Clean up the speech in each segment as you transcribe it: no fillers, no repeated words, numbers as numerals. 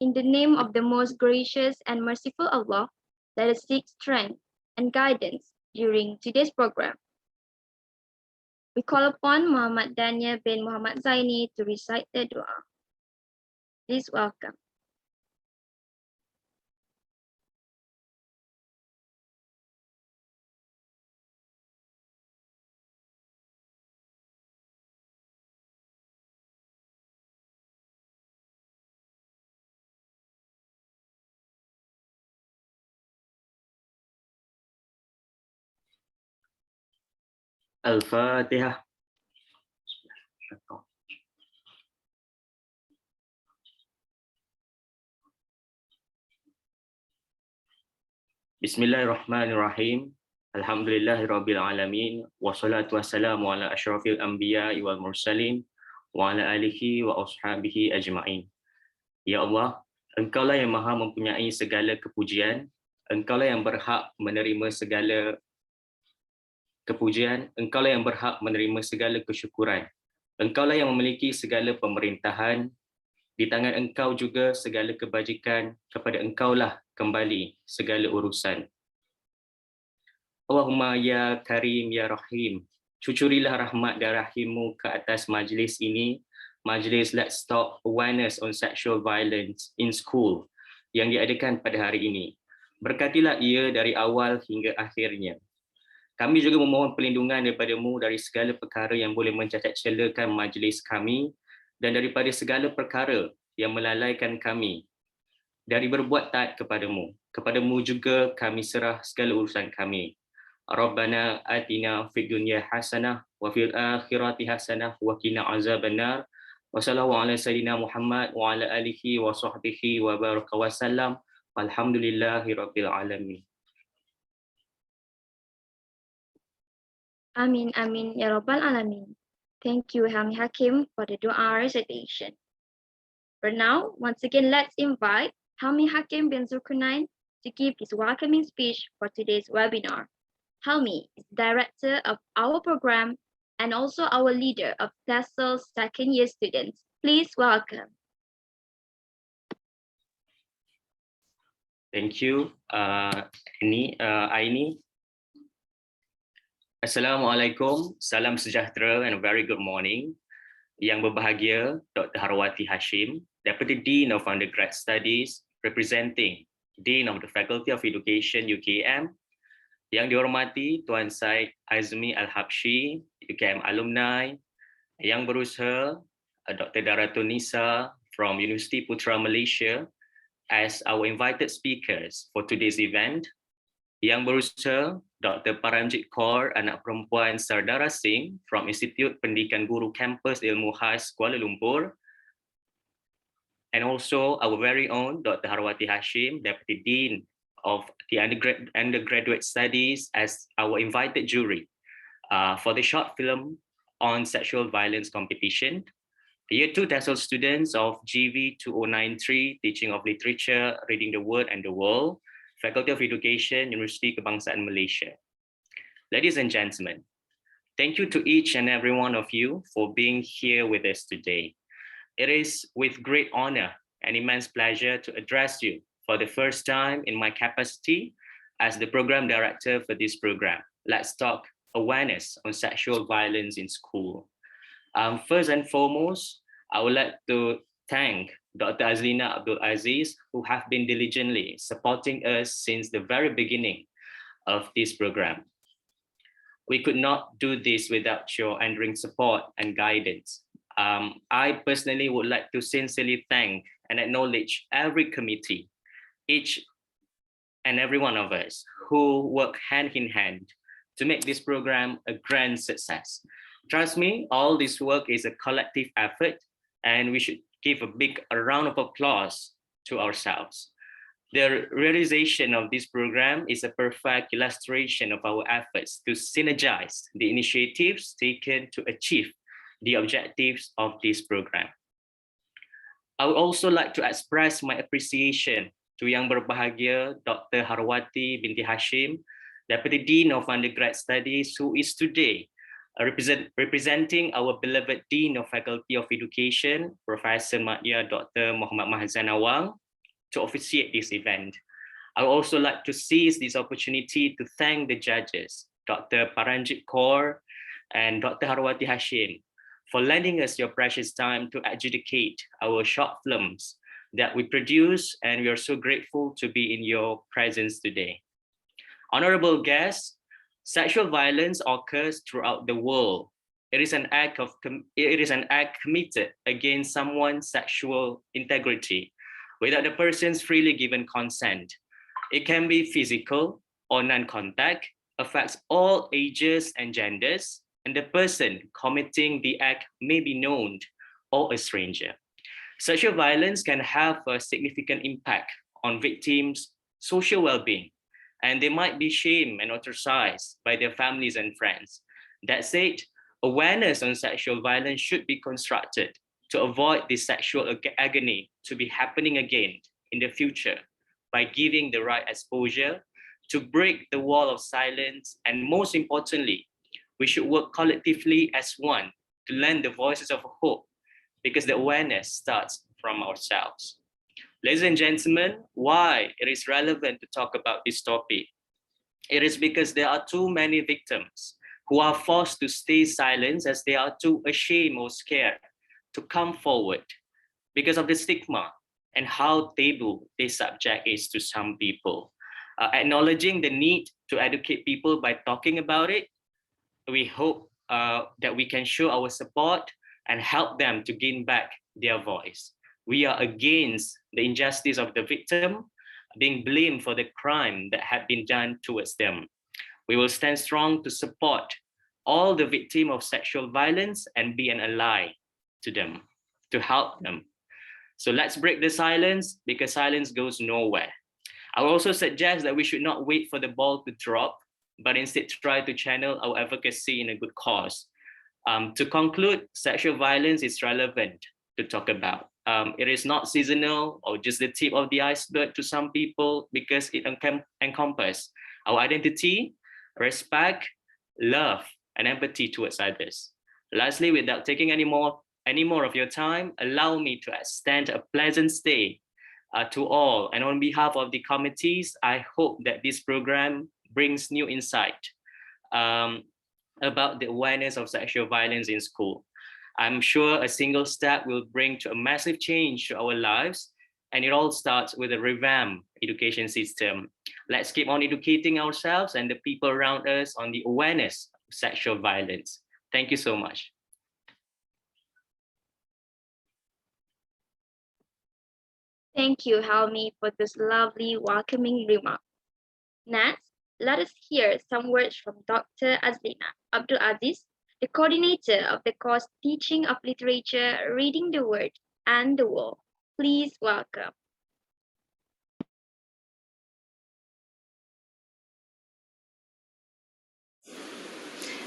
In the name of the most gracious and merciful Allah, let us seek strength and guidance during today's program. We call upon Muhammad Daniel bin Muhammad Zaini to recite the dua. Please welcome. Al-Fatihah. Bismillahirrahmanirrahim. Alhamdulillahirabbil alamin wassalatu wassalamu ala asyrafil anbiya'i wal mursalin wa ala alihi wa ashabihi ajma'in. Ya Allah, Engkaulah yang Maha mempunyai segala kepujian, Engkaulah yang berhak menerima segala kepujian, Engkaulah yang berhak menerima segala kesyukuran. Engkaulah yang memiliki segala pemerintahan, di tangan Engkau juga segala kebajikan, kepada Engkaulah kembali segala urusan. Allahumma ya Karim ya Rahim, cucurilah rahmat dan rahimmu ke atas majlis ini, majlis Let's Talk Awareness on Sexual Violence in School yang diadakan pada hari ini. Berkatilah ia dari awal hingga akhirnya. Kami juga memohon perlindungan daripada-Mu dari segala perkara yang boleh mencacat celakan majlis kami dan daripada segala perkara yang melalaikan kami dari berbuat taat kepadamu. Kepadamu juga kami serah segala urusan kami. Rabbana atina fid dunya hasanah wa fil akhirati hasanah wa qina azabannar. Wassallallahu ala sayyidina Muhammad wa ala alihi wa sahbihi wa baraka wa sallam. Walhamdulillahi rabbil alamin. Amin, amin, ya Rabbal Alamin. Thank you, Helmi Hakim, for the dua recitation. For now, once again, let's invite Helmi Hakim bin Zulkarnain to give his welcoming speech for today's webinar. Helmi is director of our program and also our leader of TESL second year students. Please welcome. Thank you, Aini. Assalamualaikum, salam sejahtera and a very good morning. Yang berbahagia, Dr. Laurie Hashim, Deputy Dean of Undergrad Studies, representing Dean of the Faculty of Education UKM. Yang dihormati Tuan Syed Azmi AlHabshi, UKM alumni. Yang berusaha, Dr. Dharatun Nissa from Universiti Putra Malaysia as our invited speakers for today's event. Yang berusaha, Dr. Paramjit Kaur, anak perempuan Sardara Singh from Institut Pendidikan Guru Kampus Ilmu Khas Kuala Lumpur. And also our very own Dr. Laurie Hashim, Deputy Dean of the Undergraduate Studies as our invited jury for the short film on sexual violence competition. Year 2 TESL students of GV 2093, Teaching of Literature, Reading the Word and the World, Faculty of Education, Universiti Kebangsaan Malaysia. Ladies and gentlemen, thank you to each and every one of you for being here with us today. It is with great honor and immense pleasure to address you for the first time in my capacity as the program director for this program. Let's Talk Awareness on Sexual Violence in School. First and foremost, I would like to thank Dr. Azlina Abdul Aziz, who have been diligently supporting us since the very beginning of this program. We could not do this without your unwavering support and guidance. I personally would like to sincerely thank and acknowledge every committee, each and every one of us who work hand in hand to make this program a grand success. Trust me, all this work is a collective effort, and we should give a big round of applause to ourselves. The realization of this program is a perfect illustration of our efforts to synergize the initiatives taken to achieve the objectives of this program. I would also like to express my appreciation to Yang Berbahagia Dr. Harwati binti Hashim, Deputy Dean of Undergrad Studies, who is today representing our beloved Dean of Faculty of Education, Professor Madya Dr. Muhammad Mahzan Awang, to officiate this event. I would also like to seize this opportunity to thank the judges, Dr. Paranjit Kaur and Dr. Dharawati Hashim, for lending us your precious time to adjudicate our short films that we produce, and we are so grateful to be in your presence today. Honorable guests, sexual violence occurs throughout the world. It is an act committed against someone's sexual integrity without the person's freely given consent. It can be physical or non-contact, affects all ages and genders, and the person committing the act may be known or a stranger. Sexual violence can have a significant impact on victims' social well-being, and they might be shamed and ostracized by their families and friends. That said, awareness on sexual violence should be constructed to avoid this sexual agony to be happening again in the future by giving the right exposure, to break the wall of silence, and most importantly, we should work collectively as one to lend the voices of hope, because the awareness starts from ourselves. Ladies and gentlemen, why it is relevant to talk about this topic? It is because there are too many victims who are forced to stay silent as they are too ashamed or scared to come forward because of the stigma and how taboo this subject is to some people. Acknowledging the need to educate people by talking about it, we hope that we can show our support and help them to gain back their voice. We are against the injustice of the victim being blamed for the crime that had been done towards them. We will stand strong to support all the victims of sexual violence and be an ally to them, to help them. So let's break the silence, because silence goes nowhere. I will also suggest that we should not wait for the ball to drop, but instead try to channel our advocacy in a good cause. To conclude, sexual violence is relevant to talk about. It is not seasonal or just the tip of the iceberg to some people, because it encompasses our identity, respect, love, and empathy towards others. Lastly, without taking any more of your time, allow me to extend a pleasant stay to all. And on behalf of the committees, I hope that this program brings new insight about the awareness of sexual violence in school. I'm sure a single step will bring to a massive change to our lives, and it all starts with a revamped education system. Let's keep on educating ourselves and the people around us on the awareness of sexual violence. Thank you so much. Thank you, Helmi, for this lovely welcoming remark. Next, let us hear some words from Dr. Azlina Abdul Aziz, the coordinator of the course Teaching of Literature, Reading the Word and the World. Please welcome.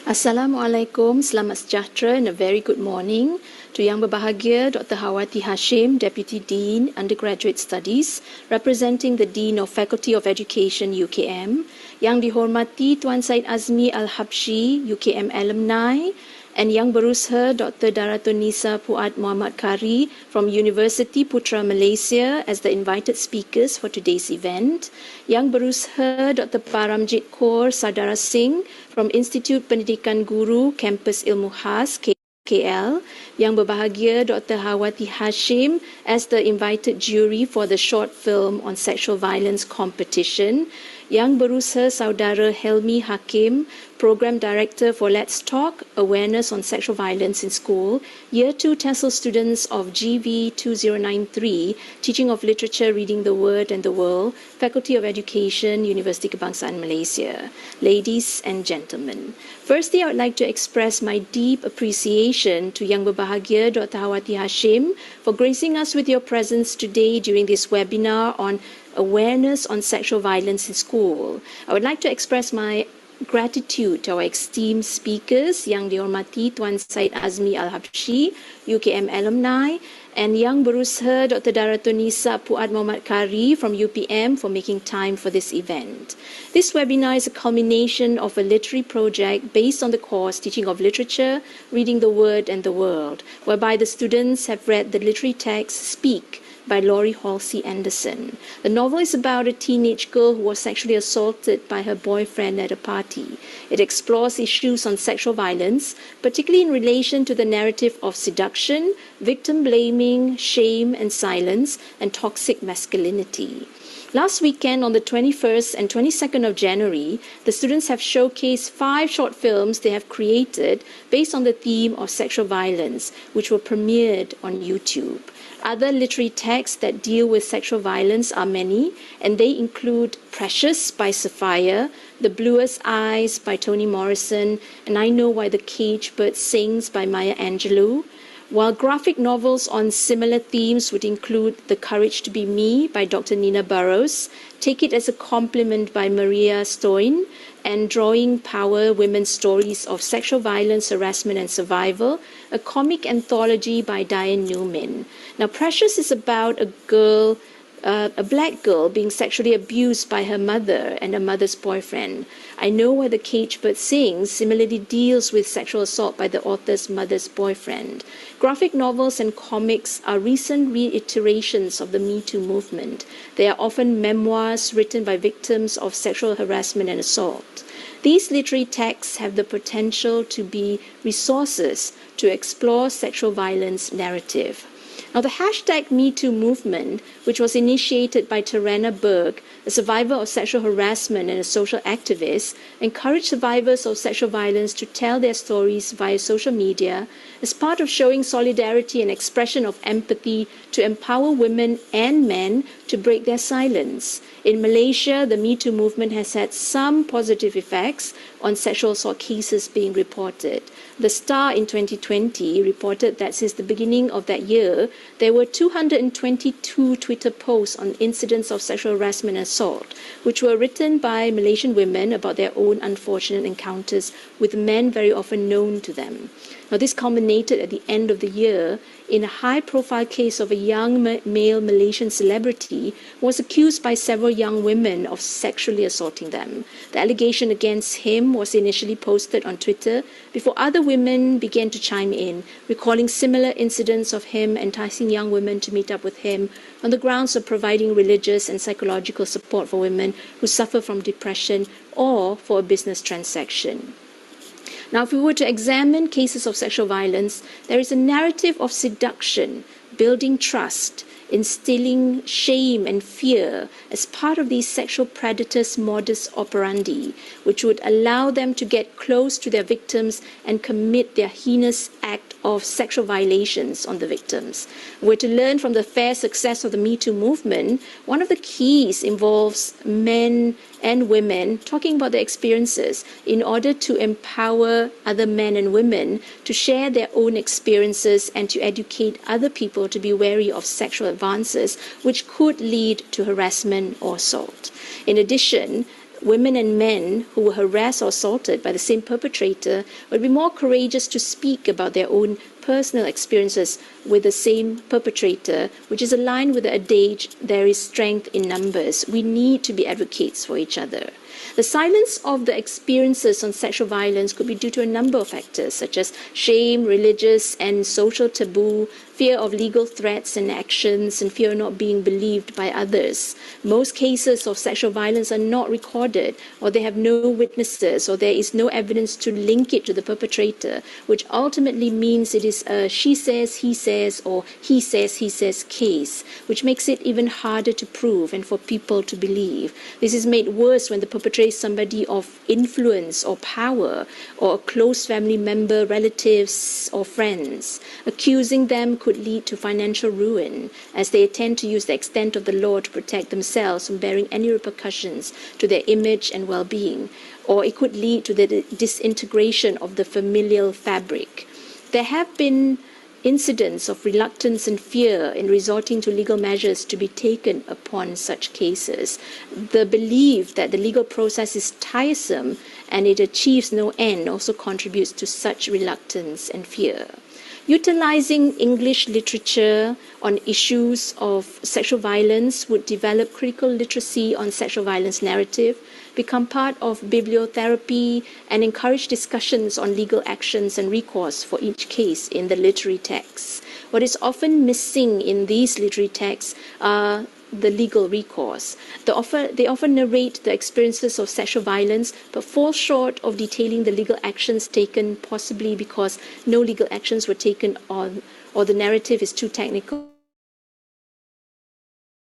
Assalamualaikum, selamat sejahtera and a very good morning to Yang Berbahagia Dr. Dharawati Hashim, Deputy Dean, Undergraduate Studies, representing the Dean of Faculty of Education, UKM, Yang dihormati Tuan Syed Azmi AlHabshi, UKM Alumni, and Yang Berusaha Dr. Dharatun Nissa Puad Muhammad Kari from Universiti Putra Malaysia as the invited speakers for today's event, Yang Berusaha Dr. Paramjit Kaur Sadara Singh from Institut Pendidikan Guru, Kampus Ilmu Khas, KL, Yang Berbahagia Dr. Dharawati Hashim as the invited jury for the short film on sexual violence competition, Yang Berusaha Saudara Helmi Hakim, Program Director for Let's Talk, Awareness on Sexual Violence in School, Year 2 TESL students of GV 2093, Teaching of Literature, Reading the Word and the World, Faculty of Education, Universiti Kebangsaan Malaysia. Ladies and gentlemen, firstly, I would like to express my deep appreciation to Yang Berbahagia Dr. Dharawati Hashim for gracing us with your presence today during this webinar on awareness on sexual violence in school. I would like to express my gratitude to our esteemed speakers, Yang dihormati Tuan Syed Azmi AlHabshi, UKM Alumni, and Yang Berusaha Dr. Dharatun Nissa Puad Muhammad Kari from UPM for making time for this event. This webinar is a culmination of a literary project based on the course Teaching of Literature, Reading the Word and the World, whereby the students have read the literary text Speak by Laurie Halse Anderson. The novel is about a teenage girl who was sexually assaulted by her boyfriend at a party. It explores issues on sexual violence, particularly in relation to the narrative of seduction, victim blaming, shame and silence, and toxic masculinity. Last weekend, on the 21st and 22nd of January, the students have showcased 5 short films they have created based on the theme of sexual violence, which were premiered on YouTube. Other literary texts that deal with sexual violence are many, and they include Precious by Sophia, The Bluest Eyes by Toni Morrison, and I Know Why the Caged Bird Sings by Maya Angelou. While graphic novels on similar themes would include The Courage to Be Me by Dr. Nina Burrows, Take It as a Compliment by Maria Stoin, and Drawing Power, Women's Stories of Sexual Violence, Harassment and Survival, a comic anthology by Diane Newman. Now, Precious is about a black girl being sexually abused by her mother and her mother's boyfriend. I Know Why the Caged Bird Sings similarly deals with sexual assault by the author's mother's boyfriend. Graphic novels and comics are recent reiterations of the Me Too movement. They are often memoirs written by victims of sexual harassment and assault. These literary texts have the potential to be resources to explore sexual violence narrative. Now, the hashtag #MeToo movement, which was initiated by Tarana Berg, a survivor of sexual harassment and a social activist, encouraged survivors of sexual violence to tell their stories via social media as part of showing solidarity and expression of empathy to empower women and men to break their silence. In Malaysia, the Me Too movement has had some positive effects on sexual assault cases being reported. The Star in 2020 reported that since the beginning of that year, there were 222 Twitter posts on incidents of sexual harassment and assault, which were written by Malaysian women about their own unfortunate encounters with men very often known to them. Now, this culminated at the end of the year in a high-profile case of a young male Malaysian celebrity who was accused by several young women of sexually assaulting them. The allegation against him was initially posted on Twitter before other women began to chime in, recalling similar incidents of him enticing young women to meet up with him on the grounds of providing religious and psychological support for women who suffer from depression or for a business transaction. Now, if we were to examine cases of sexual violence, there is a narrative of seduction, building trust, instilling shame and fear as part of these sexual predators' modus operandi, which would allow them to get close to their victims and commit their heinous act of sexual violations on the victims. We're to learn from the fair success of the Me Too movement. One of the keys involves men and women talking about their experiences in order to empower other men and women to share their own experiences and to educate other people to be wary of sexual advances which could lead to harassment or assault. In addition, women and men who were harassed or assaulted by the same perpetrator would be more courageous to speak about their own personal experiences with the same perpetrator, which is aligned with the adage, there is strength in numbers. We need to be advocates for each other. The silence of the experiences on sexual violence could be due to a number of factors, such as shame, religious and social taboo, fear of legal threats and actions, and fear of not being believed by others. Most cases of sexual violence are not recorded, or they have no witnesses, or there is no evidence to link it to the perpetrator, which ultimately means it is a she says, he says, or he says case, which makes it even harder to prove and for people to believe. This is made worse when the perpetrator is somebody of influence or power, or a close family member, relatives, or friends. Accusing them could lead to financial ruin, as they tend to use the extent of the law to protect themselves from bearing any repercussions to their image and well-being, or it could lead to the disintegration of the familial fabric. There have been incidents of reluctance and fear in resorting to legal measures to be taken upon such cases. The belief that the legal process is tiresome and it achieves no end also contributes to such reluctance and fear. Utilizing English literature on issues of sexual violence would develop critical literacy on sexual violence narrative, become part of bibliotherapy, and encourage discussions on legal actions and recourse for each case in the literary texts. What is often missing in these literary texts are the legal recourse. They often narrate the experiences of sexual violence, but fall short of detailing the legal actions taken, possibly because no legal actions were taken on, or the narrative is too technical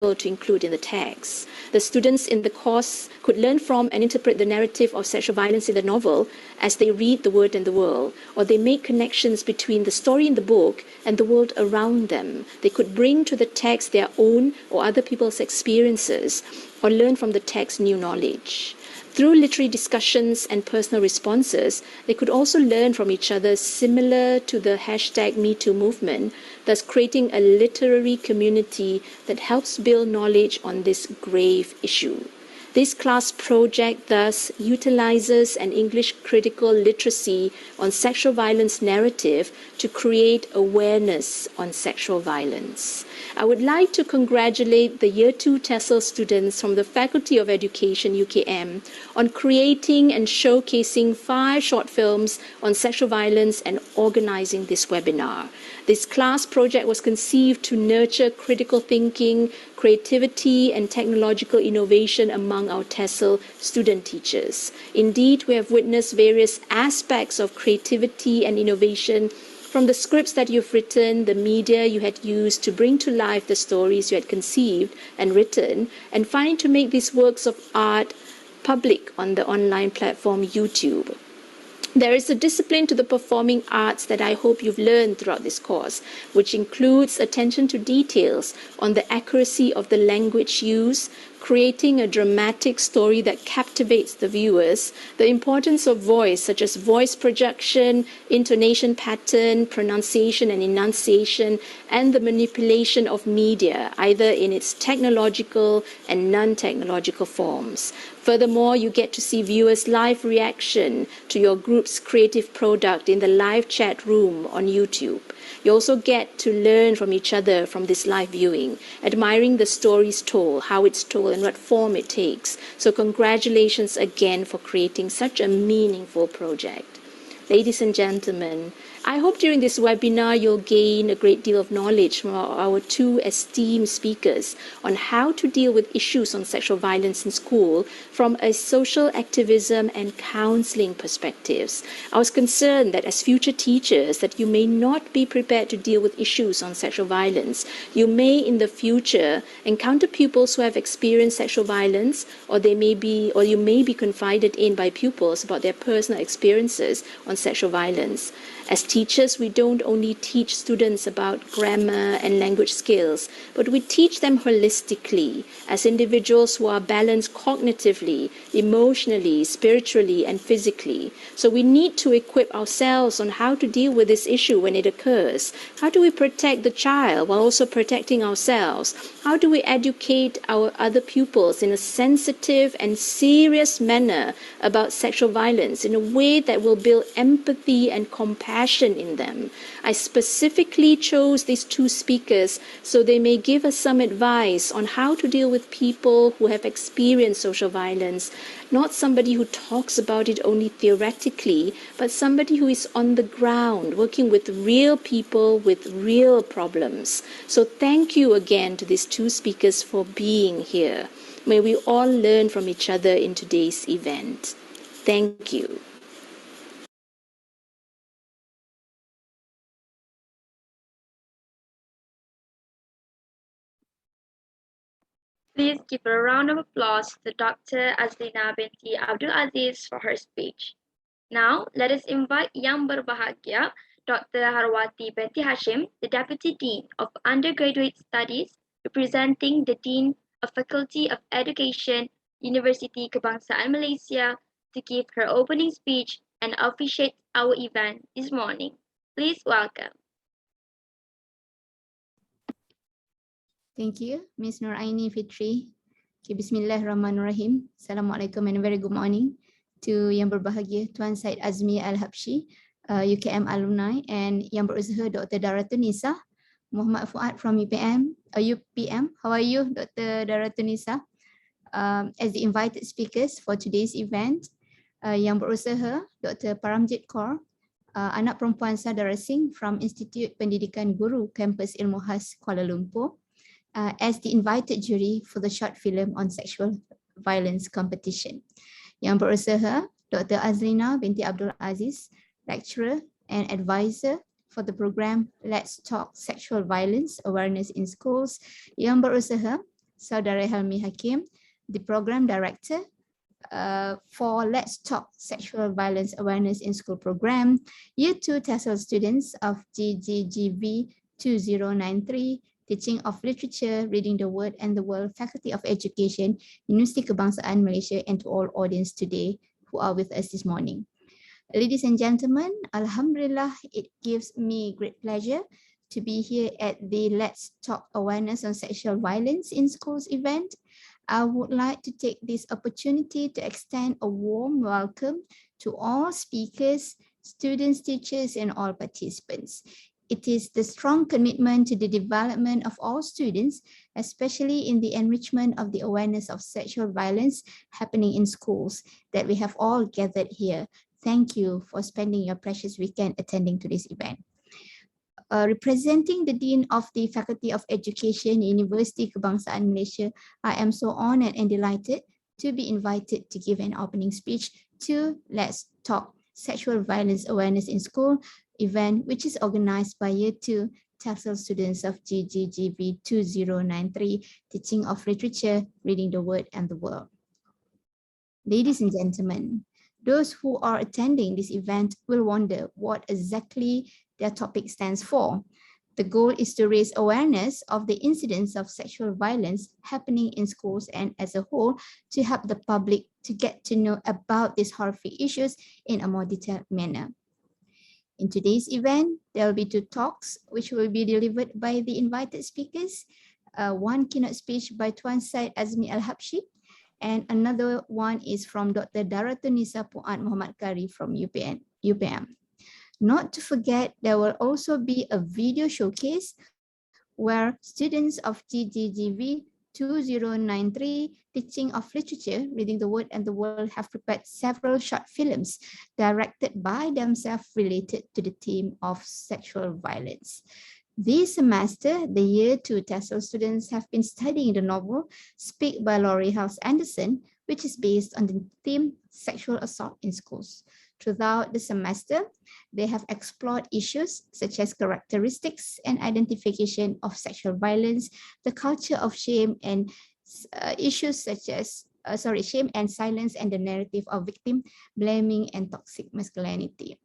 to include in the text. The students in the course could learn from and interpret the narrative of sexual violence in the novel as they read The Word and the World, or they make connections between the story in the book and the world around them. They could bring to the text their own or other people's experiences, or learn from the text new knowledge. Through literary discussions and personal responses, they could also learn from each other, similar to the #MeToo movement, thus creating a literary community that helps build knowledge on this grave issue. This class project thus utilizes an English critical literacy on sexual violence narrative to create awareness on sexual violence. I would like to congratulate the Year 2 TESL students from the Faculty of Education, UKM, on creating and showcasing 5 short films on sexual violence and organizing this webinar. This class project was conceived to nurture critical thinking, creativity, and technological innovation among our TESL student teachers. Indeed, we have witnessed various aspects of creativity and innovation, from the scripts that you've written, the media you had used to bring to life the stories you had conceived and written, and finally to make these works of art public on the online platform YouTube. There is a discipline to the performing arts that I hope you've learned throughout this course, which includes attention to details on the accuracy of the language used, creating a dramatic story that captivates the viewers, the importance of voice, such as voice projection, intonation pattern, pronunciation and enunciation, and the manipulation of media, either in its technological and non-technological forms. Furthermore, you get to see viewers' live reaction to your group's creative product in the live chat room on YouTube. You also get to learn from each other from this live viewing, admiring the stories told, how it's told, and what form it takes. So congratulations again for creating such a meaningful project. Ladies and gentlemen, I hope during this webinar you'll gain a great deal of knowledge from our 2 esteemed speakers on how to deal with issues on sexual violence in school from a social activism and counselling perspectives. I was concerned that as future teachers that you may not be prepared to deal with issues on sexual violence. You may in the future encounter pupils who have experienced sexual violence, or you may be confided in by pupils about their personal experiences on sexual violence. As teachers, we don't only teach students about grammar and language skills, but we teach them holistically as individuals who are balanced cognitively, emotionally, spiritually, and physically. So we need to equip ourselves on how to deal with this issue when it occurs. How do we protect the child while also protecting ourselves? How do we educate our other pupils in a sensitive and serious manner about sexual violence in a way that will build empathy and compassion in them? I specifically chose these 2 speakers so they may give us some advice on how to deal with people who have experienced social violence, not somebody who talks about it only theoretically, but somebody who is on the ground, working with real people with real problems. So thank you again to these 2 speakers for being here. May we all learn from each other in today's event. Thank you. Please give a round of applause to Dr. Azlina binti Abdul Aziz for her speech. Now, let us invite Yang Berbahagia, Dr. Harwati binti Hashim, the Deputy Dean of Undergraduate Studies, representing the Dean of Faculty of Education, Universiti Kebangsaan Malaysia, to give her opening speech and officiate our event this morning. Please welcome. Thank you, Ms. Nuraini Fitri. Okay, Bismillahirrahmanirrahim. Assalamualaikum and a very good morning to Yang Berbahagia Tuan Syed Azmi AlHabshi, UKM alumni, and Yang Berusaha Dr. Dharatun Nissa, Muhammad Puad from UPM. How are you, Dr. Dharatun Nissa? As the invited speakers for today's event, Yang Berusaha Dr. Paramjit Kaur, anak perempuan saudara Singh from Institut Pendidikan Guru, Kampus Ilmu Khas Kuala Lumpur, as the invited jury for the short film on sexual violence competition. Yang berusaha Dr. Azlina binti Abdul Aziz, lecturer and advisor for the program Let's Talk Sexual Violence Awareness in Schools. Yang berusaha Saudara Helmi Hakim, the program director for Let's Talk Sexual Violence Awareness in School program, Year 2 TESL students of GGGV 2093, Teaching of Literature, Reading the Word and the World, Faculty of Education, Universiti Kebangsaan Malaysia, and to all audience today who are with us this morning. Ladies and gentlemen, Alhamdulillah, it gives me great pleasure to be here at the Let's Talk Awareness on Sexual Violence in Schools event. I would like to take this opportunity to extend a warm welcome to all speakers, students, teachers, and all participants. It is the strong commitment to the development of all students, especially in the enrichment of the awareness of sexual violence happening in schools, that we have all gathered here. Thank you for spending your precious weekend attending to this event. Representing the Dean of the Faculty of Education, Universiti Kebangsaan Malaysia, I am so honored and delighted to be invited to give an opening speech to Let's Talk Sexual Violence Awareness in School event, which is organized by Year 2 TESL students of GGGV 2093, Teaching of Literature, Reading the Word and the World. Ladies and gentlemen, those who are attending this event will wonder what exactly their topic stands for. The goal is to raise awareness of the incidents of sexual violence happening in schools and as a whole to help the public to get to know about these horrific issues in a more detailed manner. In today's event, there will be 2 talks which will be delivered by the invited speakers. One keynote speech by Tuan Syed Azmi AlHabshi, and another one is from Dr. Dharatun Nissa Puad Muhammad Kari from UPM. Not to forget, there will also be a video showcase where students of GGGV 2093, Teaching of Literature, Reading the Word and the World, have prepared several short films directed by themselves related to the theme of sexual violence. This semester, the Year 2 TESL students have been studying the novel Speak by Laurie Halse Anderson, which is based on the theme Sexual Assault in Schools. Throughout the semester, they have explored issues such as characteristics and identification of sexual violence, the culture of shame, and issues such as shame and silence, and the narrative of victim blaming and toxic masculinity.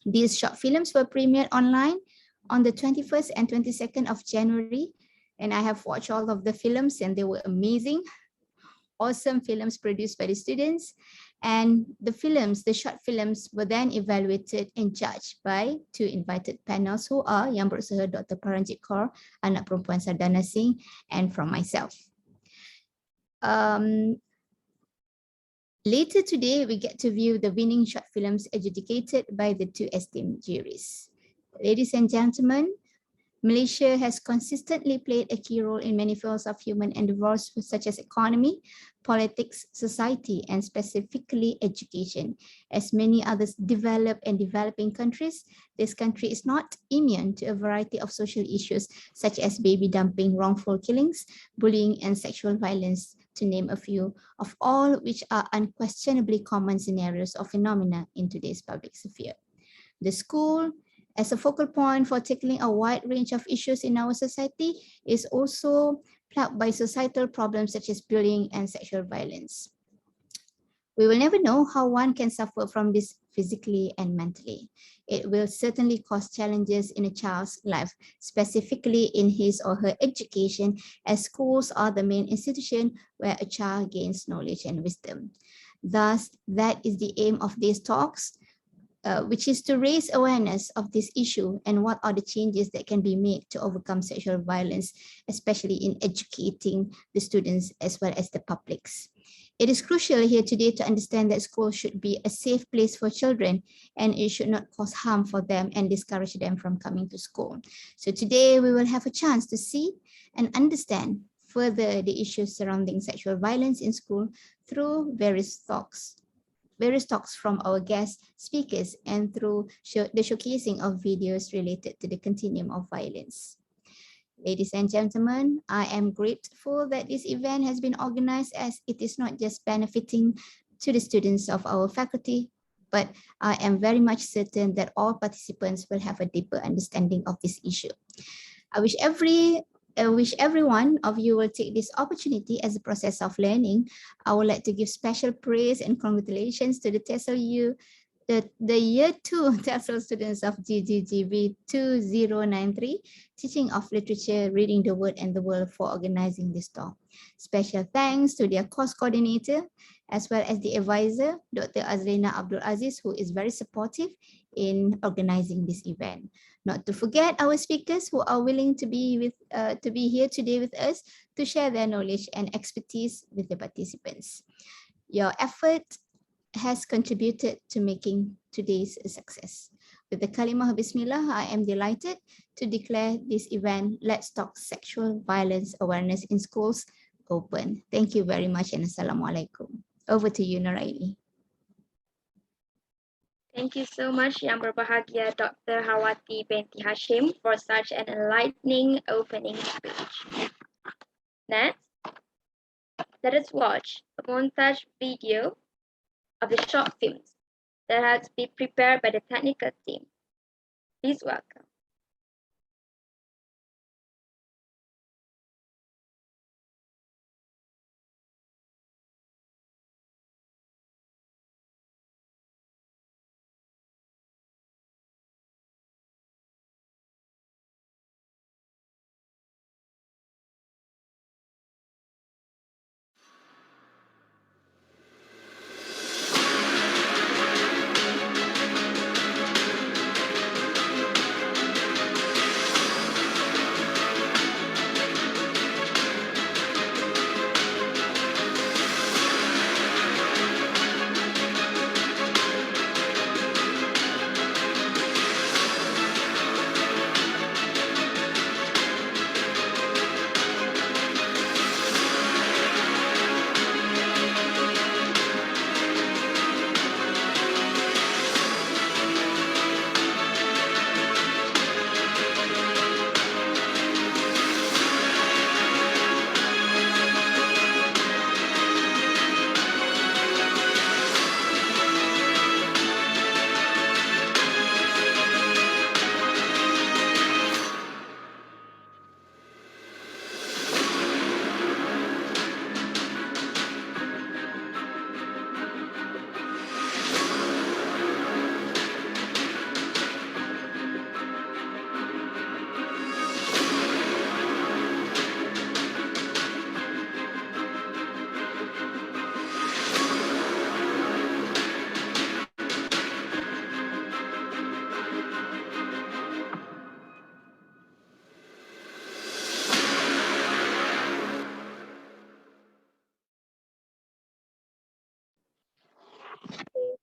These short films were premiered online on the 21st and 22nd of January, and I have watched all of the films and they were amazing. Awesome films produced by the students, and the short films were then evaluated and judged by 2 invited panels who are Yang Berusaha Dr. Paranjit Kaur, anak perempuan Sardana Singh, and from myself. Later today, we get to view the winning short films adjudicated by the 2 esteemed juries. Ladies and gentlemen, Malaysia has consistently played a key role in many fields of human endeavors such as economy, politics, society, and specifically education. As many other developed and developing countries, this country is not immune to a variety of social issues such as baby dumping, wrongful killings, bullying, and sexual violence, to name a few, of all which are unquestionably common scenarios or phenomena in today's public sphere. The school, as a focal point for tackling a wide range of issues in our society, is also plagued by societal problems such as bullying and sexual violence. We will never know how one can suffer from this physically and mentally. It will certainly cause challenges in a child's life, specifically in his or her education, as schools are the main institution where a child gains knowledge and wisdom. Thus, that is the aim of these talks, which is to raise awareness of this issue and what are the changes that can be made to overcome sexual violence, especially in educating the students as well as the publics. It is crucial here today to understand that school should be a safe place for children and it should not cause harm for them and discourage them from coming to school. So today we will have a chance to see and understand further the issues surrounding sexual violence in school through various talks various talks from our guest speakers and through the showcasing of videos related to the continuum of violence. Ladies and gentlemen, I am grateful that this event has been organized, as it is not just benefiting to the students of our faculty, but I am very much certain that all participants will have a deeper understanding of this issue. I wish every one of you will take this opportunity as a process of learning. I would like to give special praise and congratulations to the TESL the year 2 TESL students of GGGB 2093, teaching of literature, reading the word and the world, for organizing this talk. Special thanks to their course coordinator, as well as the advisor, Dr. Azrina Abdul Aziz, who is very supportive in organizing this event. Not to forget our speakers who are willing to be here today with us to share their knowledge and expertise with the participants. Your effort has contributed to making today's a success. With the kalimah Bismillah, I am delighted to declare this event, Let's Talk Sexual Violence Awareness in Schools, open. Thank you very much, and Assalamualaikum. Over to you, Nuraini. Thank you so much, Yang Berbahagia Dr. Hawati binti Hashim, for such an enlightening opening speech. Next, let us watch a montage video of the short films that has been prepared by the technical team. Please welcome.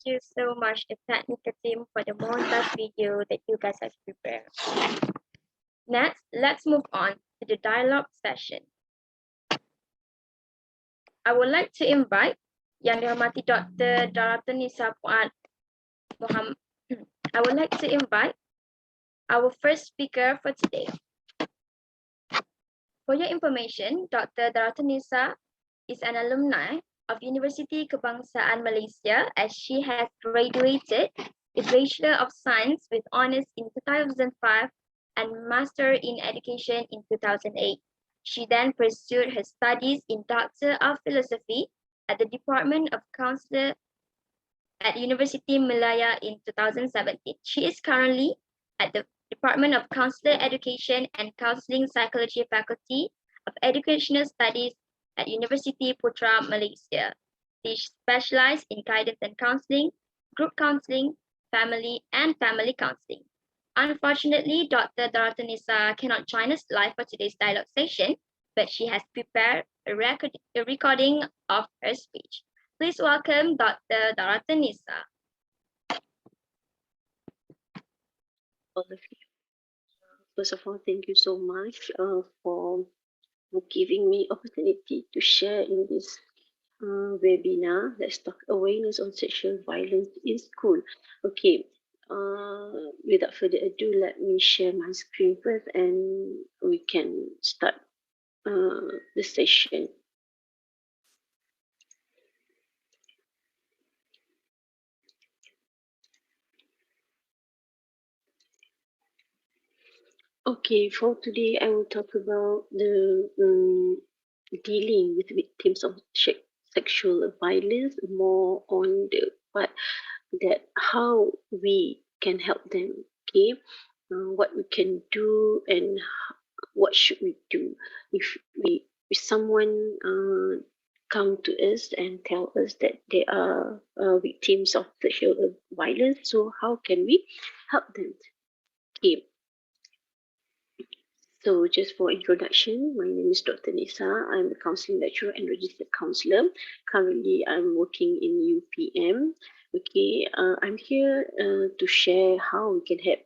Thank you so much, the technical team, for the montage video that you guys have prepared. Next, let's move on to the dialogue session. I would like to invite Yang Dihormati Dr. Dharatun Nissa Puad Muhammad. I would like to invite our first speaker for today. For your information, Dr. Dharatun Nissa is an alumni of Universiti Kebangsaan Malaysia, as she has graduated with Bachelor of Science with Honours in 2005 and Master in Education in 2008. She then pursued her studies in Doctor of Philosophy at the Department of Counselor at Universiti Malaya in 2017. She is currently at the Department of Counselor Education and Counselling Psychology Faculty of Educational Studies at Universiti Putra Malaysia. She specializes in guidance and counseling, group counseling, family counseling. Unfortunately, Dr. Dharatun Nissa cannot join us live for today's dialogue session, but she has prepared a recording of her speech. Please welcome Dr. Dharatun Nissa. All of you. First of all, thank you so much for giving me opportunity to share in this webinar. Let's talk awareness on sexual violence in school. Okay. Without further ado, let me share my screen first, and we can start the session. Okay, for today, I will talk about the dealing with victims of sexual violence, more on the part that how we can help them. Okay, what we can do and what should we do if someone come to us and tell us that they are victims of sexual violence. So how can we help them? Okay. So just for introduction, my name is Dr. Nissa. I'm a counselling lecturer and registered counsellor. Currently, I'm working in UPM. Okay, I'm here to share how we can help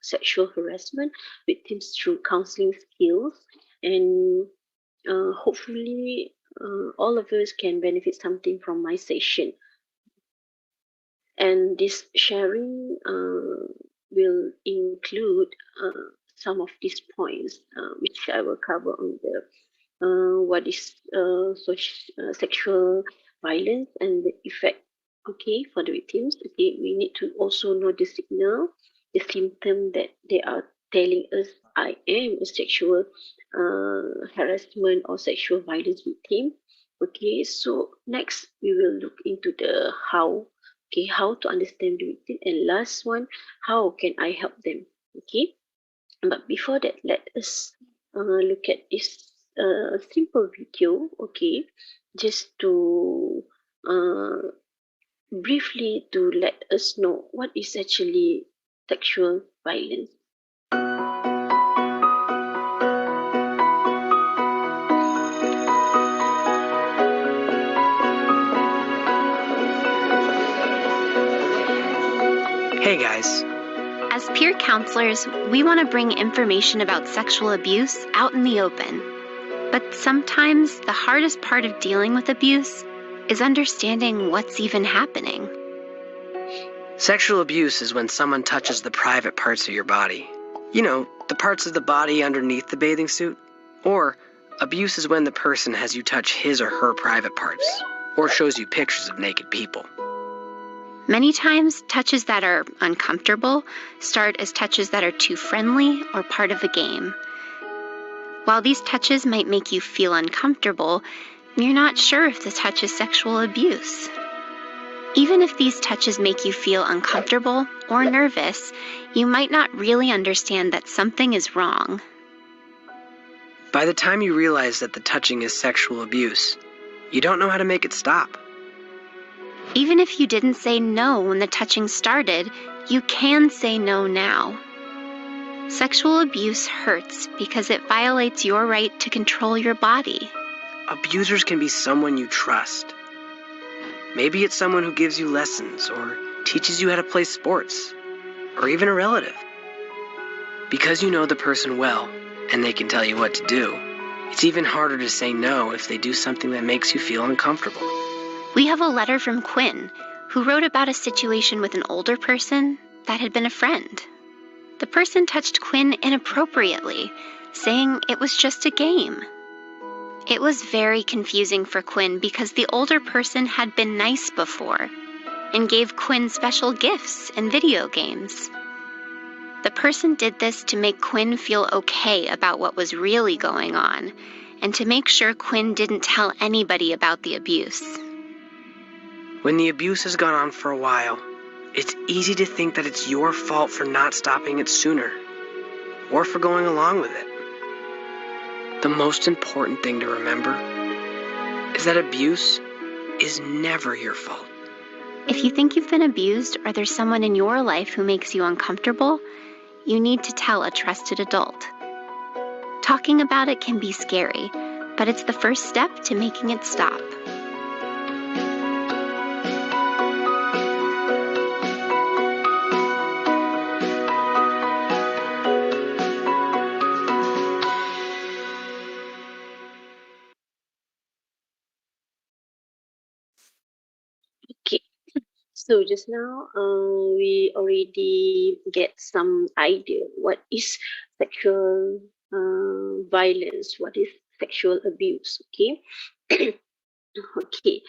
sexual harassment victims through counselling skills, and hopefully all of us can benefit something from my session. And this sharing will include some of these points, which I will cover on the what is sexual violence and the effect. Okay, for the victims. Okay, we need to also know the signal, the symptom that they are telling us, I am a sexual harassment or sexual violence victim. Okay, so next we will look into the how. Okay, how to understand the victim, and last one, how can I help them? Okay, but before that, let us look at this simple video. Okay, just to briefly to let us know what is actually sexual violence. Hey guys. As peer counselors, we want to bring information about sexual abuse out in the open. But sometimes the hardest part of dealing with abuse is understanding what's even happening. Sexual abuse is when someone touches the private parts of your body. You know, the parts of the body underneath the bathing suit. Or abuse is when the person has you touch his or her private parts, or shows you pictures of naked people. Many times, touches that are uncomfortable start as touches that are too friendly or part of a game. While these touches might make you feel uncomfortable, you're not sure if the touch is sexual abuse. Even if these touches make you feel uncomfortable or nervous, you might not really understand that something is wrong. By the time you realize that the touching is sexual abuse, you don't know how to make it stop. Even if you didn't say no when the touching started, you can say no now. Sexual abuse hurts because it violates your right to control your body. Abusers can be someone you trust. Maybe it's someone who gives you lessons or teaches you how to play sports, or even a relative. Because you know the person well and they can tell you what to do, it's even harder to say no if they do something that makes you feel uncomfortable. We have a letter from Quinn, who wrote about a situation with an older person that had been a friend. The person touched Quinn inappropriately, saying it was just a game. It was very confusing for Quinn because the older person had been nice before and gave Quinn special gifts and video games. The person did this to make Quinn feel okay about what was really going on and to make sure Quinn didn't tell anybody about the abuse. When the abuse has gone on for a while, it's easy to think that it's your fault for not stopping it sooner, or for going along with it. The most important thing to remember is that abuse is never your fault. If you think you've been abused or there's someone in your life who makes you uncomfortable, you need to tell a trusted adult. Talking about it can be scary, but it's the first step to making it stop. So just now, we already get some idea what is sexual violence, what is sexual abuse. Okay, okay.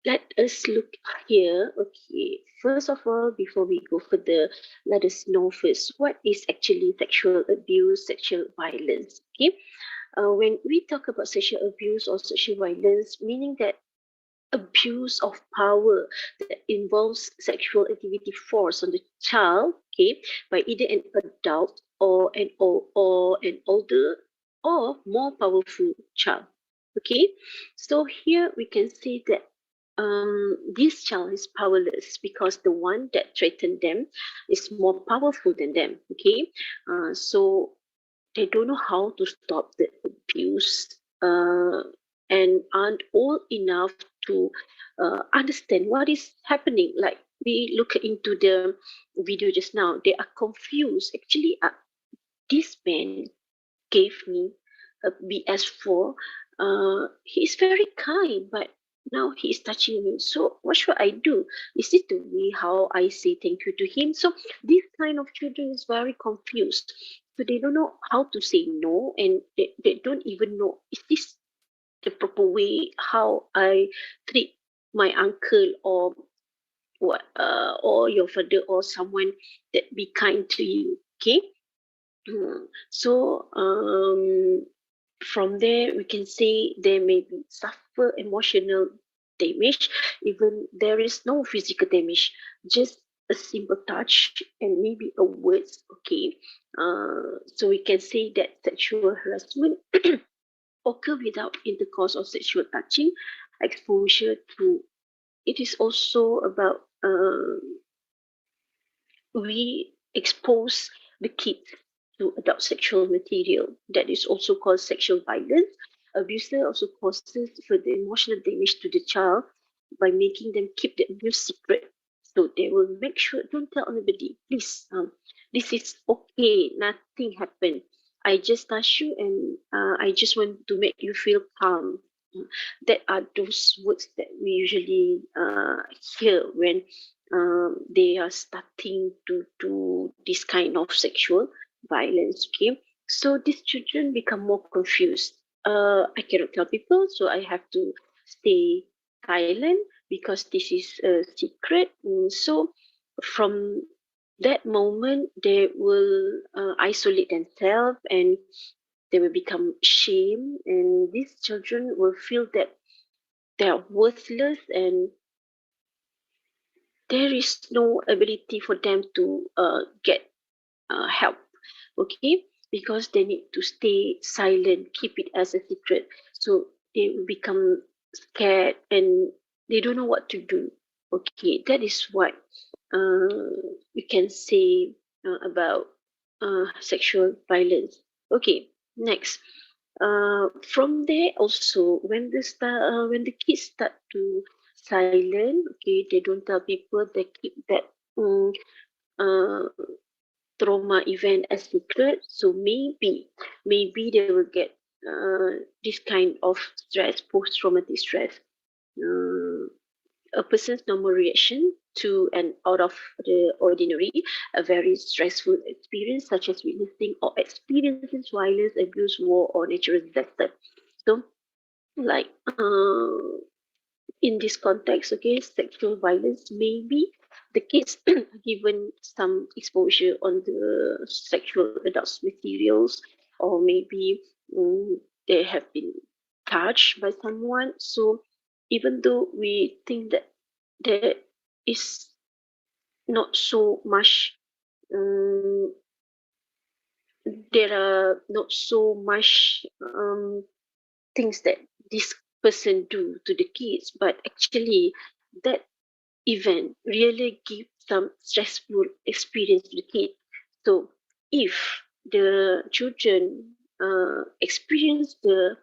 Let us look here. Okay, first of all, before we go further, let us know first what is actually sexual abuse, sexual violence. Okay, when we talk about sexual abuse or sexual violence, meaning that abuse of power that involves sexual activity force on the child, okay, by either an adult or an older or more powerful child. Okay, so here we can say that this child is powerless because the one that threatened them is more powerful than them. Okay, so they don't know how to stop the abuse and aren't old enough to understand what is happening. Like we look into the video just now, they are confused. Actually, this man gave me a BS4. He is very kind, but now he is touching me. So what should I do? Is it the way how I say thank you to him? So this kind of children is very confused. So they don't know how to say no, and they don't even know, is this the proper way how I treat my uncle or what or your father or someone that be kind to you. Okay. So from there we can say they may be suffer emotional damage, even there is no physical damage, just a simple touch and maybe a words. Okay, so we can say that sexual harassment occur without intercourse or sexual touching, exposure to. It is also about we expose the kids to adult sexual material that is also called sexual violence. Abuser also causes further emotional damage to the child by making them keep the abuse secret. So they will make sure, don't tell anybody, please. This is okay, nothing happened. I just touch you and I just want to make you feel calm. That are those words that we usually hear when they are starting to do this kind of sexual violence. Okay, so these children become more confused. I cannot tell people, so I have to stay silent because this is a secret. So from that moment, they will isolate themselves and they will become shame, and these children will feel that they are worthless and there is no ability for them to get help. Okay, because they need to stay silent, keep it as a secret, so they will become scared and they don't know what to do. Okay, that is what we can say about sexual violence. Okay, next. From there also, when the kids start to silent, okay, they don't tell people, they keep that uh, trauma event as secret. So maybe they will get this kind of stress, post-traumatic stress. Uh, a person's normal reaction to an out of the ordinary, a very stressful experience such as witnessing or experiencing violence, abuse, war, or natural disaster. So, like in this context, okay, sexual violence, maybe the kids are given some exposure on the sexual adult materials, or maybe they have been touched by someone. So even though we think that there is not so much um, there are not so much things that this person do to the kids, but actually that event really give some stressful experience to the kid. So if the children experience the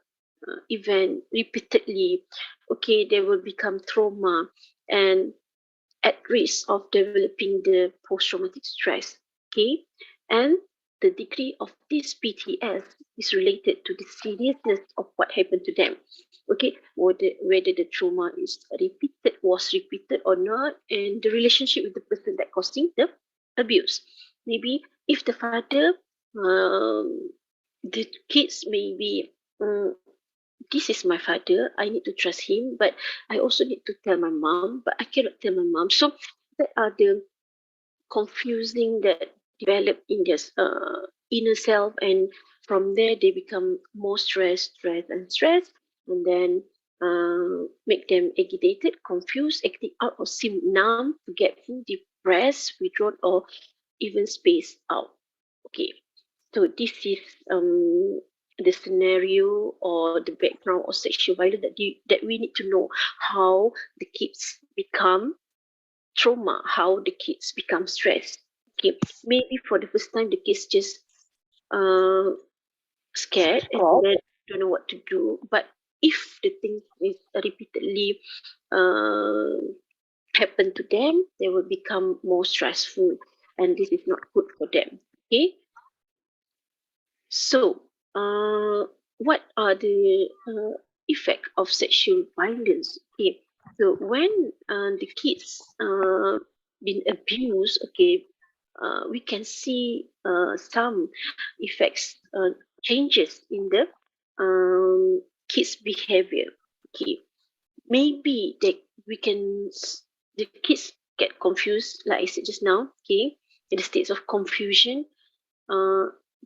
event repeatedly, okay, they will become trauma and at risk of developing the post-traumatic stress. Okay, and the degree of this PTS is related to the seriousness of what happened to them. Okay, whether the trauma was repeated or not, and the relationship with the person that causing the abuse. Maybe if the father, the kids may be, this is my father, I need to trust him, but I also need to tell my mom, but I cannot tell my mom. So that are the confusing that develop in their inner self, and from there they become more stressed, and then make them agitated, confused, acting out, or seem numb, forgetful, depressed, withdrawn, or even spaced out. Okay, so this is the scenario or the background of sexual violence that we need to know how the kids become trauma, how the kids become stressed. Okay, maybe for the first time the kids just uh, scared and then don't know what to do. But if the thing is repeatedly uh, happen to them, they will become more stressful, and this is not good for them. Okay, so what are the effect of sexual violence? Okay, so when the kids been abused, okay, we can see some effects, changes in the kids' behavior. Okay, maybe the kids get confused, like I said just now. Okay, in the states of confusion,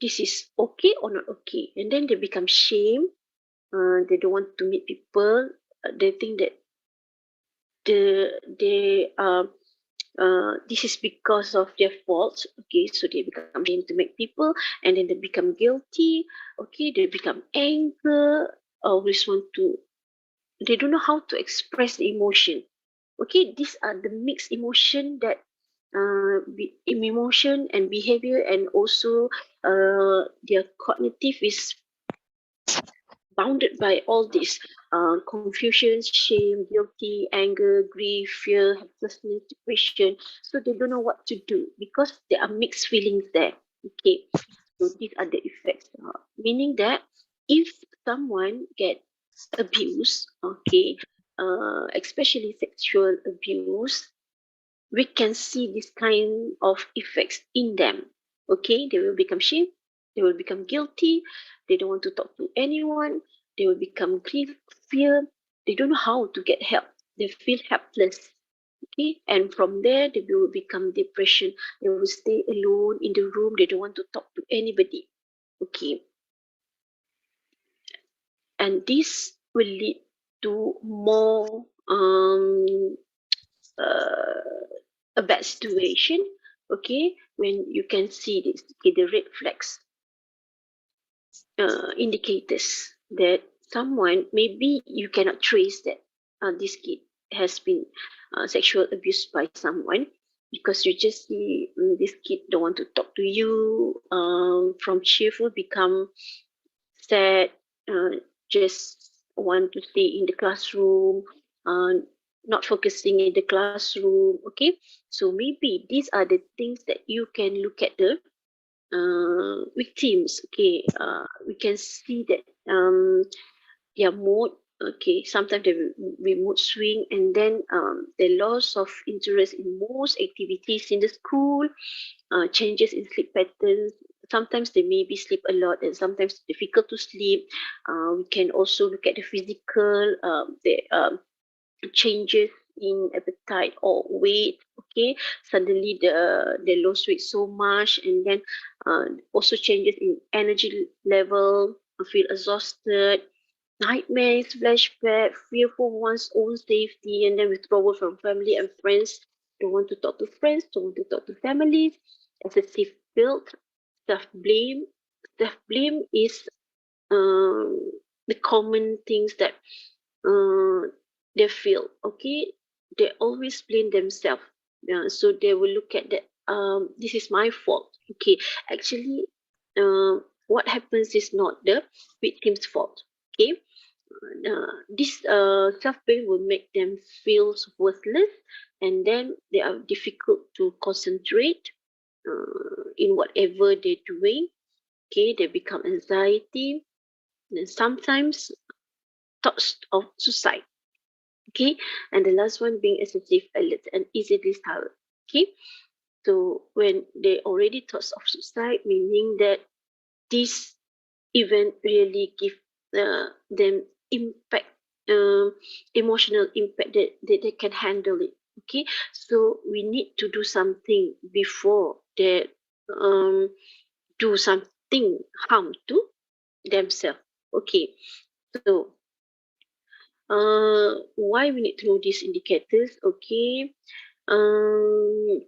this is okay or not okay, and then they become shame. They don't want to meet people. They think that they this is because of their faults. Okay, so they become ashamed to make people, and then they become guilty. Okay, they become anger. Always want to. They don't know how to express the emotion. Okay, these are the mixed emotion that emotion and behavior, and also their cognitive is bounded by all this confusion, shame, guilty, anger, grief, fear, helplessness, depression. So they don't know what to do because there are mixed feelings there. Okay, so these are the effects. Meaning that if someone gets abused, okay, especially sexual abuse, we can see this kind of effects in them. Okay, they will become shame, they will become guilty, they don't want to talk to anyone, they will become grief, fear, they don't know how to get help, they feel helpless. Okay, and from there they will become depression, they will stay alone in the room, they don't want to talk to anybody. Okay, and this will lead to more a bad situation. Okay, when you can see this, okay, the red flags indicators that someone, maybe you cannot trace that this kid has been sexual abused by someone, because you just see this kid don't want to talk to you, from cheerful become sad, just want to stay in the classroom, uh, not focusing in the classroom. Okay, so maybe these are the things that you can look at the victims. Okay, we can see that their mood. Okay, sometimes they will mood swing, and then the loss of interest in most activities in the school, changes in sleep patterns. Sometimes they maybe sleep a lot, and sometimes difficult to sleep. We can also look at the physical, the changes in appetite or weight. Okay, suddenly they lose weight so much, and then also changes in energy level, feel exhausted, nightmares, flashback, fear for one's own safety, and then withdrawal from family and friends. Don't want to talk to friends, don't want to talk to families. Excessive guilt, self-blame. Self-blame is um, the common things that uh, they feel. Okay, they always blame themselves. So they will look at that. This is my fault. Okay, actually, what happens is not the victim's fault. Okay, this self-blame will make them feel worthless, and then they are difficult to concentrate, in whatever they're doing. Okay, they become anxiety, and sometimes thoughts of suicide. Okay, and the last one being excessive alert and easily startled. Okay, so when they already thoughts of suicide, meaning that this event really give them impact, emotional impact that they can handle it. Okay, so we need to do something before they do something harm to themselves. Okay, so why we need to know these indicators? Okay, um,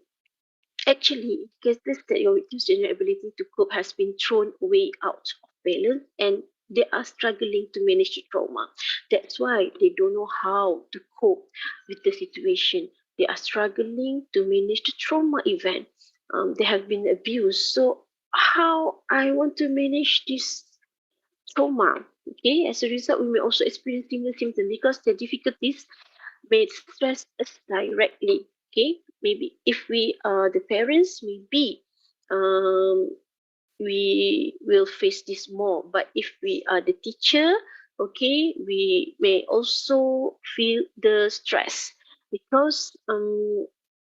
actually, indicators that your victim's general ability to cope has been thrown way out of balance, and they are struggling to manage the trauma. That's why they don't know how to cope with the situation. They are struggling to manage the trauma event. They have been abused. So how I want to manage this trauma? Okay, as a result, we may also experience similar symptoms because the difficulties may stress us directly. Okay, maybe if we are the parents, maybe um, we will face this more. But if we are the teacher, okay, we may also feel the stress because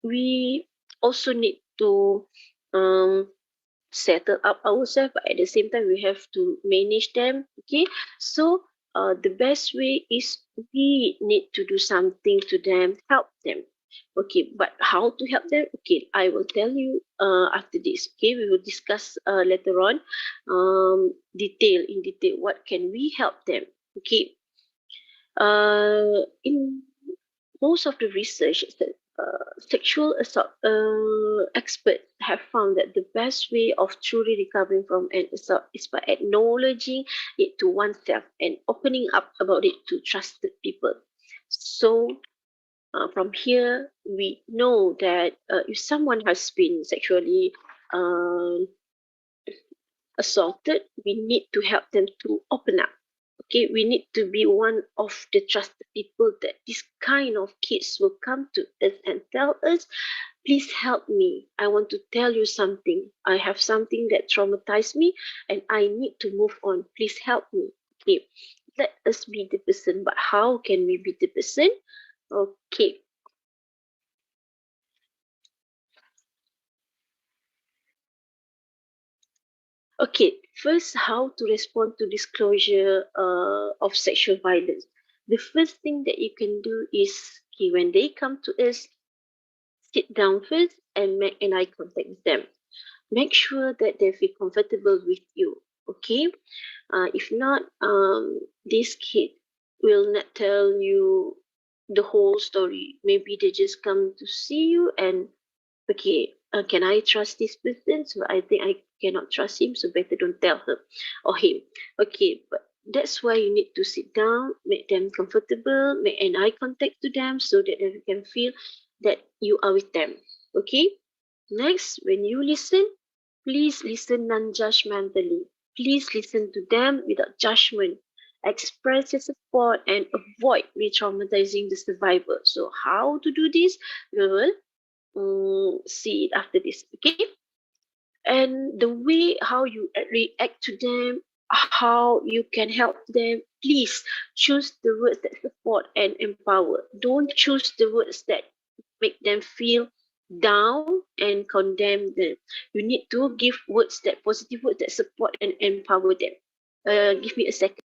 we also need to um, settle up ourselves, but at the same time we have to manage them. Okay, so the best way is we need to do something to them, help them. Okay, but how to help them? Okay, I will tell you after this. Okay, we will discuss later on, in detail what can we help them. Okay, in most of the research is that sexual assault experts have found that the best way of truly recovering from an assault is by acknowledging it to oneself and opening up about it to trusted people. So from here, we know that if someone has been sexually um assaulted, we need to help them to open up. Okay, we need to be one of the trusted people that this kind of kids will come to us and tell us, please help me. I want to tell you something. I have something that traumatized me and I need to move on. Please help me. Okay, let us be the person. But how can we be the person? Okay. Okay, first, how to respond to disclosure of sexual violence. The first thing that you can do is, okay, when they come to us, sit down first and make an eye contact with them. Make sure that they feel comfortable with you. Okay, if not, this kid will not tell you the whole story. Maybe they just come to see you and, okay, can I trust this person? So I think I cannot trust him, so better don't tell her or him. Okay, but that's why you need to sit down, make them comfortable, make an eye contact to them so that they can feel that you are with them. Okay, next, when you listen, please listen non-judgmentally. Please listen to them without judgment. Express your support and avoid re-traumatizing the survivor. So how to do this? We will see it after this. Okay, and the way how you react to them, how you can help them, please choose the words that support and empower. Don't choose the words that make them feel down and condemn them. You need to give words that positive words that support and empower them. Give me a second.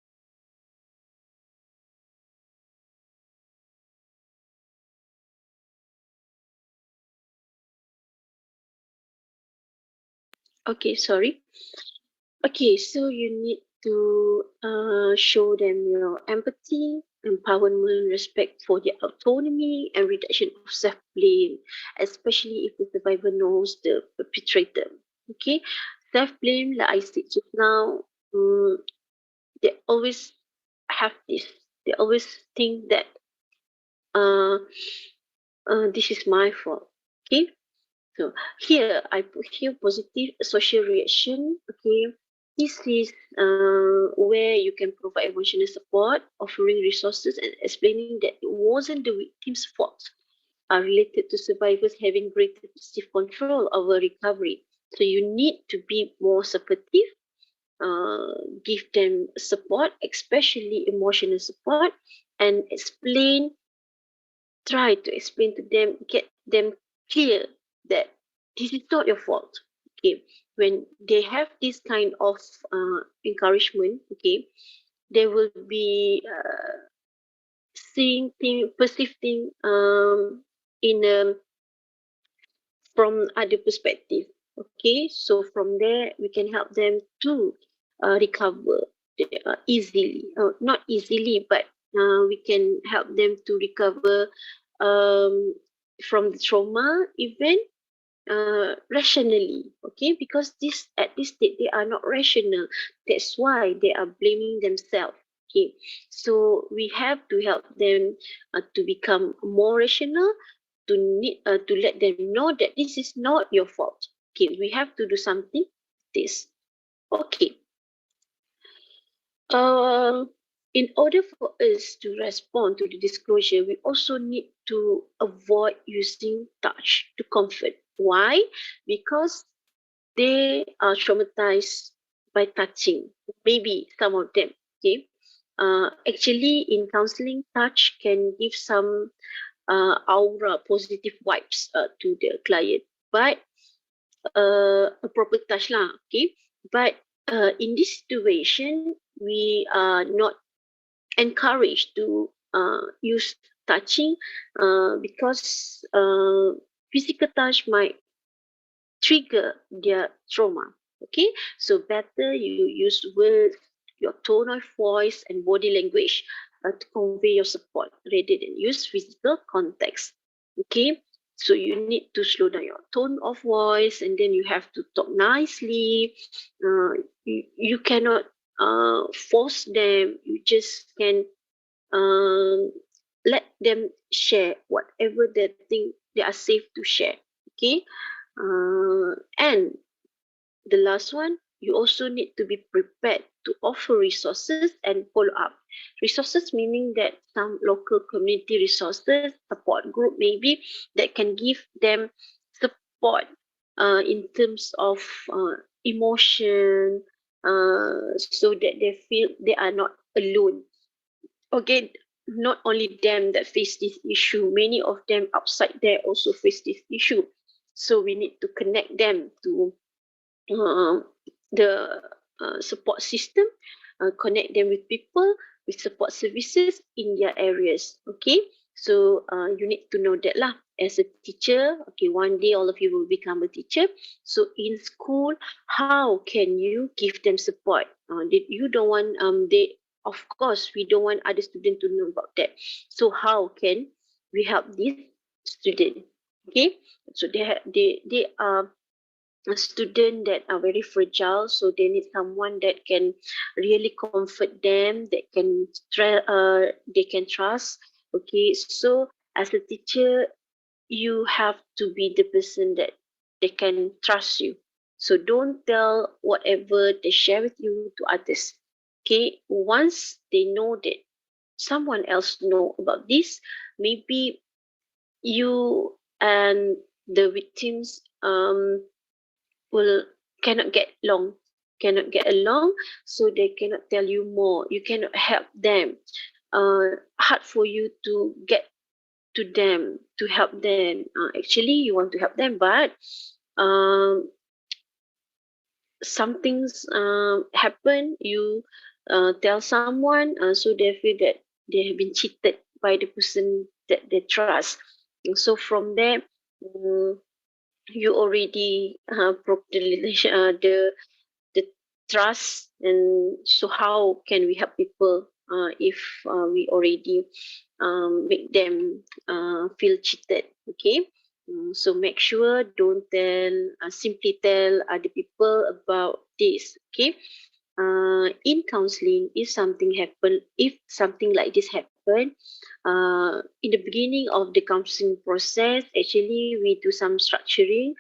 Okay, sorry. Okay, so you need to show them your empathy, empowerment, respect for their autonomy, and reduction of self-blame, especially if the survivor knows the perpetrator. Okay, self-blame, like I said just now, they always have this. They always think that uh, this is my fault. Okay, so here I put here positive social reaction. Okay, this is where you can provide emotional support, offering resources and explaining that it wasn't the victim's fault. Are related to survivors having greater self control over recovery. So you need to be more supportive, give them support, especially emotional support, and try to explain to them, get them clear that this is not your fault. Okay, when they have this kind of encouragement, okay, they will be perceiving in from other perspective. Okay, so from there we can help them to recover easily, not easily, but we can help them to recover um, from the trauma event rationally. Okay, because this at this state they are not rational. That's why they are blaming themselves. Okay, so we have to help them to become more rational, to let them know that this is not your fault. Okay, we have to do something. This. Okay. Um, in order for us to respond to the disclosure, we also need to avoid using touch to comfort. Why? Because they are traumatized by touching. Maybe some of them. Okay. Actually, in counseling, touch can give some aura, positive vibes to the client, but a proper touch lah. Okay. But in this situation, we are not encouraged to use touching because physical touch might trigger their trauma. Okay, so better you use words, your tone of voice, and body language to convey your support rather than use physical context. Okay, so you need to slow down your tone of voice, and then you have to talk nicely. You cannot force them. You just can um, let them share whatever they think they are safe to share. Okay, and the last one, you also need to be prepared to offer resources and follow up. Resources meaning that some local community resources, support group maybe, that can give them support in terms of emotion, so that they feel they are not alone. Okay, not only them that face this issue, many of them outside there also face this issue. So we need to connect them to uh, the support system, connect them with people, with support services in their areas. Okay, so you need to know that lah. As a teacher, okay, one day all of you will become a teacher. So in school, how can you give them support? You don't want they. Of course, we don't want other students to know about that. So how can we help this student? Okay, so they are a student that are very fragile, so they need someone that can really comfort them, that they can trust. Okay, so as a teacher, you have to be the person that they can trust you. So don't tell whatever they share with you to others. Okay, once they know that someone else know about this, maybe you and the victims will cannot get along, so they cannot tell you more, you cannot help them, hard for you to get to them to help them. Actually you want to help them, but um, some things happen, you tell someone, so they feel that they have been cheated by the person that they trust. And so from there, um, you already broke the relation, the trust. And so how can we help people if we already make them feel cheated? Okay. So make sure don't simply tell other people about this. Okay. In counseling, if something like this happen, in the beginning of the counseling process, actually we do some structuring.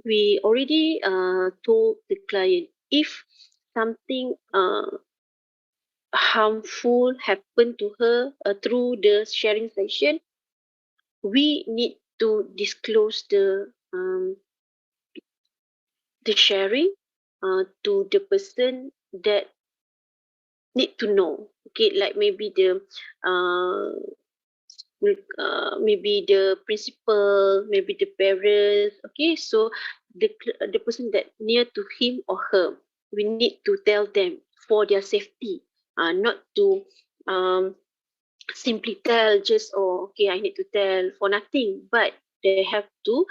We already told the client, if something harmful happened to her through the sharing session, we need to disclose the sharing to the person that need to know. Okay, like maybe maybe the principal, maybe the parents. Okay, so the person that near to him or her, we need to tell them for their safety, not to simply tell just, oh, okay, I need to tell for nothing, but they have to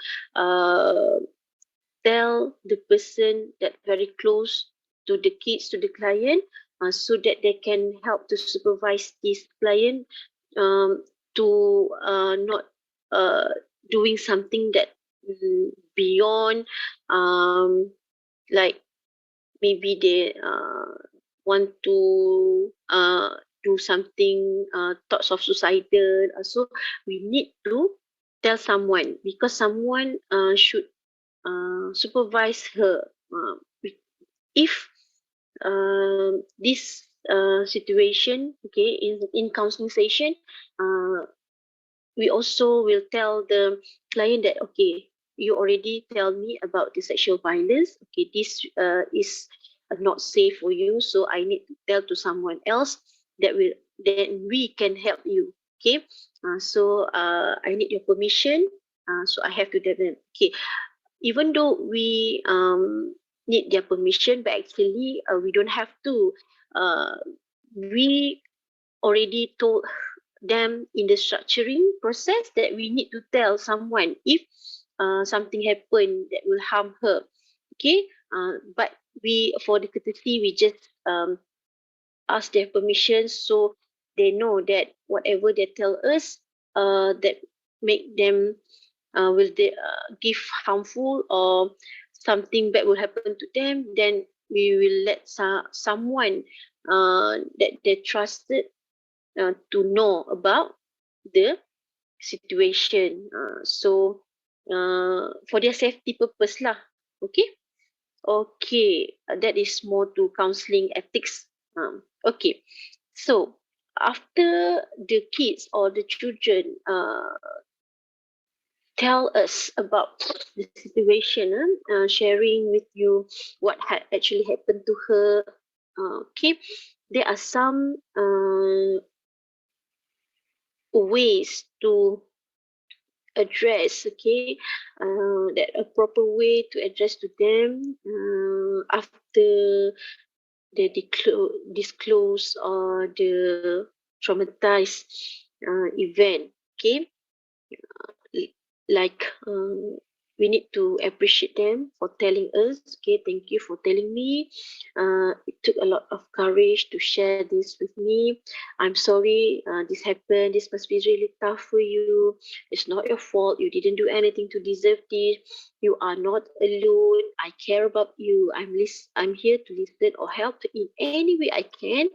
tell the person that very close to the kids, to the client, so that they can help to supervise this client to not doing something that beyond, like maybe they want to do something, thoughts of suicidal. So we need to tell someone, because someone should supervise her. If this situation, okay, in counseling session, we also will tell the client that, okay, you already tell me about the sexual violence. Okay, this is not safe for you, so I need to tell to someone else that will then we can help you. Okay, so I need your permission. So I have to tell them. Okay, even though we need their permission, but actually we don't have to. We already told them in the structuring process that we need to tell someone if something happened that will harm her. Okay, but we, for the courtesy, we just ask their permission, so they know that whatever they tell us that make them will they give harmful or something bad will happen to them, then we will let someone that they trusted to know about the situation. So for their safety purpose lah. Okay. Okay, that is more to counseling ethics. Okay, so after the kids or the children tell us about the situation, sharing with you what had actually happened to her. Okay, there are some ways to address, okay, that a proper way to address to them after the disclose or the traumatized event. Okay, like we need to appreciate them for telling us. Okay, thank you for telling me. It took a lot of courage to share this with me. I'm sorry this happened. This must be really tough for you. It's not your fault. You didn't do anything to deserve this. You are not alone. I care about you. I'm here to listen or help in any way I can.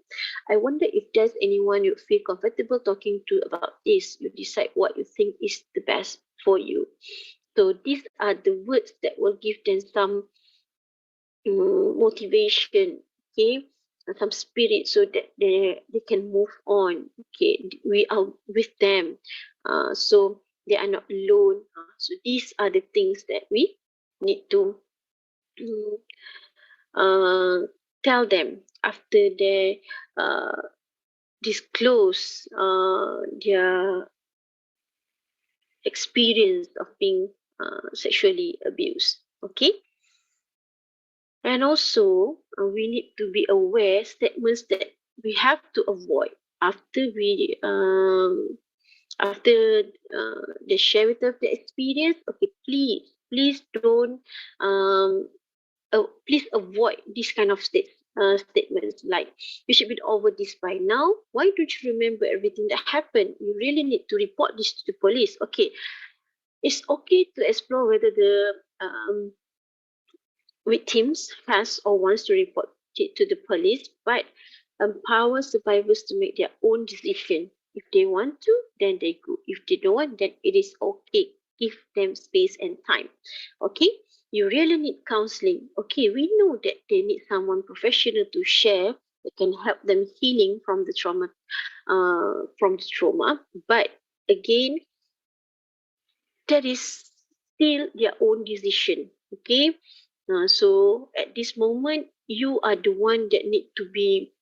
I wonder if there's anyone you feel comfortable talking to about this. You decide what you think is the best for you. So these are the words that will give them some motivation, okay, and some spirit, so that they can move on. Okay, we are with them, so they are not alone. So these are the things that we need to tell them after they disclose their experience of being sexually abused. Okay, and also we need to be aware statements that we have to avoid after we after they share with us the experience. Okay, please don't please avoid this kind of statements like, you should be over this by now. Why don't you remember everything that happened? You really need to report this to the police. Okay, it's okay to explore whether the victims has or wants to report it to the police, but empower survivors to make their own decision. If they want to, then they go. If they don't want, then it is okay. Give them space and time. Okay, you really need counseling. Okay, we know that they need someone professional to share that can help them healing from the trauma, but again, that is still their own decision. Okay, So at this moment, you are the one that need to be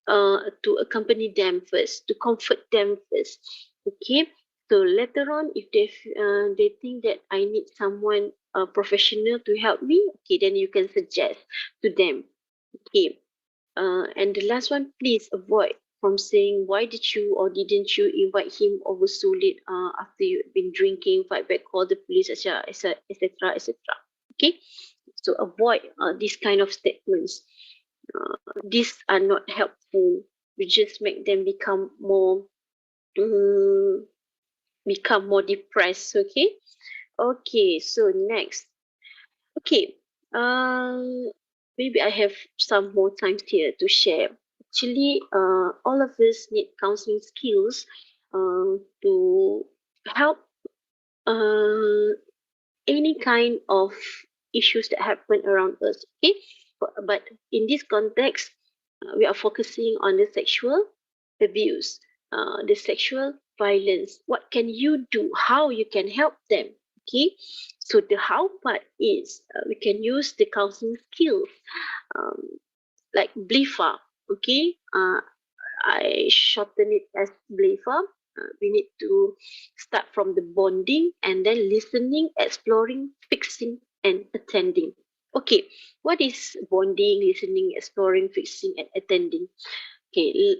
to accompany them first, to comfort them first. Okay. So later on, if they think that I need someone professional to help me, okay, then you can suggest to them. Okay. And the last one, please avoid from saying why did you or didn't you invite him over so late after you've been drinking, fight back, call the police, etc., etc., etc. Okay, so avoid these kind of statements. These are not helpful. We just make them um, become more depressed. Okay. Okay. So next. Okay. Maybe I have some more time here to share. Actually, all of us need counseling skills to help uh, any kind of issues that happen around us. Okay, but in this context, we are focusing on the sexual abuse, the sexual violence. What can you do? How you can help them? Okay, so the how part is we can use the counseling skills um, like BLIFA. Okay, I shorten it as BLIFA. We need to start from the bonding and then listening, exploring, fixing, and attending. Okay, what is bonding, listening, exploring, fixing, and attending? Okay,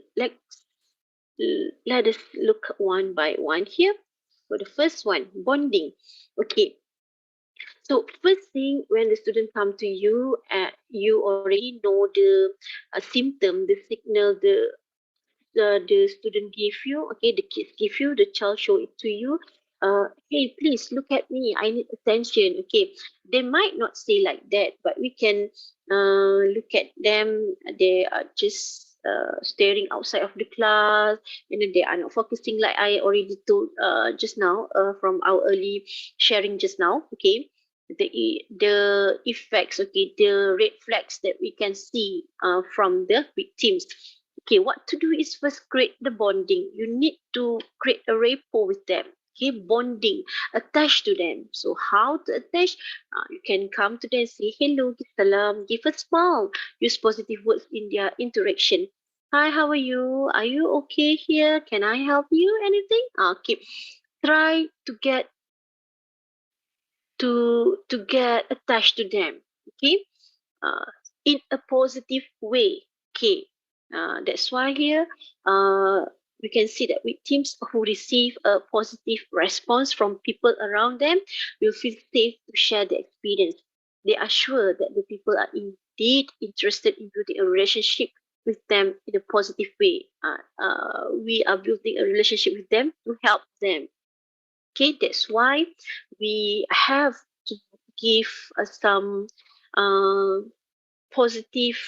let us look one by one here. For the first one, bonding. Okay, so first thing when the student come to you, you already know the symptom, the signal, the student give you, okay, the kids give you, the child show it to you. Hey, please look at me. I need attention. Okay, they might not say like that, but we can look at them. They are just staring outside of the class, and then they are not focusing, like I already told just now from our early sharing just now. Okay, the effects, okay, the red flags that we can see from the victims. Okay, what to do is first create the bonding. You need to create a rapport with them. Okay, bonding, attach to them. So how to attach? You can come to them, say hello, give salam, give a smile, use positive words in their interaction. Hi, how are you? Are you okay here? Can I help you? Anything? Okay, try to get attached to them. Okay, uh, in a positive way. Okay, that's why here we can see that victims who receive a positive response from people around them will feel safe to share their experience. They are sure that the people are indeed interested in building a relationship with them in a positive way. We are building a relationship with them to help them. Okay, that's why we have to give some uh, positive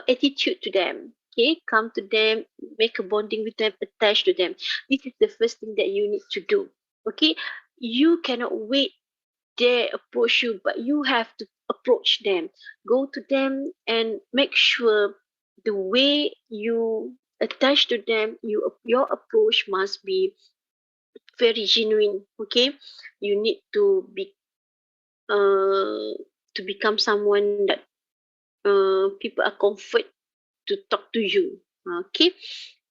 attitude to them. Okay, come to them, make a bonding with them, attach to them. This is the first thing that you need to do. Okay, you cannot wait they approach you, but you have to approach them. Go to them and make sure the way you attach to them, your approach must be very genuine. Okay, you need uh, to become someone that people are comfort to talk to you. Okay,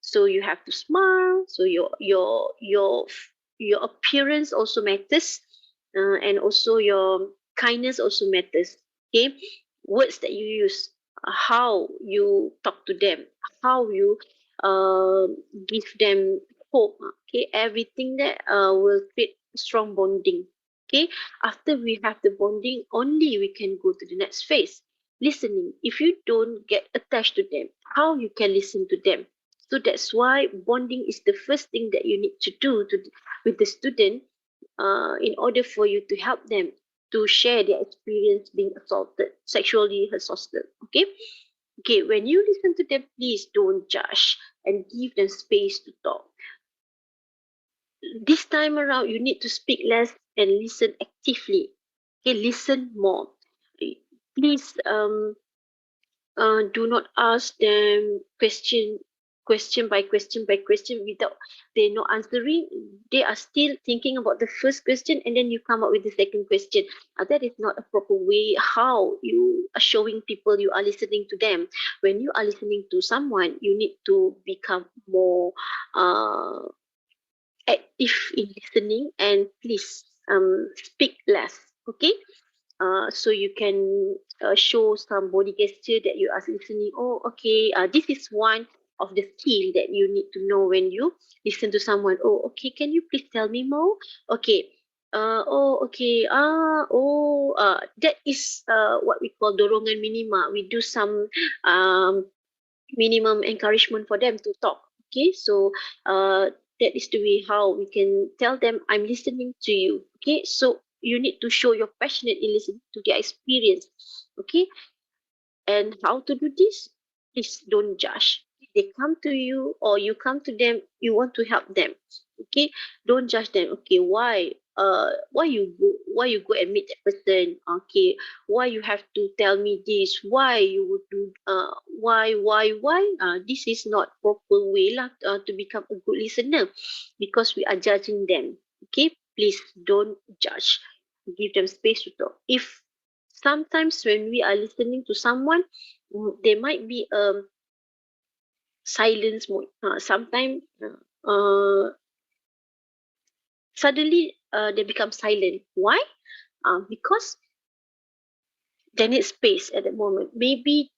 so you have to smile. So your appearance also matters, and also your kindness also matters. Okay, words that you use, how you talk to them, how you uh, give them hope. Okay, everything that will create strong bonding. Okay, after we have the bonding, only we can go to the next phase, listening. If you don't get attached to them, how you can listen to them? So that's why bonding is the first thing that you need to do with the student in order for you to help them to share their experience being assaulted, sexually assaulted. Okay, okay, when you listen to them, please don't judge and give them space to talk. This time around, you need to speak less and listen actively. Okay, listen more. Please do not ask them question by question by question without they're not answering. They are still thinking about the first question and then you come up with the second question. That is not a proper way how you are showing people you are listening to them. When you are listening to someone, you need to become more active in listening, and please speak less. Okay, so you can show some body gesture that you are listening. Oh, okay, this is one of the skill that you need to know when you listen to someone. Oh, okay, can you please tell me more? Okay. Oh, okay. That is what we call dorongan minima. We do some minimum encouragement for them to talk. Okay, so that is the way how we can tell them, I'm listening to you. Okay, so you need to show you're passionate in listening to their experience. Okay, and how to do this? Please don't judge. If they come to you or you come to them, you want to help them. Okay, don't judge them. Okay, why you go and meet that person? Okay, why you have to tell me this? Why you would do why? This is not proper way lah to become a good listener, because we are judging them. Okay, please don't judge. Give them space to talk. If sometimes when we are listening to someone, there might be a silence mode. Sometimes suddenly they become silent. Why? Because they need space at that moment. Maybe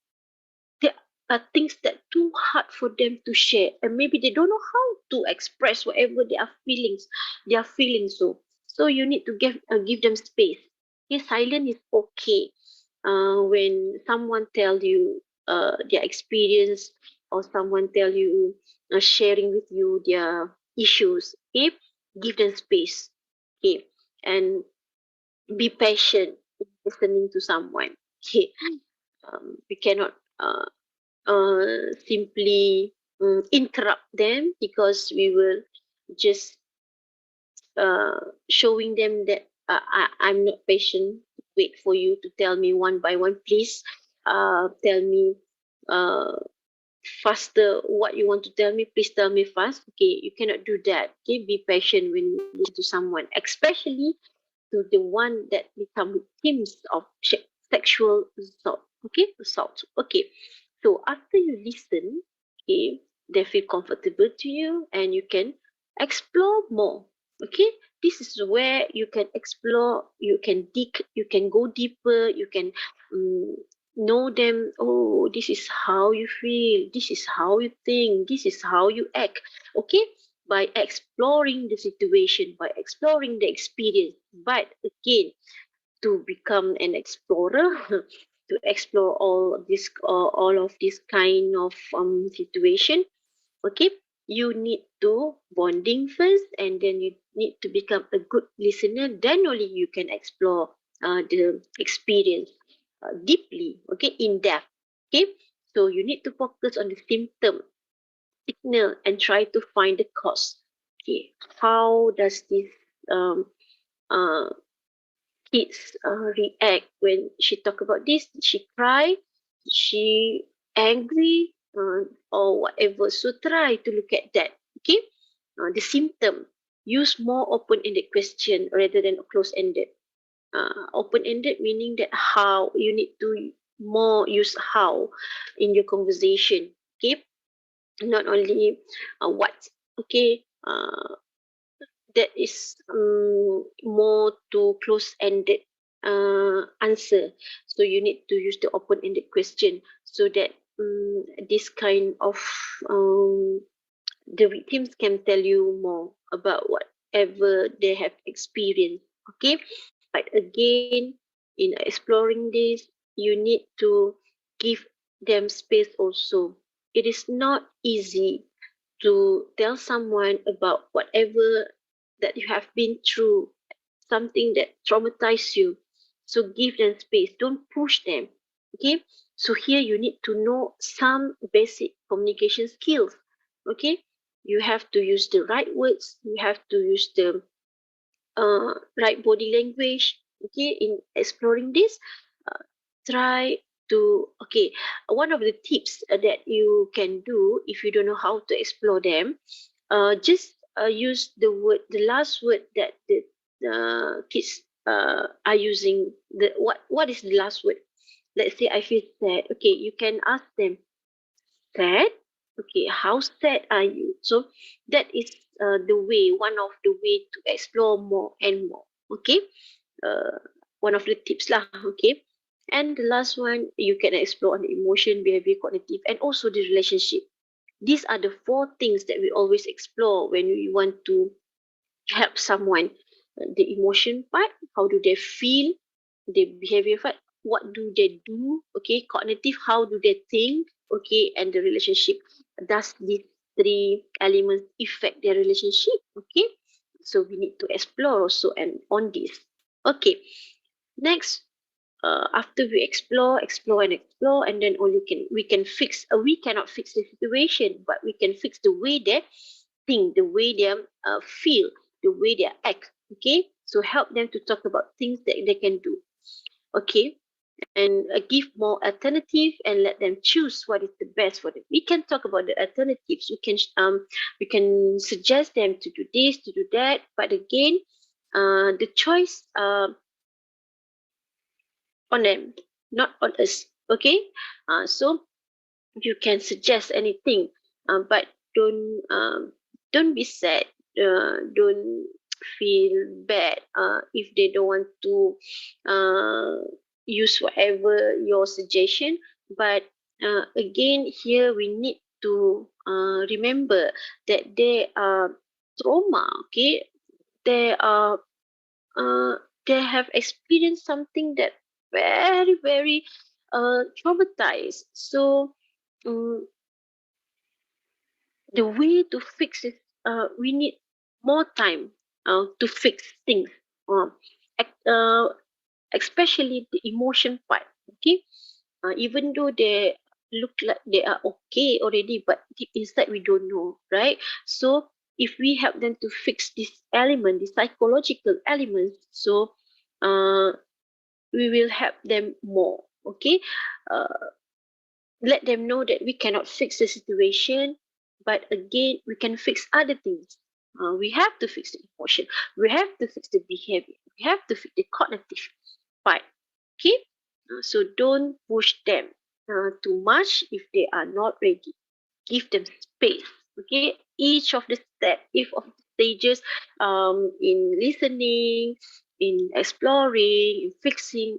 there are things that too hard for them to share, and maybe they don't know how to express whatever they are feelings. They are feeling so you need to give them space. Okay, silence is okay. When someone tell you their experience, or someone tell you sharing with you their issues, okay, give them space. Okay, and be patient in listening to someone. Okay, we cannot simply interrupt them, because we will just showing them that I'm not patient. Wait for you to tell me one by one, please. Tell me uh, faster what you want to tell me. Please tell me fast. Okay, you cannot do that. Okay, be patient when you listen to someone, especially to the one that become victims of sexual assault. Okay, assault. Okay, so after you listen, okay, they feel comfortable to you, and you can explore more. Okay, this is where you can explore, you can dig, you can go deeper, you can know them. Oh, this is how you feel, this is how you think, this is how you act. Okay, by exploring the situation, by exploring the experience. But again, to become an explorer, to explore all of this kind of situation, okay, you need to bonding first, and then you need to become a good listener. Then only you can explore the experience deeply, okay, in depth. Okay, so you need to focus on the symptom, signal, and try to find the cause. Okay, how does this um, uh, kids react when she talk about this? Did she cry? Did she angry? Or whatever. So try to look at that. Okay, the symptom. Use more open-ended question rather than close-ended. Open-ended meaning that how you need to more use how in your conversation. Okay, not only what. Okay, that is more to close-ended answer. So you need to use the open-ended question, so that this kind of the victims can tell you more about whatever they have experienced. Okay, but again, in exploring this, you need to give them space also. It is not easy to tell someone about whatever that you have been through, something that traumatized you. So give them space, don't push them. Okay, so here you need to know some basic communication skills. Okay, you have to use the right words, you have to use the right body language. Okay, in exploring this, try to, okay, one of the tips that you can do if you don't know how to explore them, just use the last word that the kids are using. What is the last word? Let's say I feel sad. Okay, you can ask them, sad? Okay, how sad are you? So that is one of the way to explore more and more. Okay, uh, one of the tips lah. Okay, and the last one, you can explore on the emotion, behavior, cognitive, and also the relationship. These are the 4 things that we always explore when we want to help someone. The emotion part, how do they feel? The behavior part, what do they do? Okay, cognitive, how do they think? Okay, and the relationship, does these 3 elements affect their relationship? Okay, so we need to explore also and on this. Okay, next, after we explore and then we can fix. We cannot fix the situation, but we can fix the way they think, the way they feel, the way they act. Okay, so help them to talk about things that they can do. Okay, and give more alternative and let them choose what is the best for them. We can talk about the alternatives. We can suggest them to do this, to do that, but again, the choice on them, not on us. Okay, so you can suggest anything, but don't be sad. Don't feel bad if they don't want to use whatever your suggestion. But again, here we need to remember that they are trauma. Okay, they are they have experienced something that very very traumatized. So the way to fix it, we need more time to fix things, uh, especially the emotion part. Okay, even though they look like they are okay already, but deep inside we don't know, right? So if we help them to fix this element, the psychological elements, so we will help them more. Okay, let them know that we cannot fix the situation, but again, we can fix other things. We have to fix the emotion, we have to fix the behavior, we have to fix the cognitive part. Okay, so don't push them too much if they are not ready. Give them space. Okay, each of the stages, in listening, in exploring, in fixing,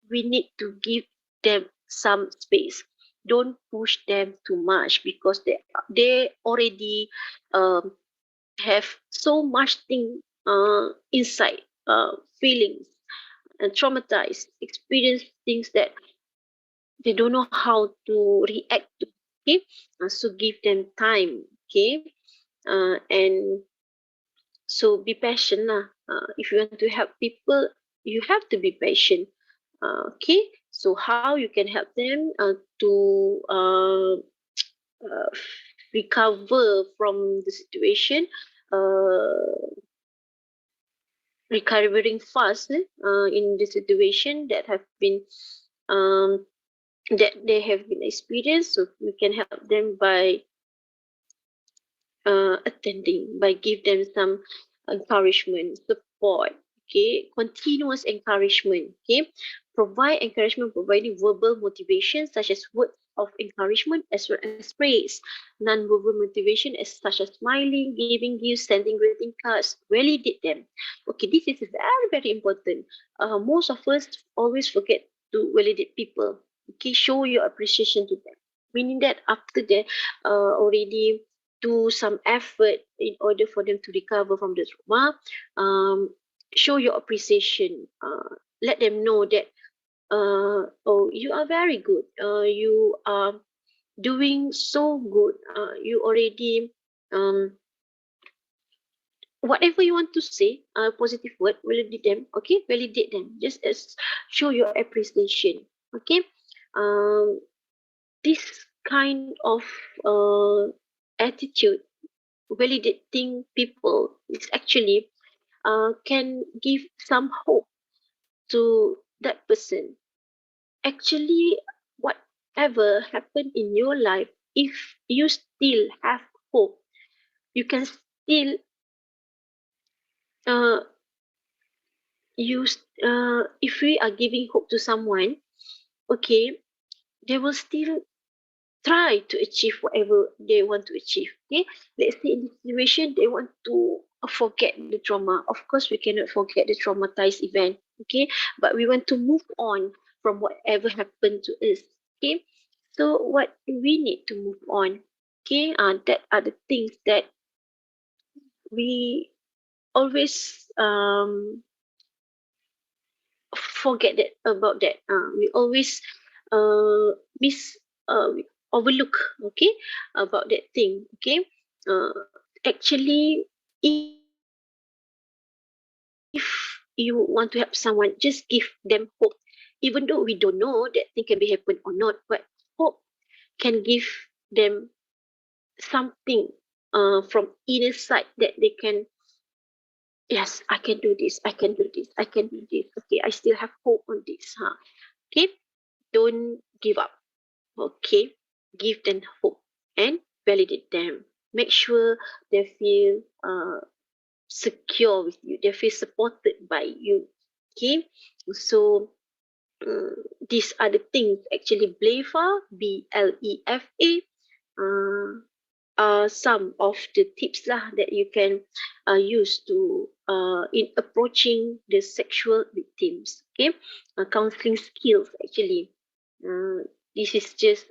we need to give them some space. Don't push them too much because they already um, have so much thing inside, feelings and traumatized, experience things that they don't know how to react to. Okay, so give them time. Okay, and so be patient lah. If you want to help people, you have to be patient. Okay, so how you can help them to uh, recover from the situation, recovering fast in the situation that have been um, that they have been experienced. So we can help them by attending, by give them some encouragement, support. Okay, continuous encouragement. Okay, provide encouragement, providing verbal motivation such as words of encouragement as well as praise. Non-verbal motivation as such as smiling, giving gifts, sending greeting cards. Validate them. Okay, this is very very important. Most of us always forget to validate people. Okay, show your appreciation to them. Meaning that after they already do some effort in order for them to recover from the trauma, show your appreciation. Let them know that, oh, you are very good. You are doing so good. You already, whatever you want to say, positive word, validate them. Okay, validate them. Just as show your appreciation. Okay, this kind of attitude, validating people, is actually can give some hope to that person. Actually, whatever happened in your life, if you still have hope, you can still uh, if we are giving hope to someone, okay, they will still try to achieve whatever they want to achieve. Okay, let's say in this situation they want to forget the trauma. Of course, we cannot forget the traumatized event. Okay, but we want to move on from whatever happened to us. Okay, so what we need to move on. Okay, that are the things that we always forget that about that. We always miss we overlook, okay, about that thing. Okay, actually, if you want to help someone, just give them hope. Even though we don't know that thing can be happen or not, but hope can give them something from inner side that they can. Yes, I can do this. I can do this. I can do this. Okay, I still have hope on this. Huh? Okay, don't give up. Okay, give them hope and validate them. Make sure they feel secure with you. They feel supported by you. Okay, so these are the things actually BLEFA, BLEFA, are some of the tips lah that you can use to in approaching the sexual victims. Okay, counseling skills actually. This is just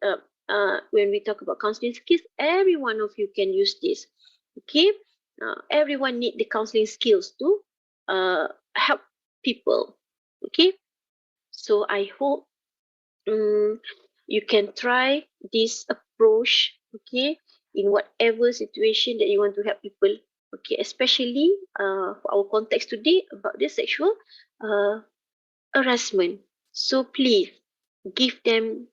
when we talk about counseling skills, every one of you can use this. Okay, everyone need the counseling skills to help people. Okay, so I hope you can try this approach, okay, in whatever situation that you want to help people, okay, especially for our context today about the sexual uh, harassment. So please give them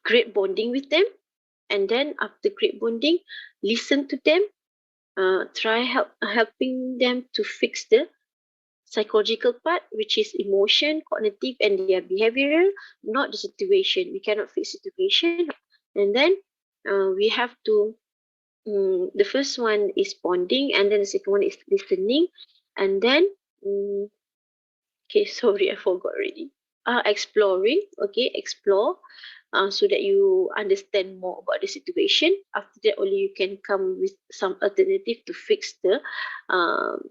great bonding with them, and then after great bonding, listen to them, try helping them to fix the psychological part, which is emotion, cognitive, and their behavioral, not the situation. We cannot fix situation. And then we have to, the first one is bonding, and then the second one is listening. And then, okay, sorry, I forgot already. Exploring, okay, explore. So that you understand more about the situation. After that, only you can come with some alternative to fix the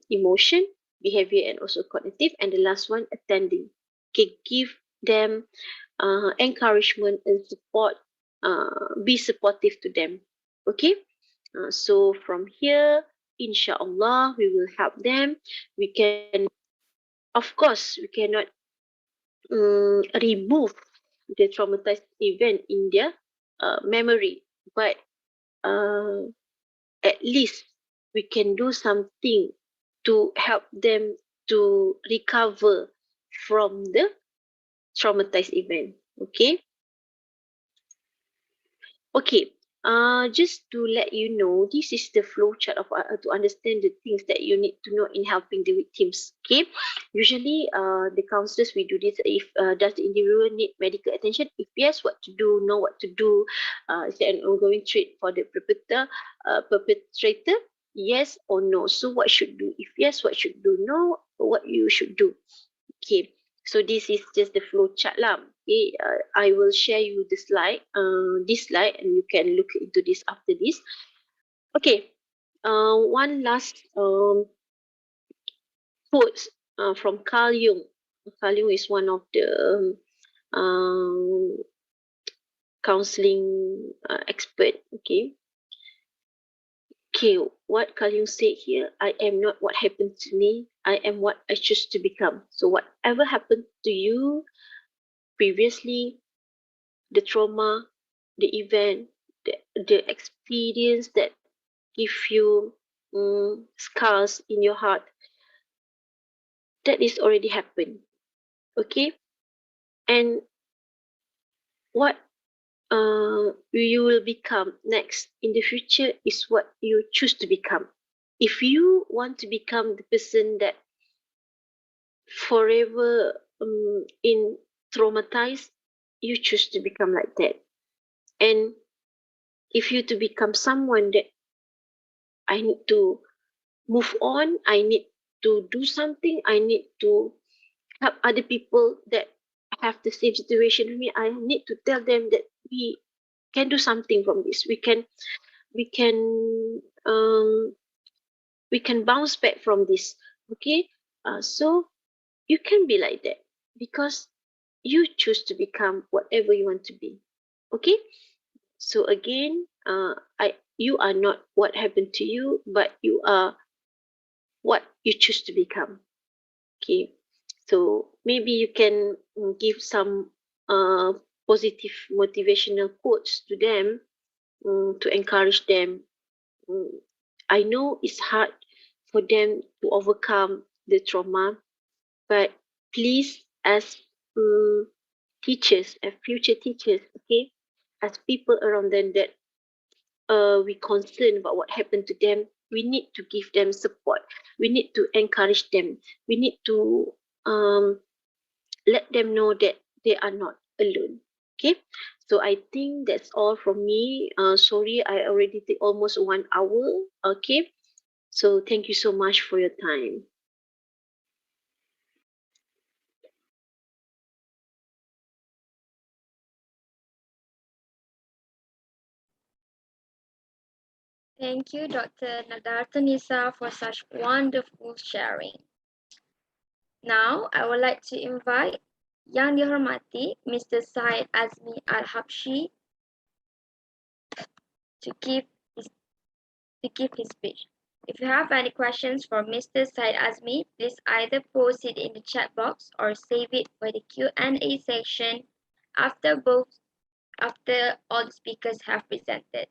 emotion, behavior, and also cognitive. And the last one, attending. Okay, give them encouragement and support. Be supportive to them. Okay, so from here, inshallah, we will help them. We can, of course, we cannot remove the traumatized event in their memory, but uh, at least we can do something to help them to recover from the traumatized event. Okay, okay. Just to let you know, this is the flow chart of to understand the things that you need to know in helping the victims. Okay, usually the counselors we do this if does the individual need medical attention? If yes, what to do? Know what to do? Is there an ongoing treat for the perpetrator? Yes or no? So what should do? If yes, what should do? No, what you should do? Okay. So this is just the flow chart lah. Okay, I will share you the slide, this slide, and you can look into this after this. Okay, one last quote from Carl Jung. Carl Jung is one of the counseling expert. Okay. Okay, what Carl Jung said here, I am not what happened to me, I am what I choose to become. So whatever happened to you previously, the trauma, the event, the experience that give you scars in your heart, that is already happened. Okay, and what you will become next in the future is what you choose to become. If you want to become the person that forever in traumatized, you choose to become like that. And if you to become someone that I need to move on, I need to do something, I need to help other people that have the same situation with me, I need to tell them that we can do something from this. We can um we can bounce back from this. Okay, so you can be like that because you choose to become whatever you want to be. Okay, so again, you are not what happened to you, but you are what you choose to become. Okay, so maybe you can give some positive motivational quotes to them, to encourage them. Mm, I know it's hard for them to overcome the trauma, but please, as teachers, as future teachers, okay, as people around them that we concerned about what happened to them, we need to give them support. We need to encourage them. We need to let them know that they are not alone. Okay, so I think that's all from me. Sorry, I already take almost 1 hour. Okay, so thank you so much for your time. Thank you, Dr. Dharatun Nissa, for such wonderful sharing. Now, I would like to invite Yang Dihormati, Mr. Syed Azmi AlHabshi, to give his speech. If you have any questions for Mr. Syed Azmi, please either post it in the chat box or save it for the Q&A section after all the speakers have presented.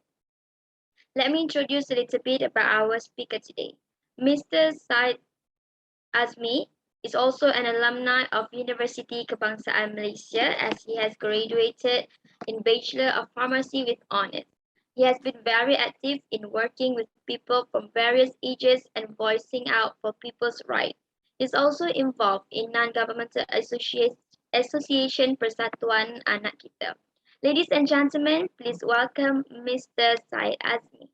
Let me introduce a little bit about our speaker today. Mr. Syed Azmi is also an alumni of Universiti Kebangsaan Malaysia, as he has graduated in Bachelor of Pharmacy with honors. He has been very active in working with people from various ages and voicing out for people's rights. He is also involved in non-governmental association Persatuan Anak Kita. Ladies and gentlemen, please welcome Mr. Syed Azmi.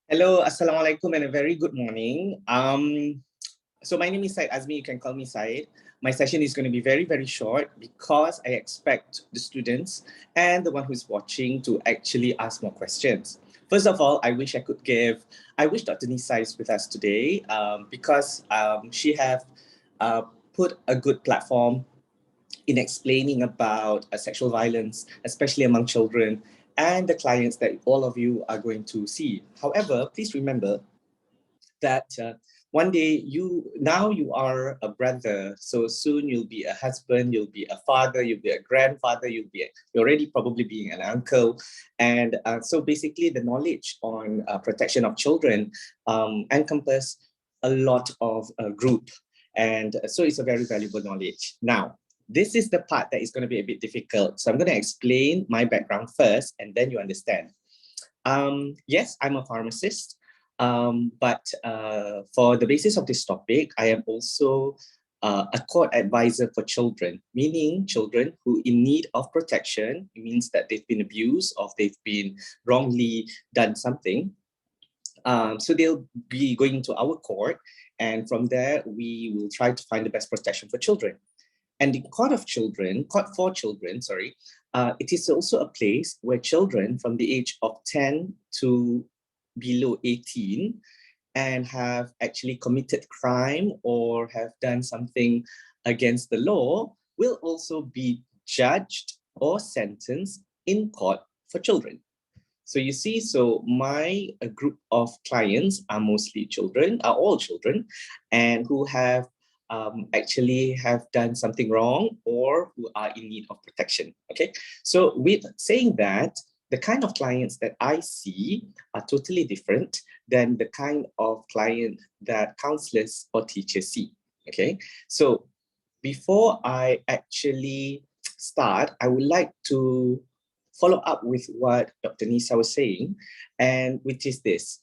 Hello, Assalamualaikum and a very good morning. So my name is Syed Azmi, you can call me Syed. My session is going to be very, very short because I expect the students and the one who's watching to actually ask more questions. First of all, I wish Dr. Nissa is with us today because she have put a good platform in explaining about sexual violence, especially among children, and the clients that all of you are going to see. However, please remember that one day you are a brother, so soon you'll be a husband, you'll be a father, you'll be a grandfather, you're already probably being an uncle. And so basically the knowledge on protection of children encompass a lot of group. And so it's a very valuable knowledge. Now, this is the part that is going to be a bit difficult. So I'm going to explain my background first, and then you understand. Yes, I'm a pharmacist, but for the basis of this topic, I am also a court advisor for children, meaning children who in need of protection. It means that they've been abused or they've been wrongly done something. So they'll be going to our court, and from there, we will try to find the best protection for children. And the court for children, it is also a place where children from the age of 10 to below 18 and have actually committed crime or have done something against the law will also be judged or sentenced in court for children. So you see, my group of clients are mostly children, are all children, and who have actually have done something wrong or who are in need of protection. Okay, so with saying that, the kind of clients that I see are totally different than the kind of client that counselors or teachers see. Okay, so before I actually start, I would like to follow up with what Dr. Nissa was saying, and which is this.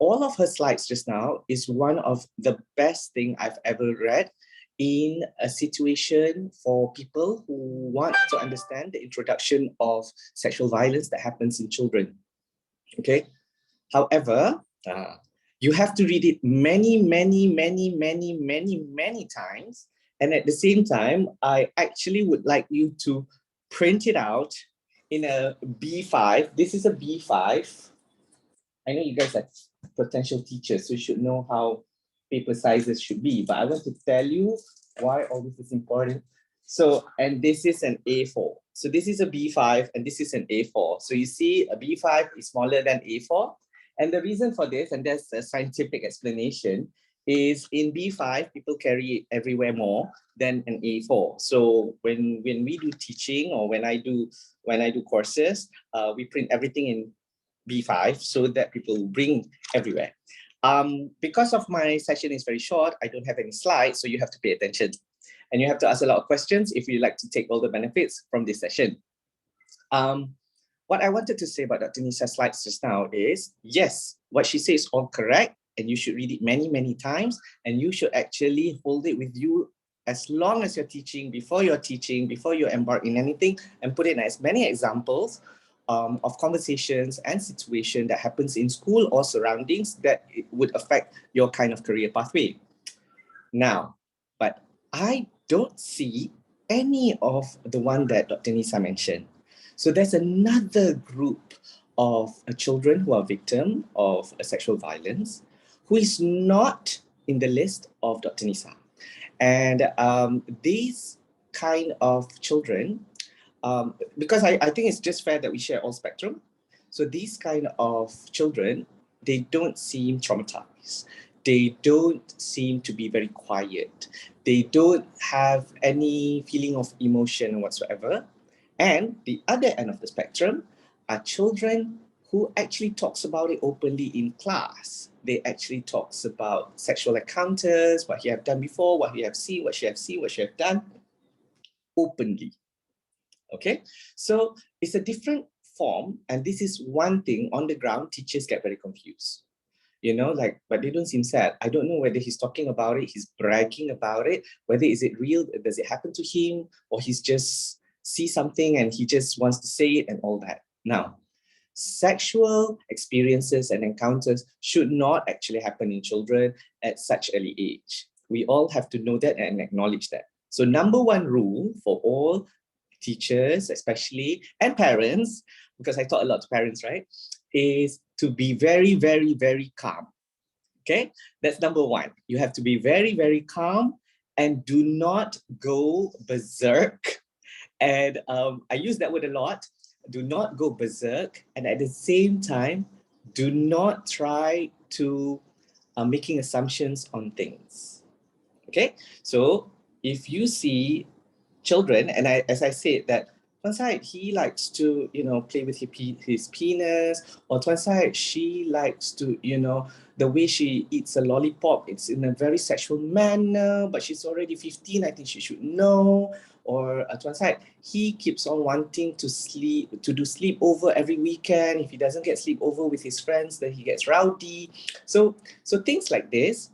All of her slides just now is one of the best thing I've ever read in a situation for people who want to understand the introduction of sexual violence that happens in children. Okay. However, you have to read it many times. And at the same time, I actually would like you to print it out in a B5. This is a B5. I know you guys are potential teachers, so you should know how paper sizes should be, but I want to tell you why all this is important. So, and this is an A4. So this is a B5 and this is an A4. So you see a B5 is smaller than A4. And the reason for this, and there's a scientific explanation, is in B5, people carry it everywhere more than an A4. So when we do teaching or when I do courses, we print everything in B5 so that people will bring everywhere. Because of my session is very short, I don't have any slides, so you have to pay attention. And you have to ask a lot of questions if you like to take all the benefits from this session. What I wanted to say about Dr. Nissa's slides just now is, yes, what she says is all correct, and you should read it many times, and you should actually hold it with you as long as you're teaching, before you embark in anything, and put in as many examples of conversations and situation that happens in school or surroundings that it would affect your kind of career pathway. Now, but I don't see any of the one that Dr. Nissa mentioned. So there's another group of children who are victim of sexual violence who is not in the list of Dr. Nissa. And these kind of children, because I think it's just fair that we share all spectrum. So these kind of children, they don't seem traumatized. They don't seem to be very quiet. They don't have any feeling of emotion whatsoever. And the other end of the spectrum are children who actually talks about it openly in class. They actually talks about sexual encounters, what he have done before, what he have seen, what she have seen, what she have done, openly. Okay, so it's a different form, and this is one thing on the ground teachers get very confused. You know, like, but they don't seem sad. I don't know whether he's talking about it, he's bragging about it, whether is it real, does it happen to him, or he's just see something and he just wants to say it and all that. Now, sexual experiences and encounters should not actually happen in children at such early age. We all have to know that and acknowledge that. So number one rule for all teachers, especially, and parents, because I talk a lot to parents, right, is to be very calm. Okay, that's number one. You have to be very calm and do not go berserk. And I use that word a lot. Do not go berserk, and at the same time, do not try to making assumptions on things. Okay, so if you see children, and as I said that one side he likes to play with his penis, or one side she likes to the way she eats a lollipop, it's in a very sexual manner, but she's already 15, I think she should know. Or at one side, he keeps on wanting to do sleepover every weekend. If he doesn't get sleepover with his friends, then he gets rowdy. So things like this,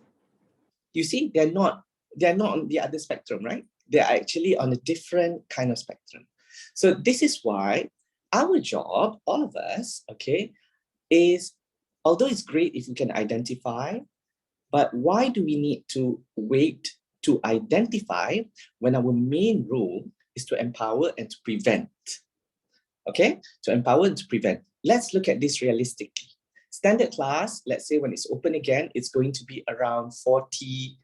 you see, they're not on the other spectrum, right? They're actually on a different kind of spectrum. So this is why our job, all of us, okay, is, although it's great if we can identify, but why do we need to wait to identify when our main role is to empower and to prevent? Okay, to empower and to prevent. Let's look at this realistically. Standard class, let's say when it's open again, it's going to be around 40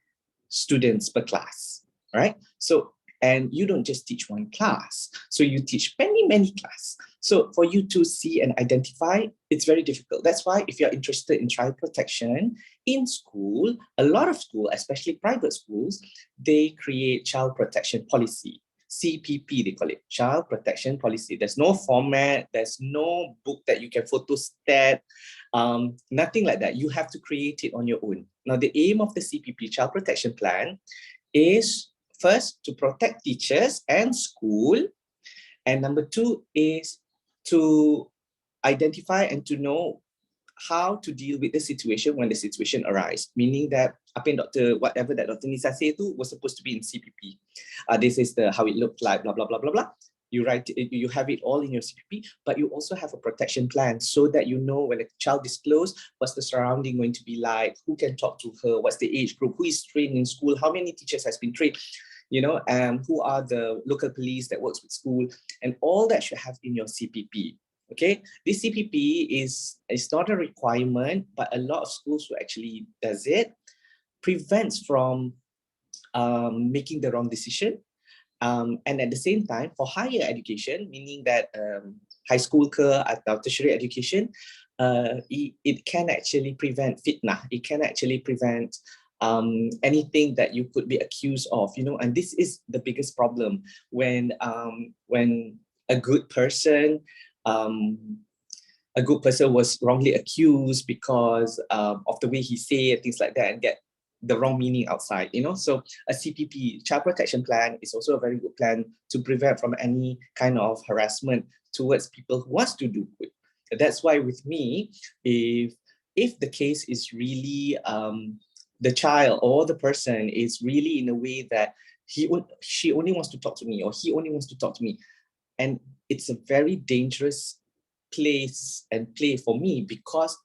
students per class, right? So, and you don't just teach one class. So you teach many classes. So for you to see and identify, it's very difficult. That's why if you're interested in child protection in school, a lot of schools, especially private schools, they create child protection policy. CPP, they call it, child protection policy. There's no format, there's no book that you can photostat, nothing like that. You have to create it on your own. Now, the aim of the CPP, child protection plan, is first to protect teachers and school, and number two is to identify and to know how to deal with the situation when the situation arises, meaning that whatever that Dr. Nissa said was supposed to be in CPP. This is how it looked like, blah, blah, blah, blah, blah. You write it, you have it all in your CPP, but you also have a protection plan so that you know when a child is close, what's the surrounding going to be like, who can talk to her, what's the age group, who is trained in school, how many teachers has been trained, who are the local police that works with school, and all that should have in your CPP. Okay, this CPP is not a requirement, but a lot of schools who actually does it, prevents from making the wrong decision. And at the same time, for higher education, meaning that high school atau tertiary education, it can actually prevent fitnah. It can actually prevent anything that you could be accused of, and this is the biggest problem when a good person was wrongly accused because of the way he said things like that and get the wrong meaning outside, So a CPP, child protection plan, is also a very good plan to prevent from any kind of harassment towards people who wants to do good. That's why with me, if the case is really the child or the person is really in a way that she only wants to talk to me or he only wants to talk to me, and it's a very dangerous place and play for me because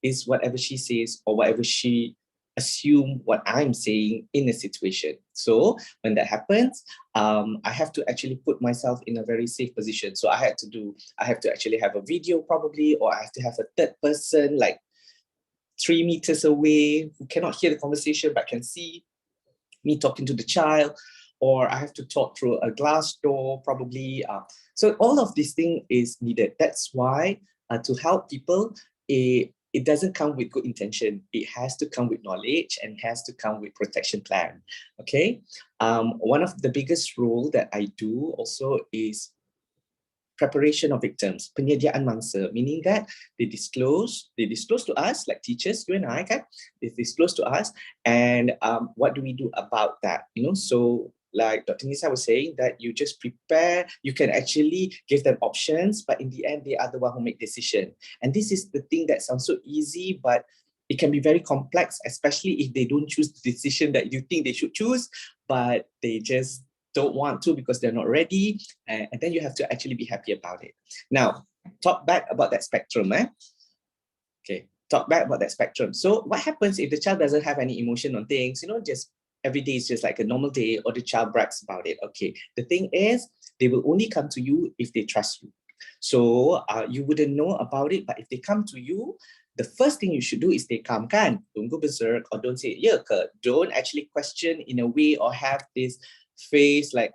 it's whatever she says or whatever she assume what I'm saying in a situation. So when that happens, I have to actually put myself in a very safe position. So I have to actually have a video probably, or I have to have a third person like 3 meters away who cannot hear the conversation but can see me talking to the child, or I have to talk through a glass door probably. So all of these things is needed. That's why to help people, it doesn't come with good intention. It has to come with knowledge and has to come with protection plan. Okay. One of the biggest role that I do also is preparation of victims, penyediaan mangsa, meaning that they disclose to us, like teachers, you and I, they disclose to us, and what do we do about that? So like Dr. Nissa was saying, that you just prepare, you can actually give them options, but in the end, they are the one who make decision. And this is the thing that sounds so easy, but it can be very complex, especially if they don't choose the decision that you think they should choose, but they just don't want to because they're not ready. And then you have to actually be happy about it. Now, talk back about that spectrum. Okay, talk back about that spectrum. So what happens if the child doesn't have any emotion on things, just every day is just like a normal day, or the child brags about it? Okay, the thing is, they will only come to you if they trust you. So you wouldn't know about it, but if they come to you, the first thing you should do is stay calm, kan? Don't go berserk, or don't say, yeah, don't actually question in a way or have this face like,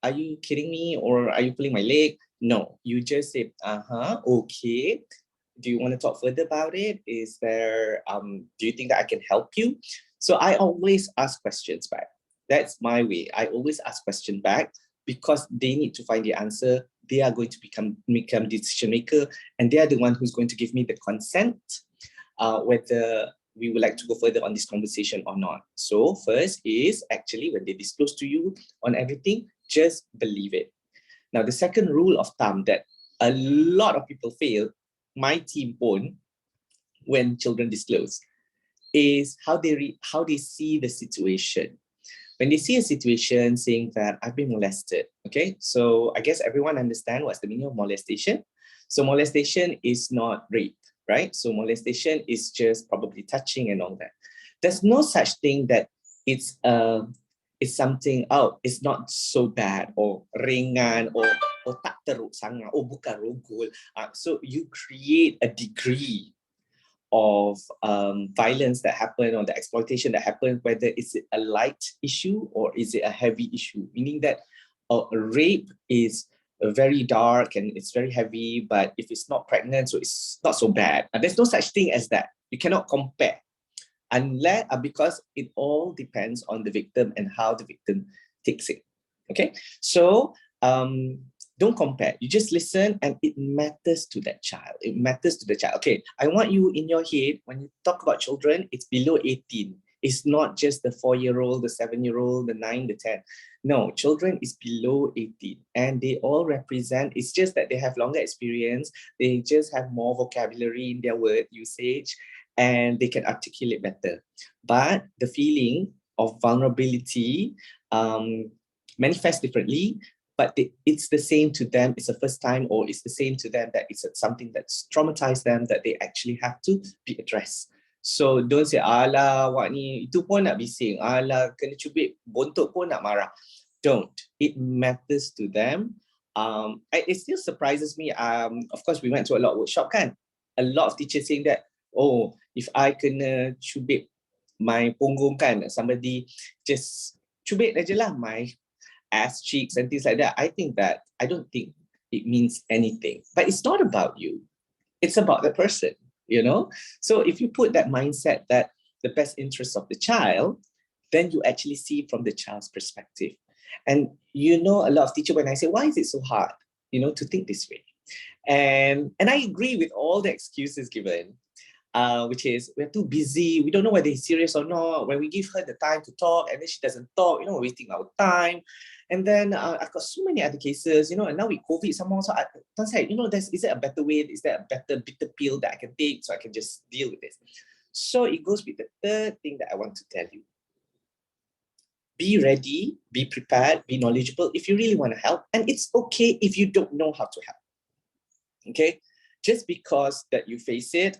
are you kidding me, or are you pulling my leg? No, you just say, okay. Do you want to talk further about it? Is there, do you think that I can help you? So I always ask questions back. That's my way. I always ask questions back because they need to find the answer. They are going to become decision maker, and they are the one who's going to give me the consent, whether we would like to go further on this conversation or not. So first is actually when they disclose to you on everything, just believe it. Now, the second rule of thumb that a lot of people fail, my team pun, when children disclose, is how they see the situation. When they see a situation saying that I've been molested, okay? So I guess everyone understands what's the meaning of molestation. So molestation is not rape, right? So molestation is just probably touching and all that. There's no such thing that it's something, it's not so bad, or ringan, or tak teruk sangat, bukan rogol. So you create a degree of violence that happen, or the exploitation that happen, whether it's a light issue or is it a heavy issue, meaning that rape is very dark and it's very heavy, but if it's not pregnant, so it's not so bad. There's no such thing as that. You cannot compare, unless because it all depends on the victim and how the victim takes it. Okay, so don't compare. You just listen, and it matters to that child. It matters to the child. Okay, I want you in your head, when you talk about children, it's below 18. It's not just the 4-year-old, the 7-year-old, the 9, the 10. No, children is below 18 and they all represent, it's just that they have longer experience, they just have more vocabulary in their word usage and they can articulate better. But the feeling of vulnerability manifests differently, but it's the same to them, it's the first time, or it's the same to them that it's something that's traumatized them that they actually have to be addressed. So don't say, alah, awak ni, itu pun nak bising. Alah, kena cubit bontot pun nak marah. Don't. It matters to them. It still surprises me. Of course, we went to a lot of workshop kan. A lot of teachers saying that, oh, if I kena cubit my punggung kan, somebody just cubit aja lah my ass cheeks and things like that. I don't think it means anything. But it's not about you. It's about the person. You know, so if you put that mindset that the best interest of the child, then you actually see from the child's perspective. And you know, a lot of teachers, when I say, why is it so hard, you know, to think this way? And I agree with all the excuses given, which is we're too busy, we don't know whether he's serious or not. When we give her the time to talk and then she doesn't talk, you know, we're wasting our time. And then I've got so many other cases, you know, and now with COVID, someone also said, you know, is there a better way? Is there a better bitter pill that I can take so I can just deal with this? So it goes with the third thing that I want to tell you. Be ready, be prepared, be knowledgeable if you really want to help. And it's okay if you don't know how to help. Okay? Just because that you face it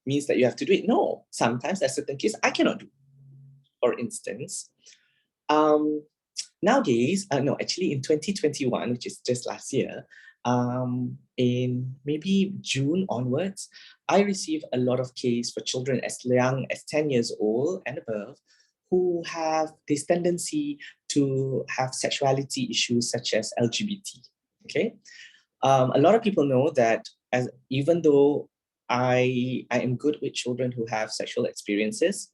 means that you have to do it. No, sometimes there's certain cases I cannot do. For instance, nowadays, actually in 2021, which is just last year, in maybe June onwards, I received a lot of cases for children as young as 10 years old and above who have this tendency to have sexuality issues such as LGBT, okay? A lot of people know that even though I am good with children who have sexual experiences,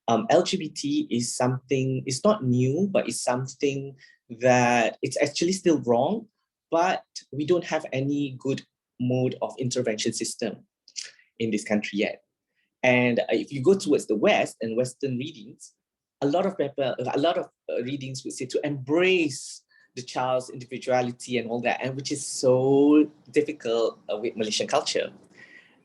LGBT is something, it's not new, but it's something that it's actually still wrong, but we don't have any good mode of intervention system in this country yet. And if you go towards the West and Western readings, a lot of readings would say to embrace the child's individuality and all that, and which is so difficult with Malaysian culture.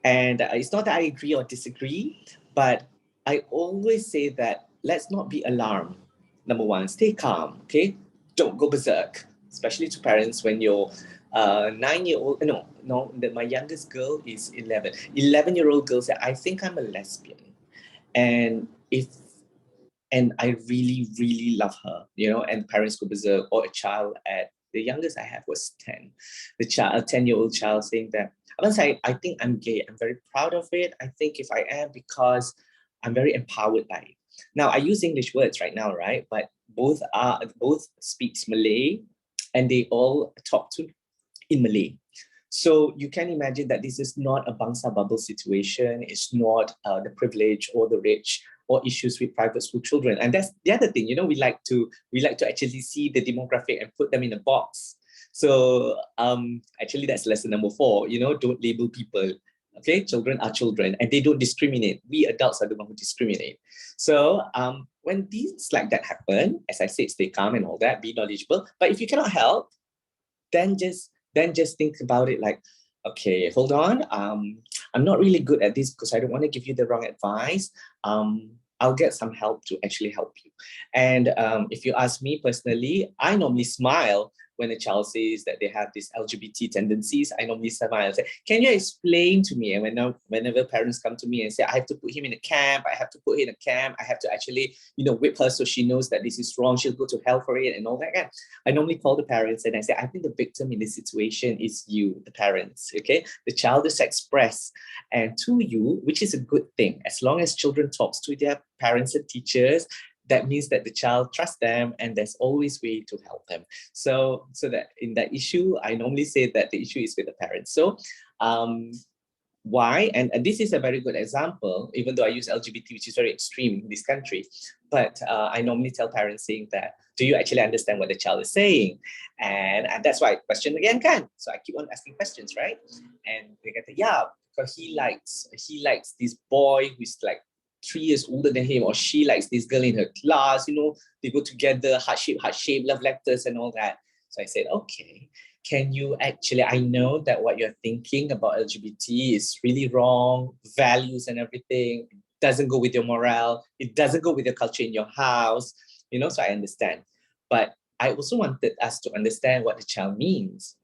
And it's not that I agree or disagree, but I always say that let's not be alarmed. Number one, stay calm, okay? Don't go berserk, especially to parents when you're 9-year-old, my youngest girl is 11. 11-year-old girl said, I think I'm a lesbian. And I really, really love her, you know, and parents go berserk, or a child the youngest I have was 10. A 10-year-old child saying that, I think I'm gay. I'm very proud of it. I think if I am, because I'm very empowered by it. Now I use English words right now, right? But both speaks Malay and they all talk in Malay. So you can imagine that this is not a bangsa bubble situation. It's not the privileged or the rich or issues with private school children. And that's the other thing, you know, we like to actually see the demographic and put them in a box. So actually that's lesson number 4, you know, don't label people. Okay, children are children and they don't discriminate. We adults are the ones who discriminate. So when things like that happen, as I said, stay calm and all that, be knowledgeable. But if you cannot help, then just think about it like, okay, hold on. I'm not really good at this because I don't want to give you the wrong advice. I'll get some help to actually help you. And if you ask me personally, I normally smile when a child says that they have these LGBT tendencies. I normally smile and say, can you explain to me? And whenever parents come to me and say, I have to put him in a camp, I have to actually, you know, whip her so she knows that this is wrong, she'll go to hell for it and all that. I normally call the parents and I say, I think the victim in this situation is you, the parents, okay? The child is expressed and to you, which is a good thing. As long as children talk to their parents and teachers, that means that the child trusts them and there's always way to help them. So that in that issue, I normally say that the issue is with the parents. So why? And this is a very good example, even though I use LGBT, which is very extreme in this country. But I normally tell parents saying that, do you actually understand what the child is saying? And that's why I question again can. So I keep on asking questions, right? And they get, yeah, because he likes this boy who's like 3 years older than him, or she likes this girl in her class, you know, they go together, heart shape, love letters and all that. So I said, okay, can you actually, I know that what you're thinking about LGBT is really wrong, values and everything, it doesn't go with your morale, it doesn't go with your culture in your house, you know, so I understand. But I also wanted us to understand what the child means.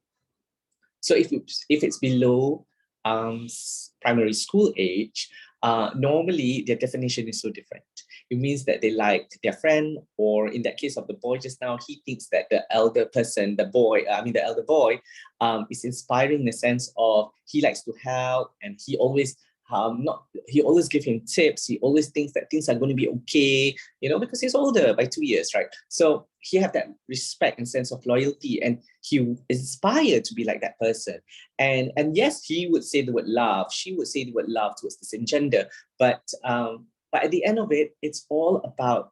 So if it's below primary school age, normally their definition is so different. It means that they like their friend, or in that case of the boy just now, he thinks that the elder person, the elder boy, is inspiring in the sense of he likes to help, and he always he always give him tips. He always thinks that things are going to be okay, you know, because he's older by 2 years, right? So he have that respect and sense of loyalty, and he is inspired to be like that person. And yes, he would say the word love. She would say the word love towards the same gender, but at the end of it, it's all about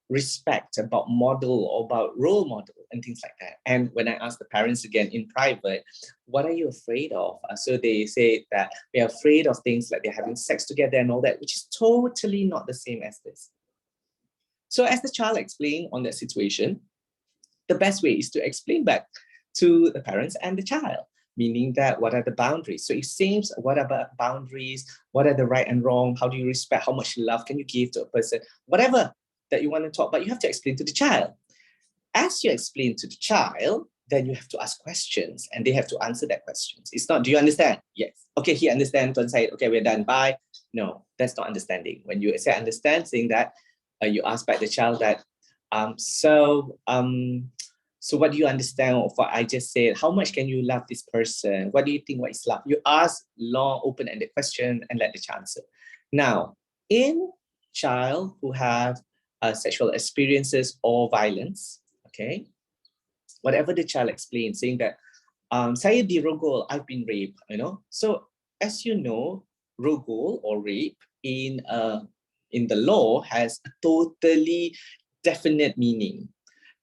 respect, about model, or about role model and things like that. And when I ask the parents again in private, what are you afraid of? So they say that they're afraid of things like they're having sex together and all that, which is totally not the same as this. So as the child explained on that situation, the best way is to explain back to the parents and the child, meaning that what are the boundaries? So it seems, what are boundaries? What are the right and wrong? How do you respect? How much love can you give to a person? Whatever that you want to talk, but you have to explain to the child. As you explain to the child, then you have to ask questions and they have to answer that questions. It's not, do you understand? Yes. Okay, he understands. Don't say, okay, we're done, bye. No, that's not understanding. When you say understand, saying that, you ask back the child that, so what do you understand of what I just said? How much can you love this person? What do you think, what is love? You ask long, open-ended question and let the child answer. Now, in child who have sexual experiences or violence, okay, whatever the child explains, saying that, saya dirogol, I've been raped, you know. So as you know, rogol or rape in the law has a totally definite meaning.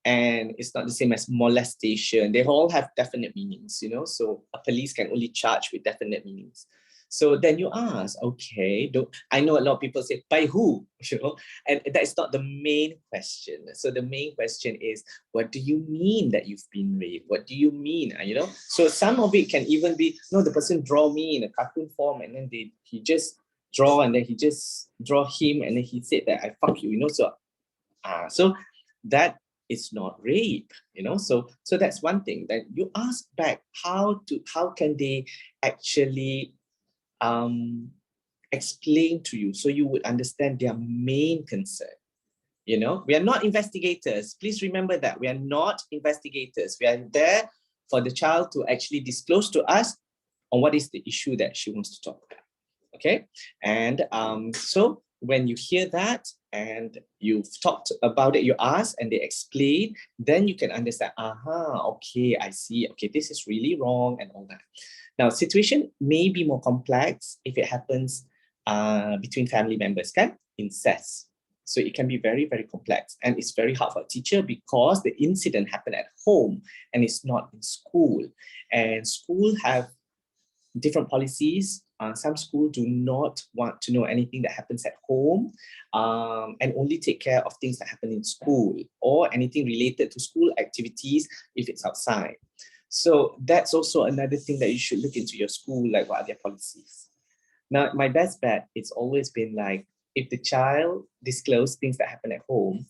And it's not the same as molestation. They all have definite meanings, you know, so a police can only charge with definite meanings. So then you ask, okay, I know a lot of people say, by who? You know, and that is not the main question. So the main question is, what do you mean that you've been raped? What do you mean? You know, so some of it can even be, no, the person draw me in a cartoon form, and then he just draw, and then he just draw him, and then he said that I fuck you, you know, so that is not rape, you know. So that's one thing that you ask back, how can they actually explain to you so you would understand their main concern. You know, we are not investigators. Please remember that we are not investigators. We are there for the child to actually disclose to us on what is the issue that she wants to talk about. Okay, and so when you hear that and you've talked about it, you ask and they explain, then you can understand, okay, I see, okay, this is really wrong and all that. Now, situation may be more complex if it happens between family members, kan? Incest. So it can be very, very complex, and it's very hard for a teacher because the incident happened at home and it's not in school. And school have different policies. Some schools do not want to know anything that happens at home and only take care of things that happen in school or anything related to school activities if it's outside. So that's also another thing that you should look into your school, like what are their policies. Now, my best bet, it's always been like, if the child discloses things that happen at home,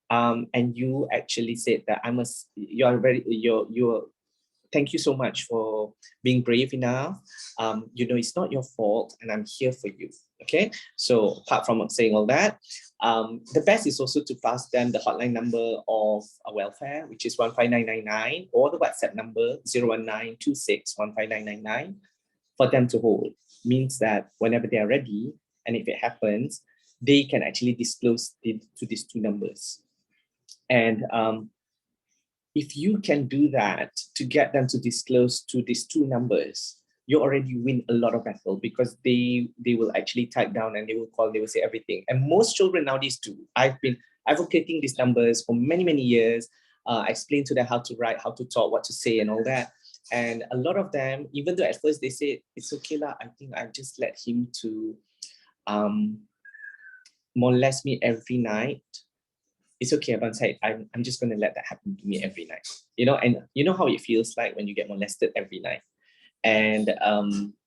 and you actually said that thank you so much for being brave enough. You know, it's not your fault and I'm here for you, okay? So apart from saying all that, the best is also to pass them the hotline number of welfare, which is 15999, or the WhatsApp number 01926159999 for them to hold. Means that whenever they are ready, and if it happens, they can actually disclose to these two numbers. And if you can do that to get them to disclose to these two numbers, you already win a lot of battle, because they will actually type down and they will call, they will say everything. And most children nowadays do. I've been advocating these numbers for many, many years. I explained to them how to write, how to talk, what to say and all that. And a lot of them, even though at first they say, it's okay lah, I think I just let him to molest me every night, it's okay, Abang Syed. I'm just going to let that happen to me every night. And you know how it feels like when you get molested every night. And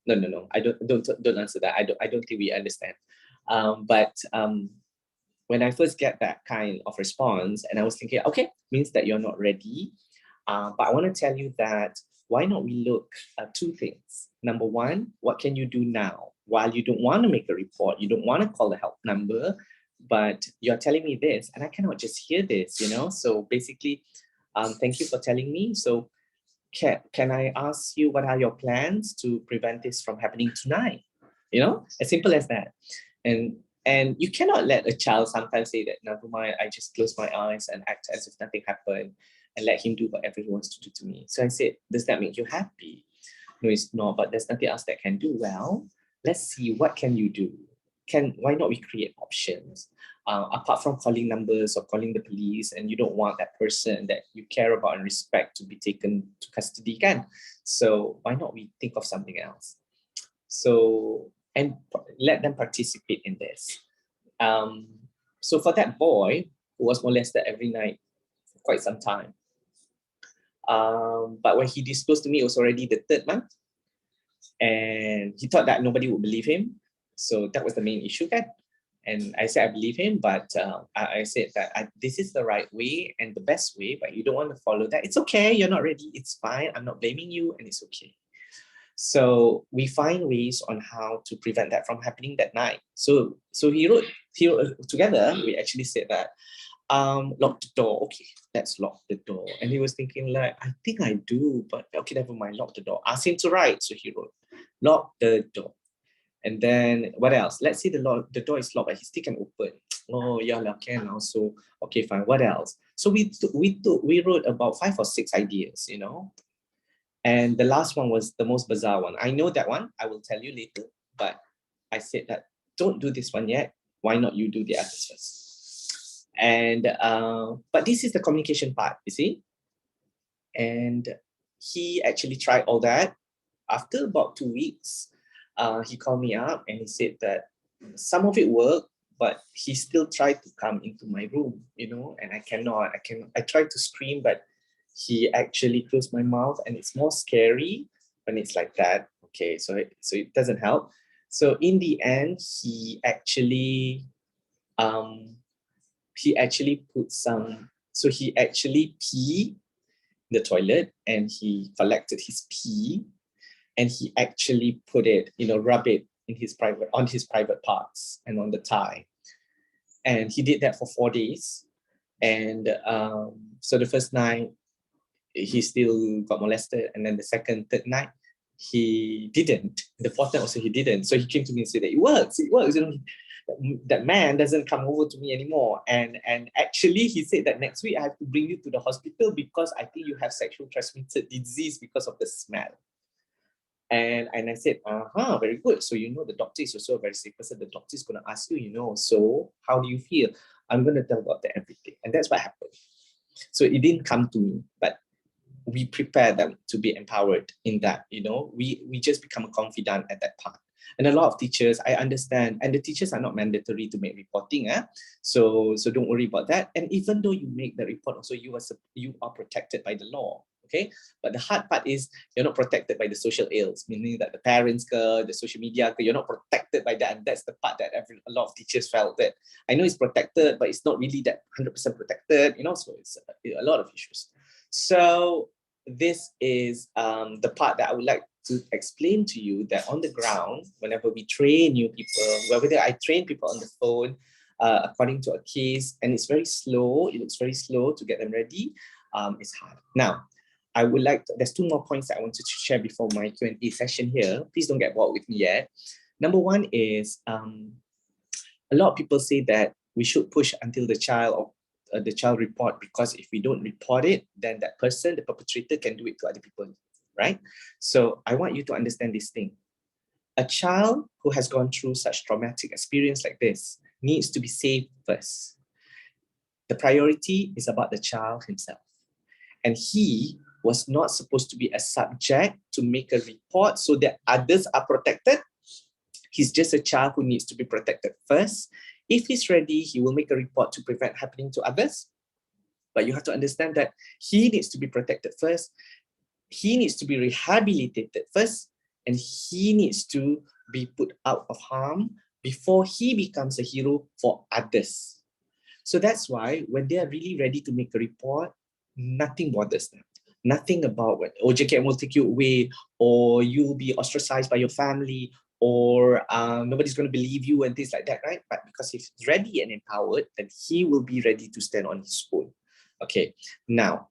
no, I don't answer that. I don't think we understand. But when I first get that kind of response, and I was thinking, okay, means that you're not ready. But I want to tell you that why not we look at two things. Number one, what can you do now? While you don't want to make a report, you don't want to call the help number, but you're telling me this, and I cannot just hear this, So basically, thank you for telling me. So can I ask you what are your plans to prevent this from happening tonight? As simple as that. And you cannot let a child sometimes say that, never mind, I just close my eyes and act as if nothing happened and let him do whatever he wants to do to me. So I said, does that make you happy? No, it's not, but there's nothing else that can do. Well, let's see, what can you do? Why not we create options? Apart from calling numbers or calling the police, and you don't want that person that you care about and respect to be taken to custody, can? So why not we think of something else? So, and let them participate in this. So for that boy who was molested every night for quite some time, but when he disclosed to me, it was already the 3rd month, and he thought that nobody would believe him. So that was the main issue, kan? And I said, I believe him, but I said that this is the right way and the best way, but you don't want to follow that. It's okay, you're not ready, it's fine, I'm not blaming you, and it's okay. So we find ways on how to prevent that from happening that night. So he wrote together, we actually said that, lock the door. Okay, let's lock the door. And he was thinking like, I think I do, but okay, never mind, lock the door. Ask him to write. So he wrote, lock the door. And then what else? Let's say the door is locked, but he still can open. Oh yeah, can also. Okay, fine. What else? So we wrote about 5 or 6 ideas, And the last one was the most bizarre one. I know that one. I will tell you later. But I said that don't do this one yet. Why not you do the others first? And but this is the communication part, you see. And he actually tried all that. After about 2 weeks, he called me up and he said that some of it worked, but he still tried to come into my room, and I cannot. I tried to scream, but he actually closed my mouth, and it's more scary when it's like that. Okay, so it doesn't help. So in the end, he actually put some. So he actually peed in the toilet, and he collected his pee. And he actually put it, rub it on his private parts and on the thigh. And he did that for 4 days. And so the first night, he still got molested. And then the second, third night, he didn't. The fourth night also, he didn't. So he came to me and said that it works. That man doesn't come over to me anymore. And actually, he said that next week, I have to bring you to the hospital because I think you have sexual transmitted disease because of the smell. And I said, very good. So, the doctor is also a very safe person. The doctor is going to ask you, so how do you feel? I'm going to tell about everything. And that's what happened. So it didn't come to me, but we prepare them to be empowered in that, we just become a confidant at that part. And a lot of teachers, I understand, and the teachers are not mandatory to make reporting. So don't worry about that. And even though you make the report, also you are protected by the law. Okay, but the hard part is you're not protected by the social ills, meaning that the parents, the social media, you're not protected by that, and that's the part that a lot of teachers felt that I know it's protected, but it's not really that 100% protected, so it's a lot of issues. So this is the part that I would like to explain to you, that on the ground, whenever we train new people, whether I train people on the phone according to a case, and it's very slow, it looks very slow to get them ready, it's hard. Now, I would like there's 2 more points that I wanted to share before my Q&A session here. Please don't get bored with me yet. Number one is a lot of people say that we should push until the child report, because if we don't report it, then that person, the perpetrator, can do it to other people, right? So I want you to understand this thing. A child who has gone through such traumatic experience like this needs to be saved first. The priority is about the child himself. And he was not supposed to be a subject to make a report so that others are protected. He's just a child who needs to be protected first. If he's ready, he will make a report to prevent happening to others. But you have to understand that he needs to be protected first. He needs to be rehabilitated first, and he needs to be put out of harm before he becomes a hero for others. So that's why when they are really ready to make a report, nothing bothers them. Nothing about what, oh, JKM will take you away, or you'll be ostracized by your family, or nobody's going to believe you and things like that, right? But because if he's ready and empowered, then he will be ready to stand on his own. Okay, now,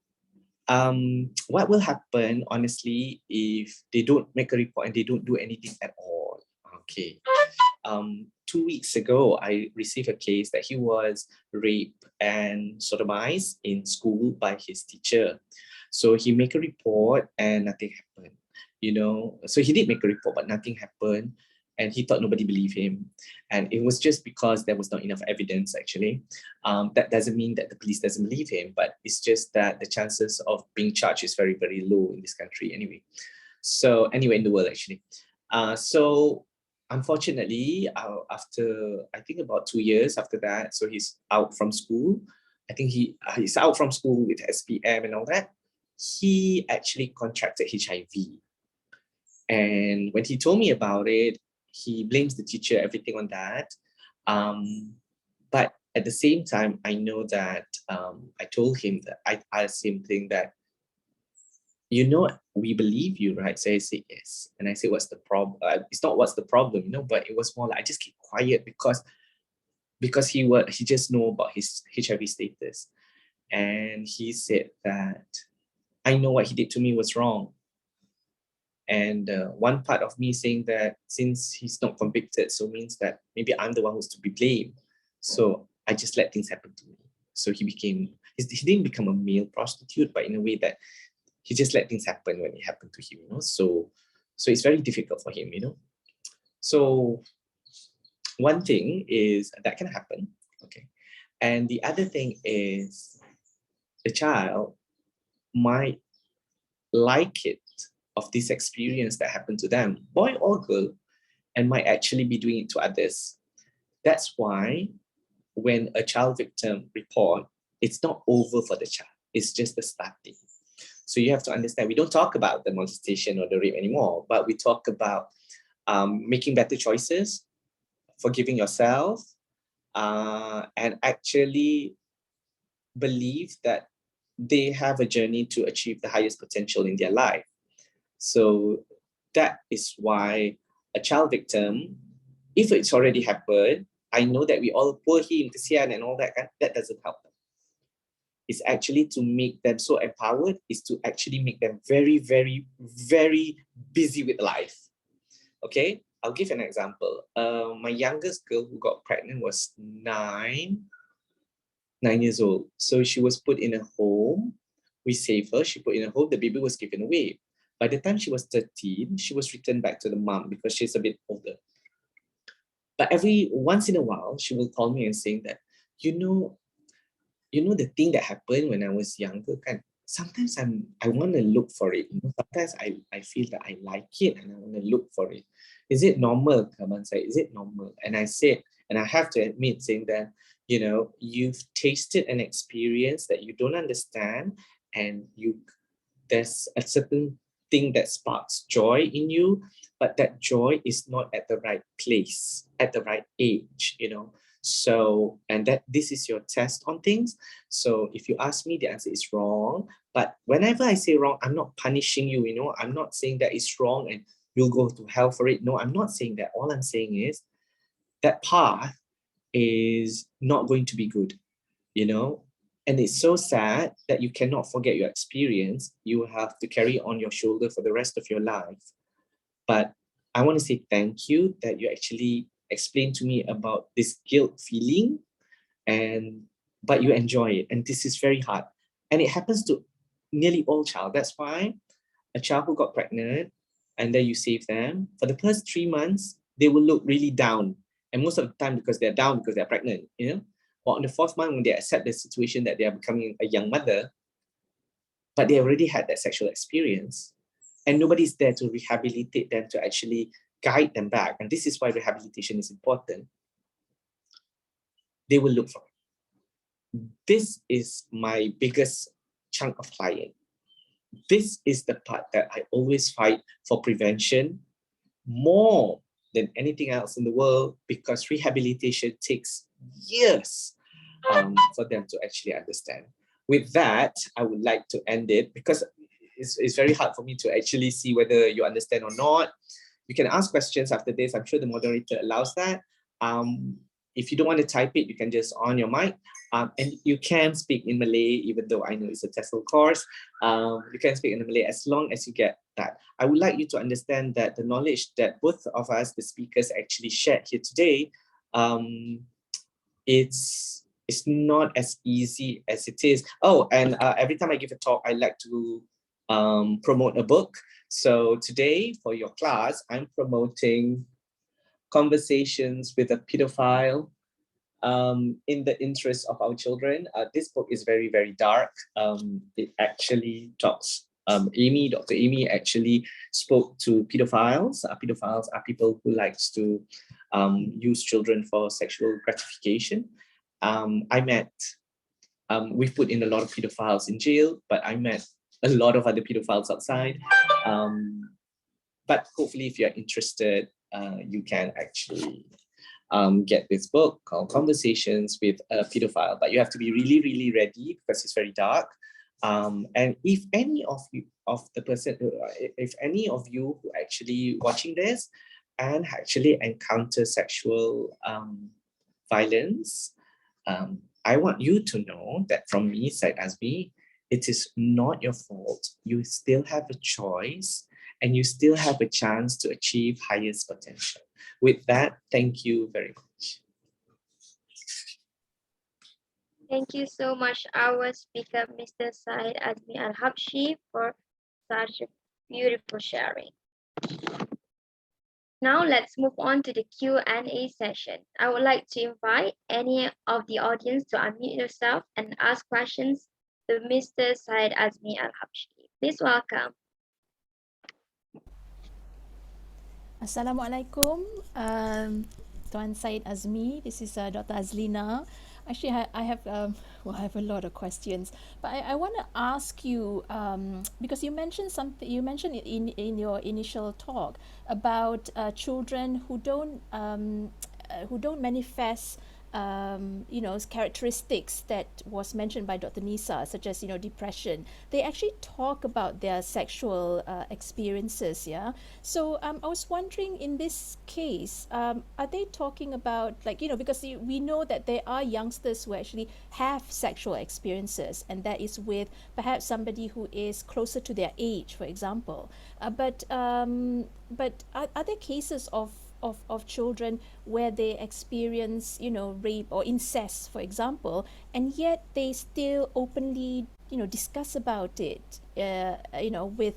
what will happen, honestly, if they don't make a report and they don't do anything at all? Okay, 2 weeks ago, I received a case that he was raped and sodomized in school by his teacher. So he made a report and nothing happened, you know. So he did make a report, but nothing happened. And he thought nobody believed him. And it was just because there was not enough evidence, actually. That doesn't mean that the police doesn't believe him, but it's just that the chances of being charged is very, very low in this country anyway. So anyway, in the world, actually. So unfortunately, after, I think about 2 years after that, so he's out from school. I think he's out from school with SPM and all that. He actually contracted HIV. And when he told me about it, he blames the teacher, everything on that. But at the same time, I know that I told him that I asked him thing that, you know, we believe you, right? So I say yes. And I say, what's the problem? It's not what's the problem, you know, but it was more like I just keep quiet because he just know about his HIV status. And he said that I know what he did to me was wrong. And one part of me saying that since he's not convicted, so means that maybe I'm the one who's to be blamed. So I just let things happen to me. So he didn't become a male prostitute, but in a way that he just let things happen when it happened to him, you know. So it's very difficult for him, you know. So one thing is that can happen, okay. And the other thing is the child might like it of this experience that happened to them, boy or girl, and might actually be doing it to others. That's why when a child victim report, it's not over for the child. It's just the starting. So you have to understand, we don't talk about the molestation or the rape anymore, but we talk about making better choices, forgiving yourself, and actually believe that they have a journey to achieve the highest potential in their life. So that is why a child victim, if it's already happened, I know that we all poor him, kesian and all that, that doesn't help them. It's actually to make them so empowered, is to actually make them very, very, very busy with life. Okay, I'll give an example. My youngest girl who got pregnant was 9 years old. So she was put in a home. We saved her, she put in a home, the baby was given away. By the time she was 13, she was returned back to the mom because she's a bit older. But every once in a while, she will call me and saying that, you know the thing that happened when I was younger, sometimes I want to look for it. You know, sometimes I feel that I like it and I want to look for it. Is it normal, Kaman said? Is it normal? And I said, and I have to admit, saying that, you know, you've tasted an experience that you don't understand, and there's a certain thing that sparks joy in you, but that joy is not at the right place, at the right age, you know. So, and that this is your test on things. So if you ask me, the answer is wrong. But whenever I say wrong, I'm not punishing you, you know. I'm not saying that it's wrong and you'll go to hell for it. No, I'm not saying that. All I'm saying is that path is not going to be good, you know. And it's so sad that you cannot forget your experience. You have to carry on your shoulder for the rest of your life. But I want to say thank you that you actually explained to me about this guilt feeling, but you enjoy it. And this is very hard. And it happens to nearly all child. That's why a child who got pregnant and then you save them, for the first 3 months, they will look really down. And most of the time because they're down because they're pregnant, you know. Or on the 4th month, when they accept the situation that they are becoming a young mother, but they already had that sexual experience, and nobody's there to rehabilitate them, to actually guide them back. And this is why rehabilitation is important. they will look for it. This is my biggest chunk of client. This is the part that I always fight for prevention more than anything else in the world, because rehabilitation takes years for them to actually understand. With that, I would like to end it, because it's very hard for me to actually see whether you understand or not. You can ask questions after this. I'm sure the moderator allows that. If you don't want to type it, you can just on your mic. And you can speak in Malay, even though I know it's a TESL course. You can speak in Malay as long as you get that. I would like you to understand that the knowledge that both of us, the speakers, actually shared here today, it's not as easy as it is. Oh, and every time I give a talk, I like to promote a book. So today, for your class, I'm promoting Conversations with a Pedophile in the interest of our children. This book is very, very dark. It actually talks, Dr. Amy actually spoke to pedophiles. Pedophiles are people who likes to use children for sexual gratification. We've put in a lot of pedophiles in jail, but I met a lot of other pedophiles outside. But hopefully, if you're interested, you can actually get this book called Conversations with a Pedophile. But you have to be really, really ready, because it's very dark. And if any of you, if any of you who actually watching this and actually encounter sexual violence, I want you to know that from me, Syed Azmi, it is not your fault. You still have a choice, and you still have a chance to achieve highest potential. With that, thank you very much. Thank you so much, our speaker, Mr. Syed Azmi AlHabshi, for such a beautiful sharing. Now let's move on to the Q&A session. I would like to invite any of the audience to unmute yourself and ask questions to Mr. Syed Azmi AlHabshi. Please welcome. Assalamualaikum, Tuan Syed Azmi. This is Dr. Azlina. Actually, I have a lot of questions, but I want to ask you because you mentioned something. You mentioned it in your initial talk about children who don't manifest characteristics that was mentioned by Dr. Nissa, such as depression. They actually talk about their sexual experiences. Yeah. So I was wondering, in this case, are they talking about, because we know that there are youngsters who actually have sexual experiences, and that is with perhaps somebody who is closer to their age, for example. But are there cases of children where they experience, rape or incest, for example, and yet they still openly, discuss about it, with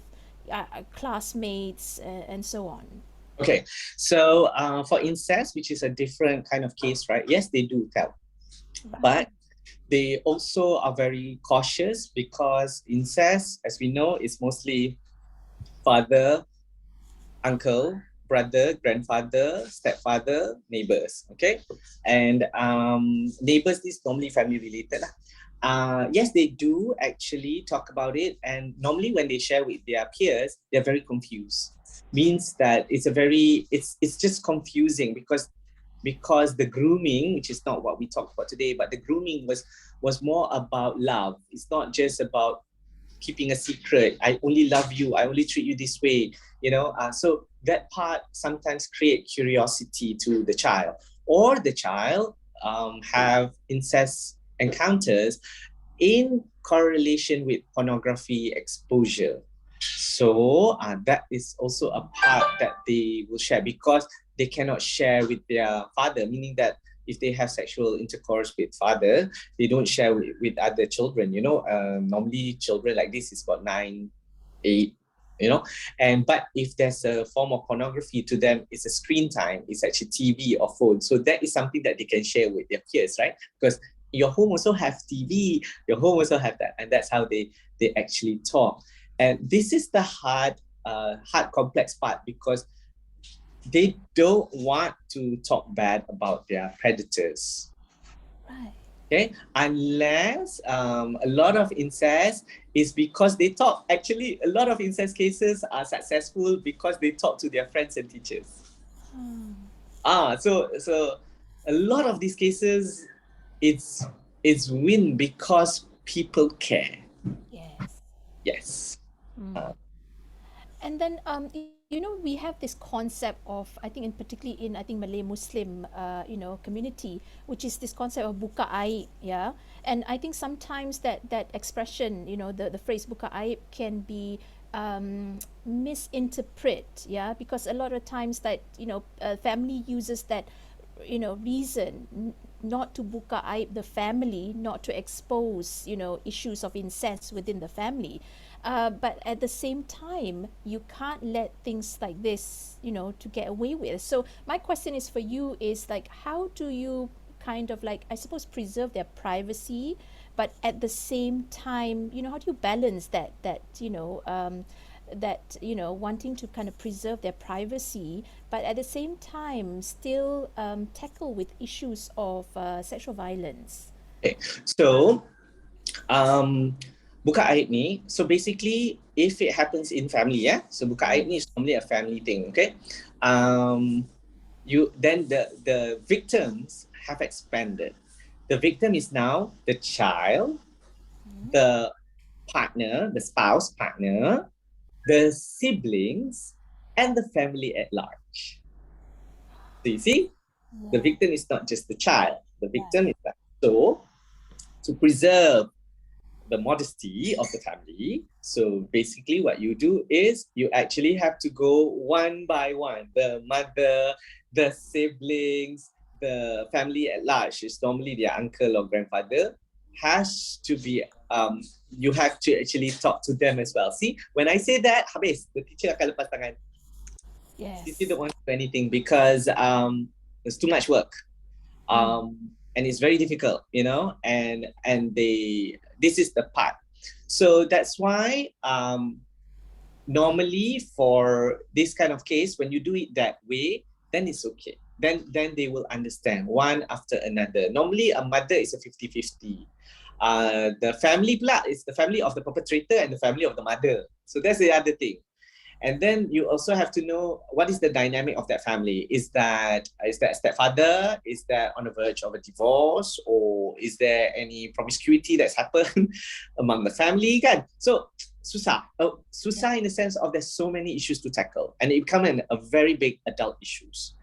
classmates and so on? Okay, so for incest, which is a different kind of case, right? Yes, they do tell, but they also are very cautious, because incest, as we know, is mostly father, uncle, brother, grandfather, stepfather, neighbors, okay? And neighbors, this normally family related. Yes, they do actually talk about it, and normally when they share with their peers, they're very confused. Means that it's just confusing, because the grooming, which is not what we talked about today, but the grooming was more about love. It's not just about keeping a secret. I only love you. I only treat you this way. So that part sometimes create curiosity to the child, or the child have incest encounters in correlation with pornography exposure. So that is also a part that they will share, because they cannot share with their father, meaning that if they have sexual intercourse with father, they don't share with other children. Normally children like this is about 9, 8, but if there's a form of pornography, to them it's a screen time, it's actually TV or phone. So that is something that they can share with their peers, right? Because your home also have TV, your home also have that, and that's how they actually talk. And this is the hard complex part, because they don't want to talk bad about their predators. Right. Okay, unless a lot of incest is because they talk. Actually, a lot of incest cases are successful because they talk to their friends and teachers. So a lot of these cases, it's win because people care. Yes. Yes. And then, we have this concept of, I think, particularly in, I think, Malay Muslim, community, which is this concept of buka aib, yeah. And I think sometimes that expression, the phrase buka aib can be misinterpret, yeah, because a lot of times that family uses that reason not to buka aib the family, not to expose issues of incest within the family. But at the same time, you can't let things like this, to get away with. So my question is for you is like, how do you kind of like, I suppose, preserve their privacy, but at the same time, how do you balance that wanting to kind of preserve their privacy, but at the same time still tackle with issues of sexual violence? Okay. So buka aib ni, so basically if it happens in family, so buka aib ni is normally a family thing, okay. Then the victims have expanded. The victim is now the child, the partner, the spouse partner, the siblings, and the family at large. So you see, the victim is not just the child. The victim is that. So to preserve the modesty of the family, so basically what you do is you actually have to go one by one. The mother, the siblings, the family at large, is normally their uncle or grandfather, has to be, you have to actually talk to them as well. See, when I say that, habis, the teacher akan lepas tangan. Yes. Teacher don't want to do anything because there's too much work. And it's very difficult, and this is the part. So that's why normally for this kind of case, when you do it that way, then it's okay. Then they will understand one after another. Normally a mother is a 50-50. The family pula is the family of the perpetrator and the family of the mother. So that's the other thing. And then you also have to know what is the dynamic of that family. Is that stepfather? Is that on the verge of a divorce? Or is there any promiscuity that's happened among the family? Kan? So susah. Susah in the sense of there's so many issues to tackle. And it becomes a very big adult issues.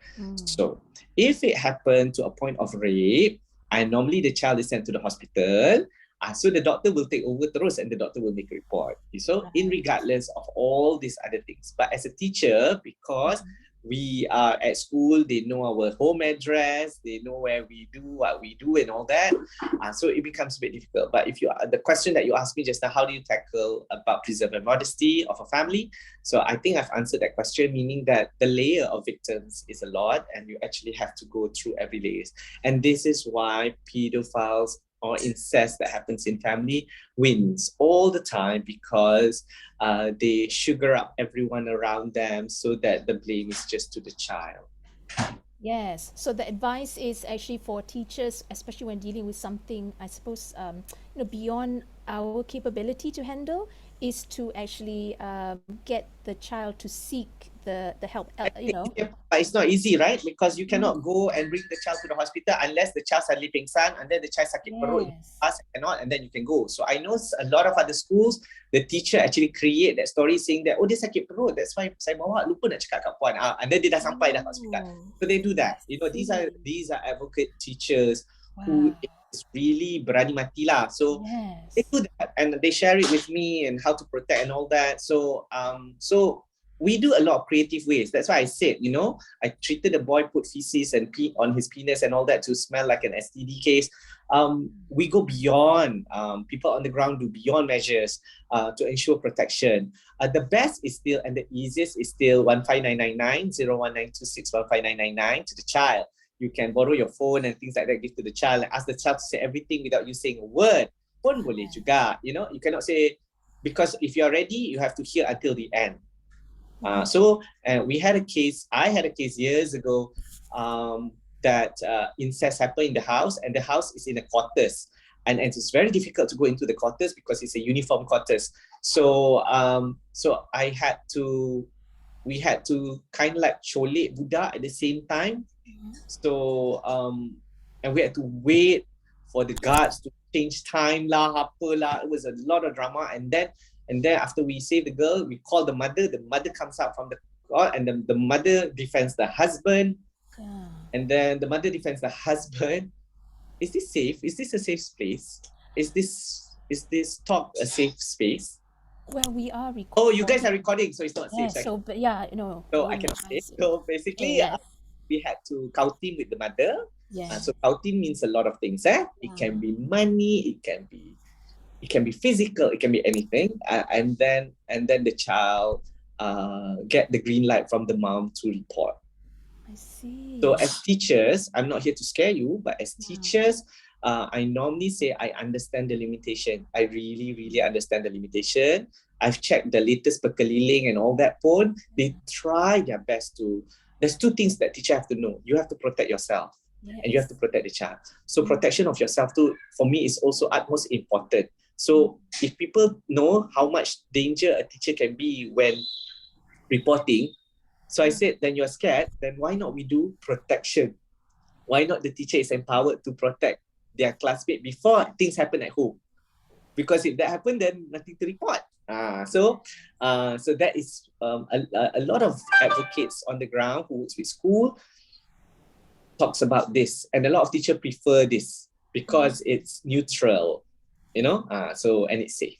So if it happened to a point of rape, and normally the child is sent to the hospital, so the doctor will take over terus and the doctor will make a report. So in regardless of all these other things. But as a teacher, because we are at school, they know our home address, they know where we do, what we do and all that. So it becomes a bit difficult. But if the question that you asked me just now, how do you tackle about preserving modesty of a family? So I think I've answered that question, meaning that the layer of victims is a lot and you actually have to go through every layer. And this is why pedophiles or incest that happens in family wins all the time, because they sugar up everyone around them so that the blame is just to the child. Yes. So the advice is actually for teachers, especially when dealing with something, I suppose, beyond our capability to handle, is to actually get the child to seek the help. But it's not easy, right? Because you cannot go and bring the child to the hospital unless the child suddenly pingsan and then the child sakit perut, cannot, and then you can go. So I know a lot of other schools, the teacher actually create that story saying that, dia sakit perut, that's why saya bawa, lupa nak cakap kat puan. And then dia dah sampai dah hospital. So they do that. These are advocate teachers who is really berani mati lah. So they do that and they share it with me and how to protect and all that. So we do a lot of creative ways. That's why I said, I treated a boy, put feces and pee on his penis and all that to smell like an STD case. We go beyond, people on the ground do beyond measures to ensure protection. The best is still, and the easiest is still 15999 01926 15999 to the child. You can borrow your phone and things like that, give to the child and ask the child to say everything without you saying a word. Pun boleh juga, you cannot say, because if you're ready, you have to hear until the end. So I had a case years ago. that incest happened in the house, and the house is in the quarters. And it's very difficult to go into the quarters because it's a uniform quarters. So we had to kind of like colek budak at the same time. So and we had to wait for the guards to change time lah, apa lah. It was a lot of drama. And then after we save the girl, we call the mother. The mother comes out from the court, and the mother defends the husband. And then the mother defends the husband. Is this safe? Is this a safe space? Is this talk a safe space? Well, we are recording. Oh, you guys are recording, so it's not safe. Yes, so but yeah, no. So I cannot say. So basically, we had to counting with the mother. Yes. So counting means a lot of things. It can be money. It can be physical. It can be anything. And then the child get the green light from the mom to report. I see. So as teachers, I'm not here to scare you, but as teachers, I normally say I understand the limitation. I really, really understand the limitation. I've checked the latest perkeliling and all that phone. They try their best to. There's two things that teacher have to know. You have to protect yourself, and you have to protect the child. So protection of yourself too, for me, is also utmost important. So if people know how much danger a teacher can be when reporting, so I said, then you're scared, then why not we do protection? Why not the teacher is empowered to protect their classmate before things happen at home? Because if that happened, then nothing to report. So that is a lot of advocates on the ground who works with school talks about this, and a lot of teachers prefer this because it's neutral, so and it's safe.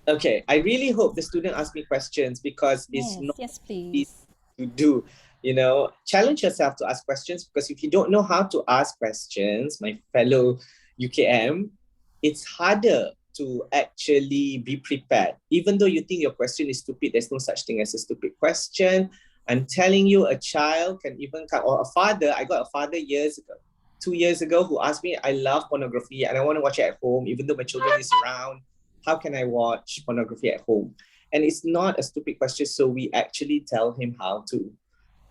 Okay, I really hope the student asks me questions because it's not easy to do. Challenge yourself to ask questions, because if you don't know how to ask questions, my fellow UKM, it's harder to actually be prepared. Even though you think your question is stupid, there's no such thing as a stupid question. I'm telling you, a child can even come, or a father. I got a father 2 years ago, who asked me, I love pornography and I want to watch it at home, even though my children is around. How can I watch pornography at home? And it's not a stupid question, so we actually tell him how to.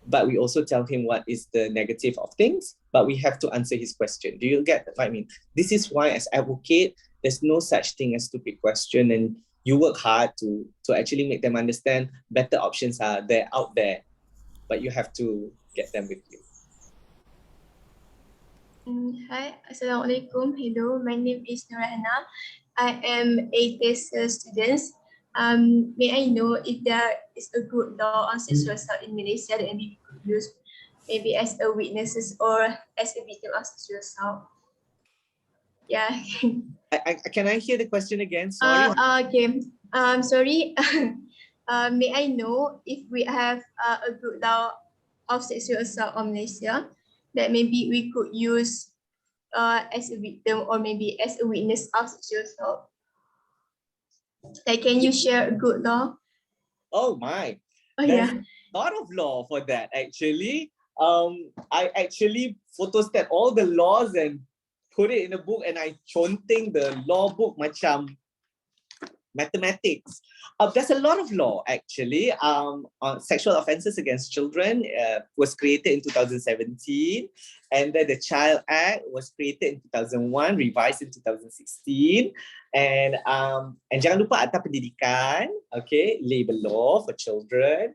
But we also tell him what is the negative of things, but we have to answer his question. Do you get what I mean? This is why, as advocate, there's no such thing as stupid question, and you work hard to actually make them understand better options are there out there, but you have to get them with you. Hi, Assalamualaikum. Hello, my name is Nurahana. I am a TESL student. May I know if there is a good law on sexual assault in Malaysia that we could use, maybe as a witnesses or as a victim of sexual assault? Yeah. Can I hear the question again? Sorry. Okay. Sorry. May I know if we have a good law of sexual assault on Malaysia that maybe we could use as a victim or maybe as a witness of sexual assault? Like, can you share a good law? Oh my. There's a lot of law for that, actually. I actually photostat all the laws and put it in a book, and I conteng the law book macam mathematics. There's a lot of law, actually. On sexual offences against children was created in 2017, and then the Child Act was created in 2001, revised in 2016, and jangan lupa Akta Pendidikan, okay, labor law for children.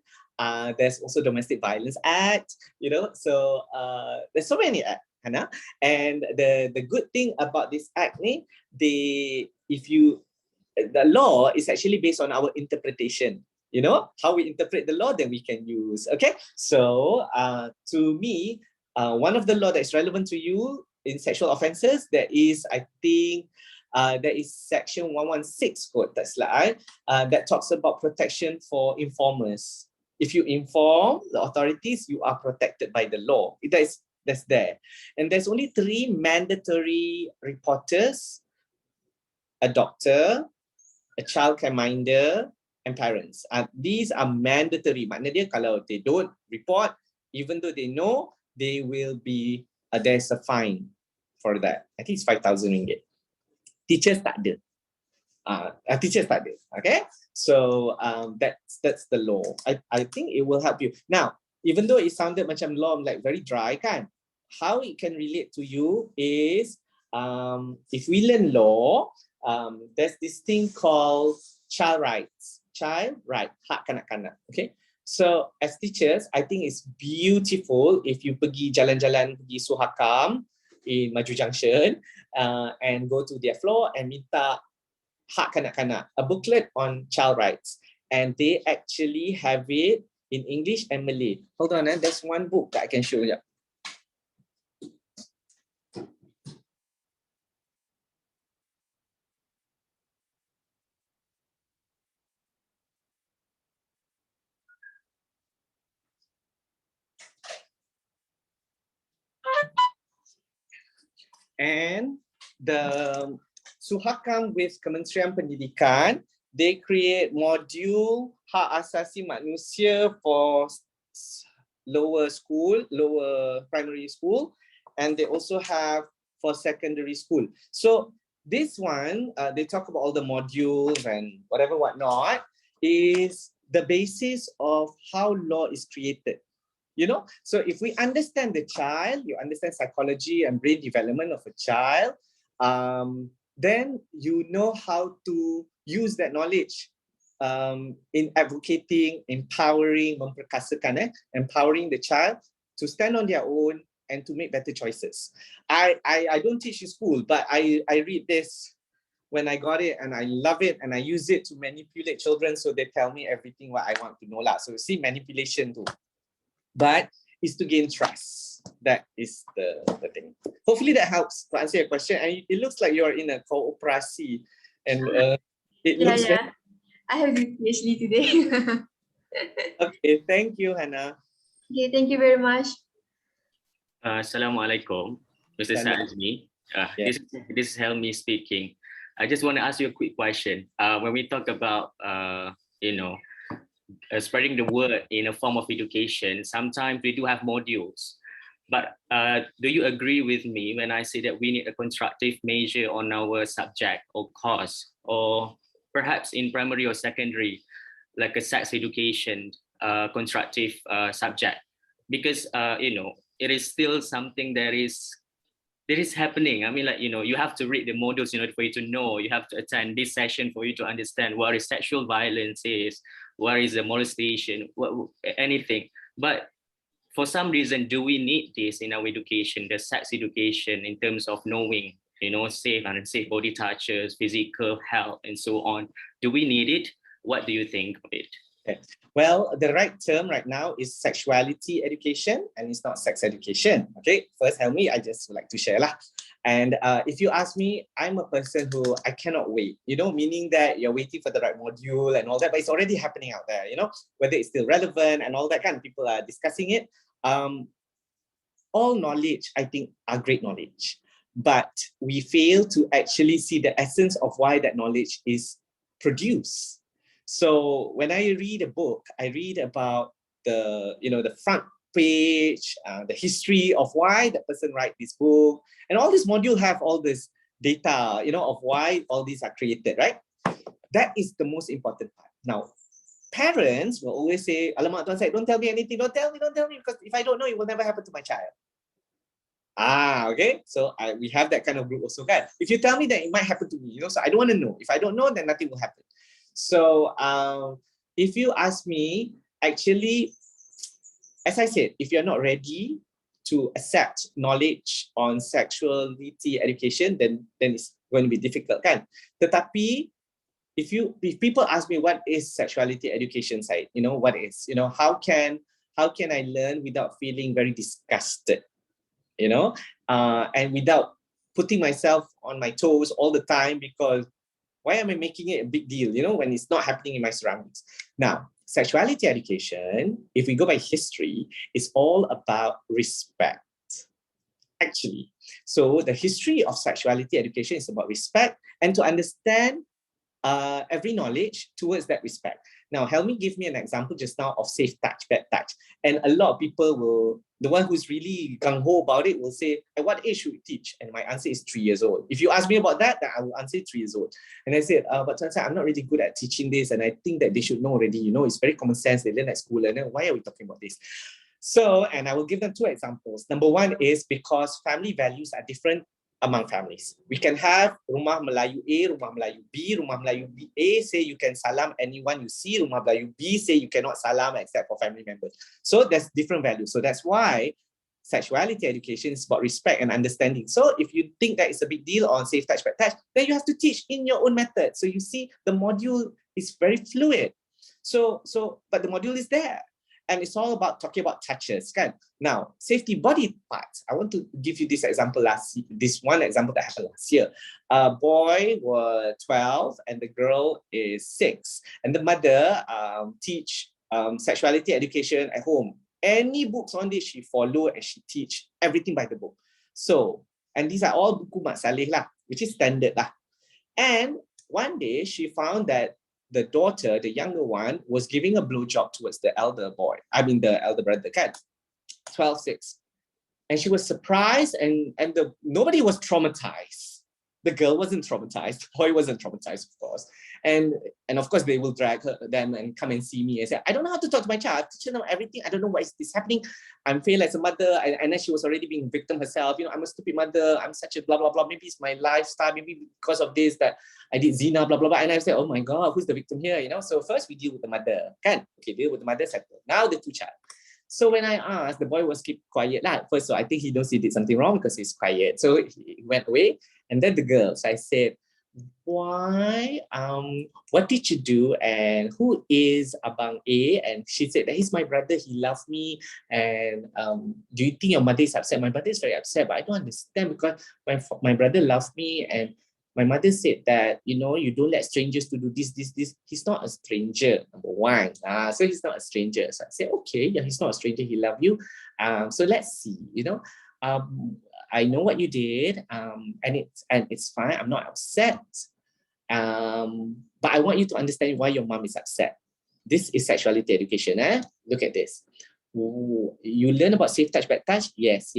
There's also Domestic Violence Act, so there's so many acts, Hannah. And the good thing about this act, the law is actually based on our interpretation. How we interpret the law, then we can use. Okay, so to me, one of the law that is relevant to you in sexual offences, there is, I think, there is section 116 code that talks about protection for informers. If you inform the authorities, you are protected by the law. That's there. And there's only 3 mandatory reporters: a doctor, a childcare minder, and parents. These are mandatory. Maknanya kalau they don't report, even though they know, they will be, there's a fine for that. I think it's 5,000 ringgit. Teachers tak ada. Teachers tak ada. Okay, so that's the law. I think it will help you. Now, even though it sounded macam law like very dry kan, how it can relate to you is if we learn law, there's this thing called child rights. Child right, hak kanak-kanak. Okay, so as teachers, I think it's beautiful if you pergi jalan-jalan pergi Suhakam in Maju Junction and go to their floor and minta hak kanak-kanak, a booklet on child rights, and they actually have it in English and Malay. Hold on, there's one book that I can show you. And the Suhakam with Kementerian Pendidikan, they create module hak asasi manusia for lower school, lower primary school, and they also have for secondary school. So this one, they talk about all the modules and whatnot, is the basis of how law is created. You know, so if we understand the child, you understand psychology and brain development of a child, then you know how to use that knowledge in advocating, empowering, empowering the child to stand on their own and to make better choices. I don't teach in school, but I read this when I got it and I love it and I use it to manipulate children, so they tell me everything what I want to know lah. So see, manipulation too. But is to gain trust. That is the thing. Hopefully that helps to answer your question. And it looks like you're in a cooperasi, and it looks Yeah. I have a PhD today. Okay, thank you, Hannah. Okay, thank you very much. Assalamualaikum, Mr. Azmi. This is Helmi speaking. I just want to ask you a quick question. When we talk about spreading the word in a form of education, sometimes we do have modules. But do you agree with me when I say that we need a constructive measure on our subject or course, or perhaps in primary or secondary, like a sex education constructive subject? Because it is still something that is happening. I mean, like, you have to read the modules in order for you to know. You have to attend this session for you to understand what is sexual violence is, what is the molestation, anything. But for some reason, do we need this in our education, the sex education, in terms of knowing, safe and unsafe body touches, physical health, and so on? Do we need it? What do you think of it? Okay. Well, the right term right now is sexuality education, and it's not sex education. Okay, first, Helmi, I just would like to share lah. And if you ask me, I'm a person who I cannot wait, meaning that you're waiting for the right module and all that, but it's already happening out there, whether it's still relevant and all that kind of people are discussing it. All knowledge, I think, are great knowledge, but we fail to actually see the essence of why that knowledge is produced. So when I read a book, I read about the front page, the history of why the person write this book, and all this module have all this data, of why all these are created, right? That is the most important part. Now, parents will always say, "Alamak, Tuan Syed, don't tell me anything, don't tell me, because if I don't know, it will never happen to my child." Okay, so we have that kind of group also, guys. If you tell me that it might happen to me, so I don't want to know. If I don't know, then nothing will happen. So if you ask me, actually, as I said, if you're not ready to accept knowledge on sexuality education, then it's going to be difficult, kan? Tetapi if people ask me what is sexuality education, Syed, what is, how can I learn without feeling very disgusted, and without putting myself on my toes all the time, because why am I making it a big deal, when it's not happening in my surroundings? Now, sexuality education, if we go by history, is all about respect, actually. So the history of sexuality education is about respect and to understand every knowledge towards that respect. Now, Helmi gave me an example just now of safe touch, bad touch. And a lot of people will, the one who's really gung-ho about it will say, at what age should we teach? And my answer is 3 years old. If you ask me about that, then I will answer 3 years old. And I said, but I'm not really good at teaching this. And I think that they should know already, it's very common sense. They learn at school. And then why are we talking about this? So, and I will give them 2 examples. Number one is because family values are different among families. We can have Rumah Melayu A, Rumah Melayu B. Rumah Melayu B, A say you can salam anyone you see. Rumah Melayu B say you cannot salam except for family members. So there's different values. So that's why sexuality education is about respect and understanding. So if you think that it's a big deal on safe touch, bad touch, then you have to teach in your own method. So you see the module is very fluid. But the module is there. And it's all about talking about touches, kan? Now, safety body parts. I want to give you this example this one example that happened last year. A boy was 12 and the girl is 6. And the mother teach sexuality education at home. Any books on this, she follow and she teach everything by the book. So, and these are all buku mak saleh lah, which is standard lah. And one day she found that the daughter, the younger one, was giving a blowjob towards the elder boy. I mean, the elder brother, kan? 12, 6. And she was surprised and nobody was traumatized. The girl wasn't traumatized. The boy wasn't traumatized, of course. And of course, they will drag them and come and see me and say, I don't know how to talk to my child. I teach them everything. I don't know why is this happening. I'm failed as a mother. And then she was already being victim herself. I'm a stupid mother. I'm such a blah, blah, blah. Maybe it's my lifestyle. Maybe because of this that I did zina, blah, blah, blah. And I said, oh my God, who's the victim here? So first we deal with the mother. Kan? Okay, deal with the mother, settle. Now the 2 child. So when I asked, the boy was keep quiet. First, so I think he knows he did something wrong because he's quiet. So he went away. And then the girl, so I said, why, what did you do? And who is Abang A? And she said that he's my brother, he loved me. And do you think your mother is upset? My mother is very upset, but I don't understand because my brother loved me. And my mother said that, you don't let strangers to do this. He's not a stranger, number one. So he's not a stranger. So I said, okay, yeah, he's not a stranger, he loves you. So let's see, I know what you did, and it's fine. I'm not upset, but I want you to understand why your mom is upset. This is sexuality education. Look at this. Ooh, you learn about safe touch, bad touch. Yes.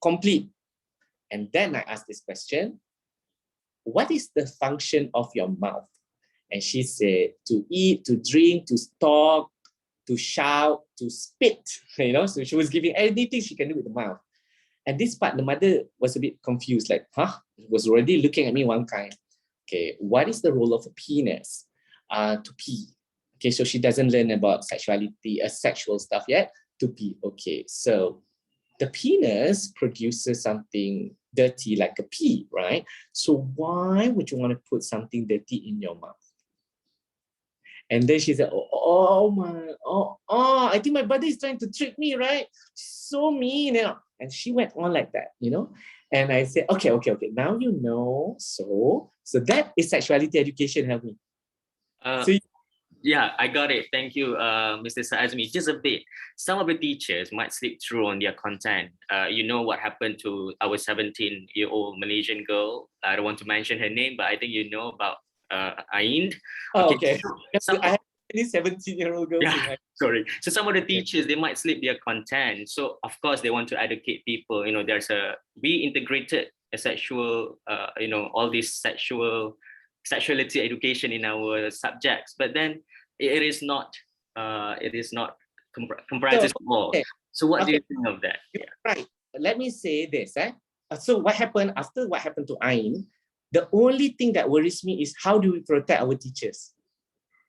Complete. And then I asked this question: what is the function of your mouth? And she said to eat, to drink, to talk, to shout, to spit. So she was giving anything she can do with the mouth. And this part, the mother was a bit confused, like, was already looking at me one kind. Okay, what is the role of a penis? To pee. Okay, so she doesn't learn about sexuality, sexual stuff yet. To pee. Okay, so the penis produces something dirty like a pee, right? So why would you want to put something dirty in your mouth? And then she said, I think my brother is trying to trick me, right? So mean. And she went on like that, And I said, okay, now you know. So that is sexuality education, help me. Yeah, I got it. Thank you, Mr. Azmi. Just a bit. Some of the teachers might slip through on their content. What happened to our 17-year-old Malaysian girl. I don't want to mention her name, but I think you know about Ain. Okay. I have any 17-year-old girls. Yeah, sorry. So some of the teachers, they might slip their content. So of course they want to educate people. We integrated a sexual, all this sexuality education in our subjects, but then it is not comprises of all. So what do you think of that? Yeah. Right. Let me say this. So what happened after what happened to Ain? The only thing that worries me is how do we protect our teachers?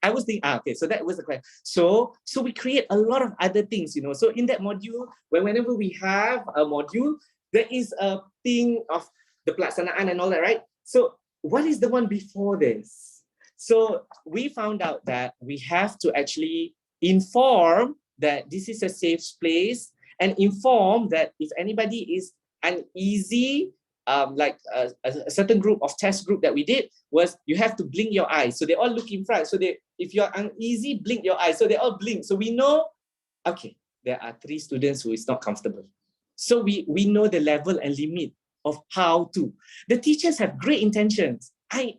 I was thinking, okay, so that was the question. So we create a lot of other things, So in that module, whenever we have a module, there is a thing of the pelaksanaan and all that, right? So what is the one before this? So we found out that we have to actually inform that this is a safe place and inform that if anybody is uneasy, like a certain group of test group that we did was you have to blink your eyes. So they all look in front. So if you're uneasy, blink your eyes. So they all blink. So we know, okay, there are 3 students who is not comfortable. So we know the level and limit of how to. The teachers have great intentions. I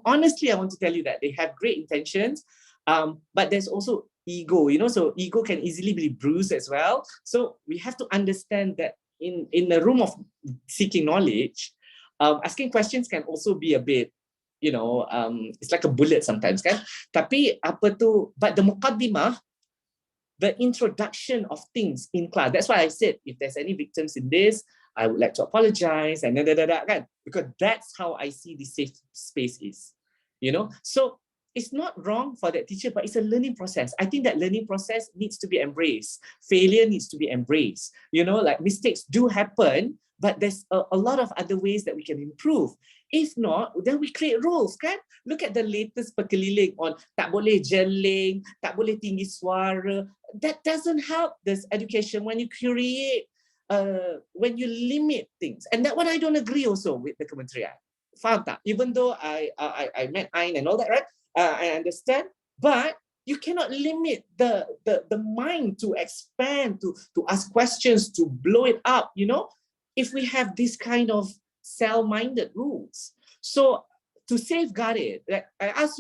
honestly, I want to tell you that they have great intentions, but there's also ego, so ego can easily be bruised as well. So we have to understand that in the room of seeking knowledge, asking questions can also be a bit, it's like a bullet sometimes, kan? Tapi but the muqaddimah, the introduction of things in class. That's why I said, if there's any victims in this, I would like to apologize and kan? Because that's how I see the safe space is, So it's not wrong for that teacher, but it's a learning process. I think that learning process needs to be embraced. Failure needs to be embraced. Like mistakes do happen, but there's a lot of other ways that we can improve. If not, then we create rules, kan? Look at the latest perkeliling on tak boleh jeling, tak boleh tinggi suara. That doesn't help this education when you create, when you limit things. And that one I don't agree also with the Kementerian. Faham tak? Even though I met Ain and all that, right? I understand, but you cannot limit the mind to expand, to ask questions, to blow it up, if we have this kind of cell-minded rules. So to safeguard it, like I asked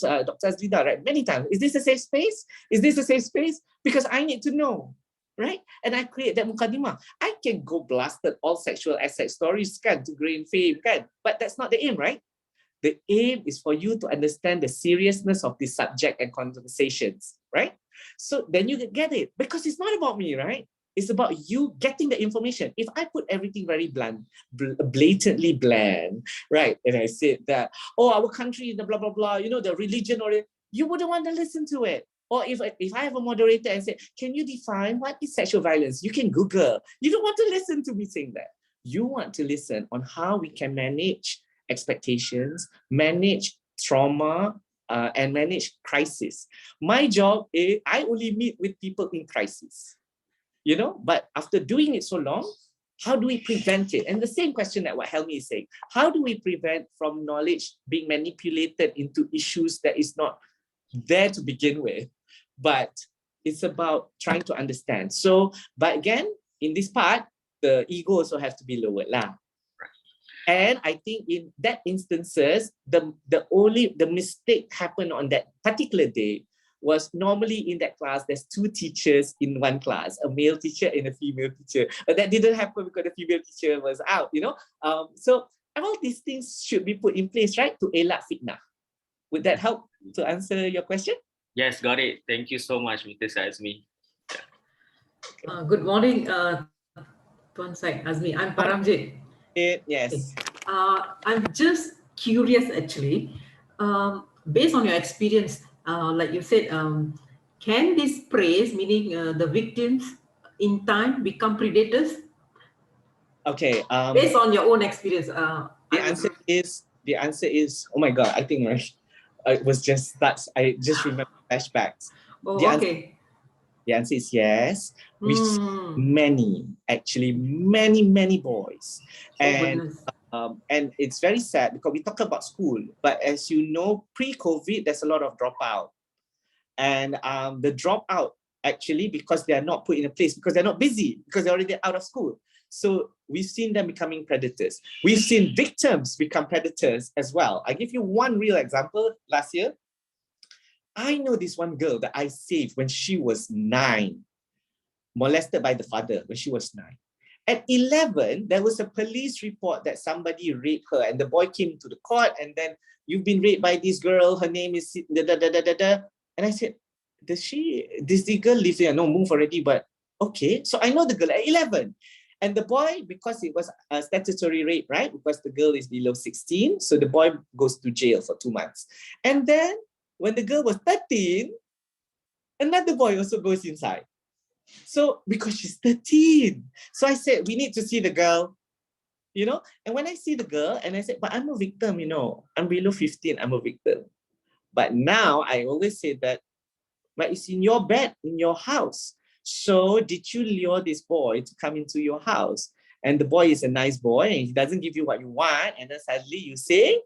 Dr. Azlida, right, many times, is this a safe space? Is this a safe space? Because I need to know, right? And I create that mukaddimah. I can go blasted all sexual asset stories, kan, to gain fame, kan? But that's not the aim, right? The aim is for you to understand the seriousness of this subject and conversations, right? So then you get it, because it's not about me, right? It's about you getting the information. If I put everything very blatantly bland, right? And I said that, our country, the blah, blah, blah, the religion, or you wouldn't want to listen to it. Or if I have a moderator and say, can you define what is sexual violence? You can Google. You don't want to listen to me saying that. You want to listen on how we can manage expectations, manage trauma, and manage crisis. My job is, I only meet with people in crisis. But after doing it so long, how do we prevent it? And the same question that what Helmi is saying, how do we prevent from knowledge being manipulated into issues that is not there to begin with, but it's about trying to understand. So, but again, in this part, the ego also has to be lowered lah. And I think in that instances, the mistake happened on that particular day was normally in that class, there's two teachers in one class, a male teacher and a female teacher. But that didn't happen because the female teacher was out, So all these things should be put in place, right? To elak fitnah. Would that help to answer your question? Yes, got it. Thank you so much, Mr. Azmi. Good morning, Tuan Syed Azmi. I'm Paramjit. Yes. I'm just curious, actually. Based on your experience, like you said, can this praise, meaning the victims, in time become predators? Okay. Based on your own experience, the answer is, oh my God, I think it was just that I just remember flashbacks. Oh, okay. The answer is yes. We see many boys, and it's very sad because we talk about school, but as you know, pre-COVID, there's a lot of dropout, and the dropout actually because they are not put in a place, because they're not busy, because they're already out of school. So we've seen them becoming predators. We've seen victims become predators as well. I give you one real example. Last year, I know this one girl that I saved when she was 9, molested by the father when she was 9. At 11, there was a police report that somebody raped her, and the boy came to the court, and then, you've been raped by this girl, her name is da da da da da da. And I said, this girl live here? No, move already, but okay. So I know the girl at 11. And the boy, because it was a statutory rape, right? Because the girl is below 16, so the boy goes to jail for 2 months. And then, when the girl was 13, another boy also goes inside. So, because she's 13. So I said, we need to see the girl, And when I see the girl, and I said, but I'm a victim, I'm below 15, I'm a victim. But now, I always say that, but it's in your bed, in your house. So did you lure this boy to come into your house? And the boy is a nice boy, and he doesn't give you what you want. And then suddenly you say,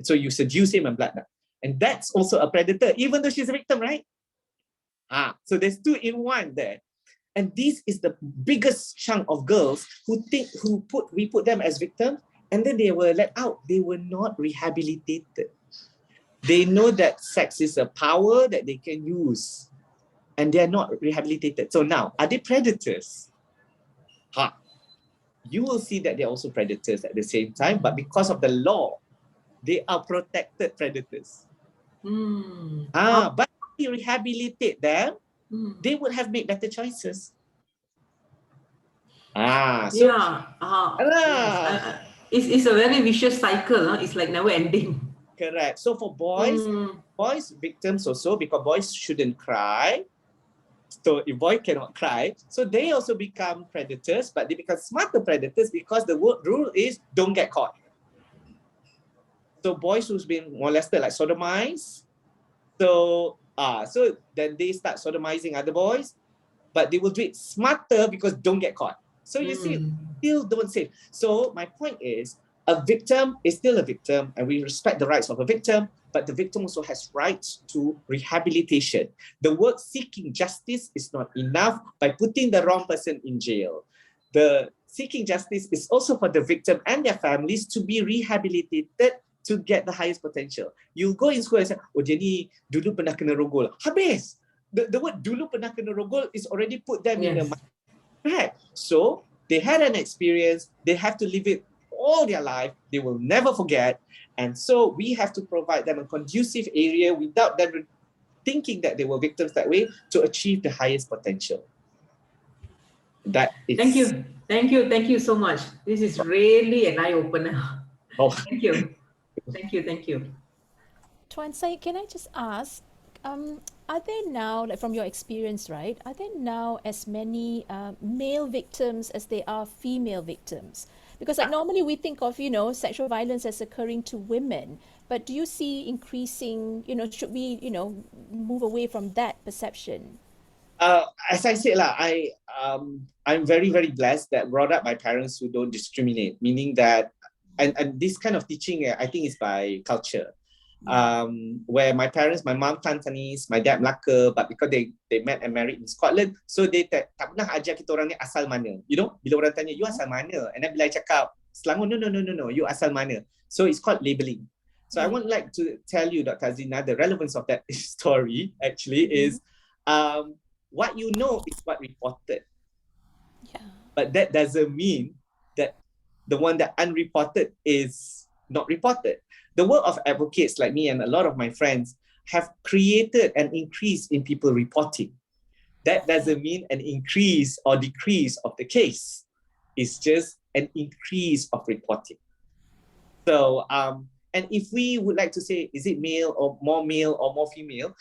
so you seduce him and blood. And that's also a predator, even though she's a victim, right? So there's 2 in 1 there. And this is the biggest chunk of girls we put them as victims, and then they were let out. They were not rehabilitated. They know that sex is a power that they can use, and they're not rehabilitated. So now, are they predators? You will see that they're also predators at the same time, but because of the law, they are protected predators. But if you rehabilitate them, they would have made better choices. It's a very vicious cycle. It's like never ending. Correct. So for boys, boys victims also, because boys shouldn't cry. So if boy cannot cry, so they also become predators, but they become smarter predators because the rule is don't get caught. So boys who's been molested, like sodomized, so then they start sodomizing other boys, but they will do it smarter because don't get caught. So you see, still don't save. So my point is, a victim is still a victim, and we respect the rights of a victim, but the victim also has rights to rehabilitation. The word seeking justice is not enough by putting the wrong person in jail. The seeking justice is also for the victim and their families to be rehabilitated to get the highest potential. You go in school and say, oh dia ni dulu pernah kena rogol. Habis. The word dulu pernah kena rogol is already put them in a mind. Right. So they had an experience, they have to live it all their life, they will never forget. And so we have to provide them a conducive area without them thinking that they were victims that way to achieve the highest potential. That is... Thank you so much. This is really an eye-opener. Thank you. Tuan Syed, can I just ask, are there now, like from your experience, right, are there now as many male victims as there are female victims? Because like normally we think of, sexual violence as occurring to women, but do you see increasing, should we, move away from that perception? As I said, I'm very, very blessed that brought up by parents who don't discriminate, meaning that, and this kind of teaching, I think is by culture. Where my parents, my mom Cantonese, my dad Melaka, but because they met and married in Scotland, so they tak pernah ajar kita orang ni asal mana. Bila orang tanya, you asal mana? And then bila I cakap, Selangor, no, you asal mana? So it's called labeling. So I would like to tell you, Dr. Azina, the relevance of that story actually is, what you know is what reported. But that doesn't mean that the one that unreported is not reported. The work of advocates like me and a lot of my friends have created an increase in people reporting. That doesn't mean an increase or decrease of the case. It's just an increase of reporting. So, and if we would like to say, is it male or more female?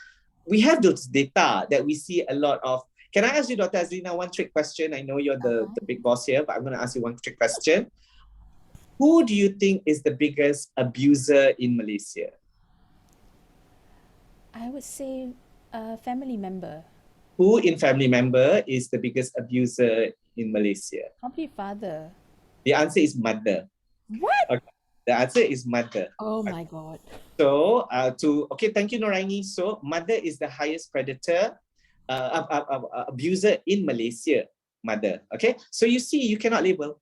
We have those data that we see a lot of. Can I ask you, Dr. Azlina, one trick question? I know you're the big boss here, but I'm going to ask you one trick question. Who do you think is the biggest abuser in Malaysia? I would say a family member. Who in family member is the biggest abuser in Malaysia? Probably father. The answer is mother. What? Okay. The answer is mother. Oh my God. So, thank you, Noraini. So, mother is the highest predator, abuser in Malaysia. Mother. Okay. So you see, you cannot label.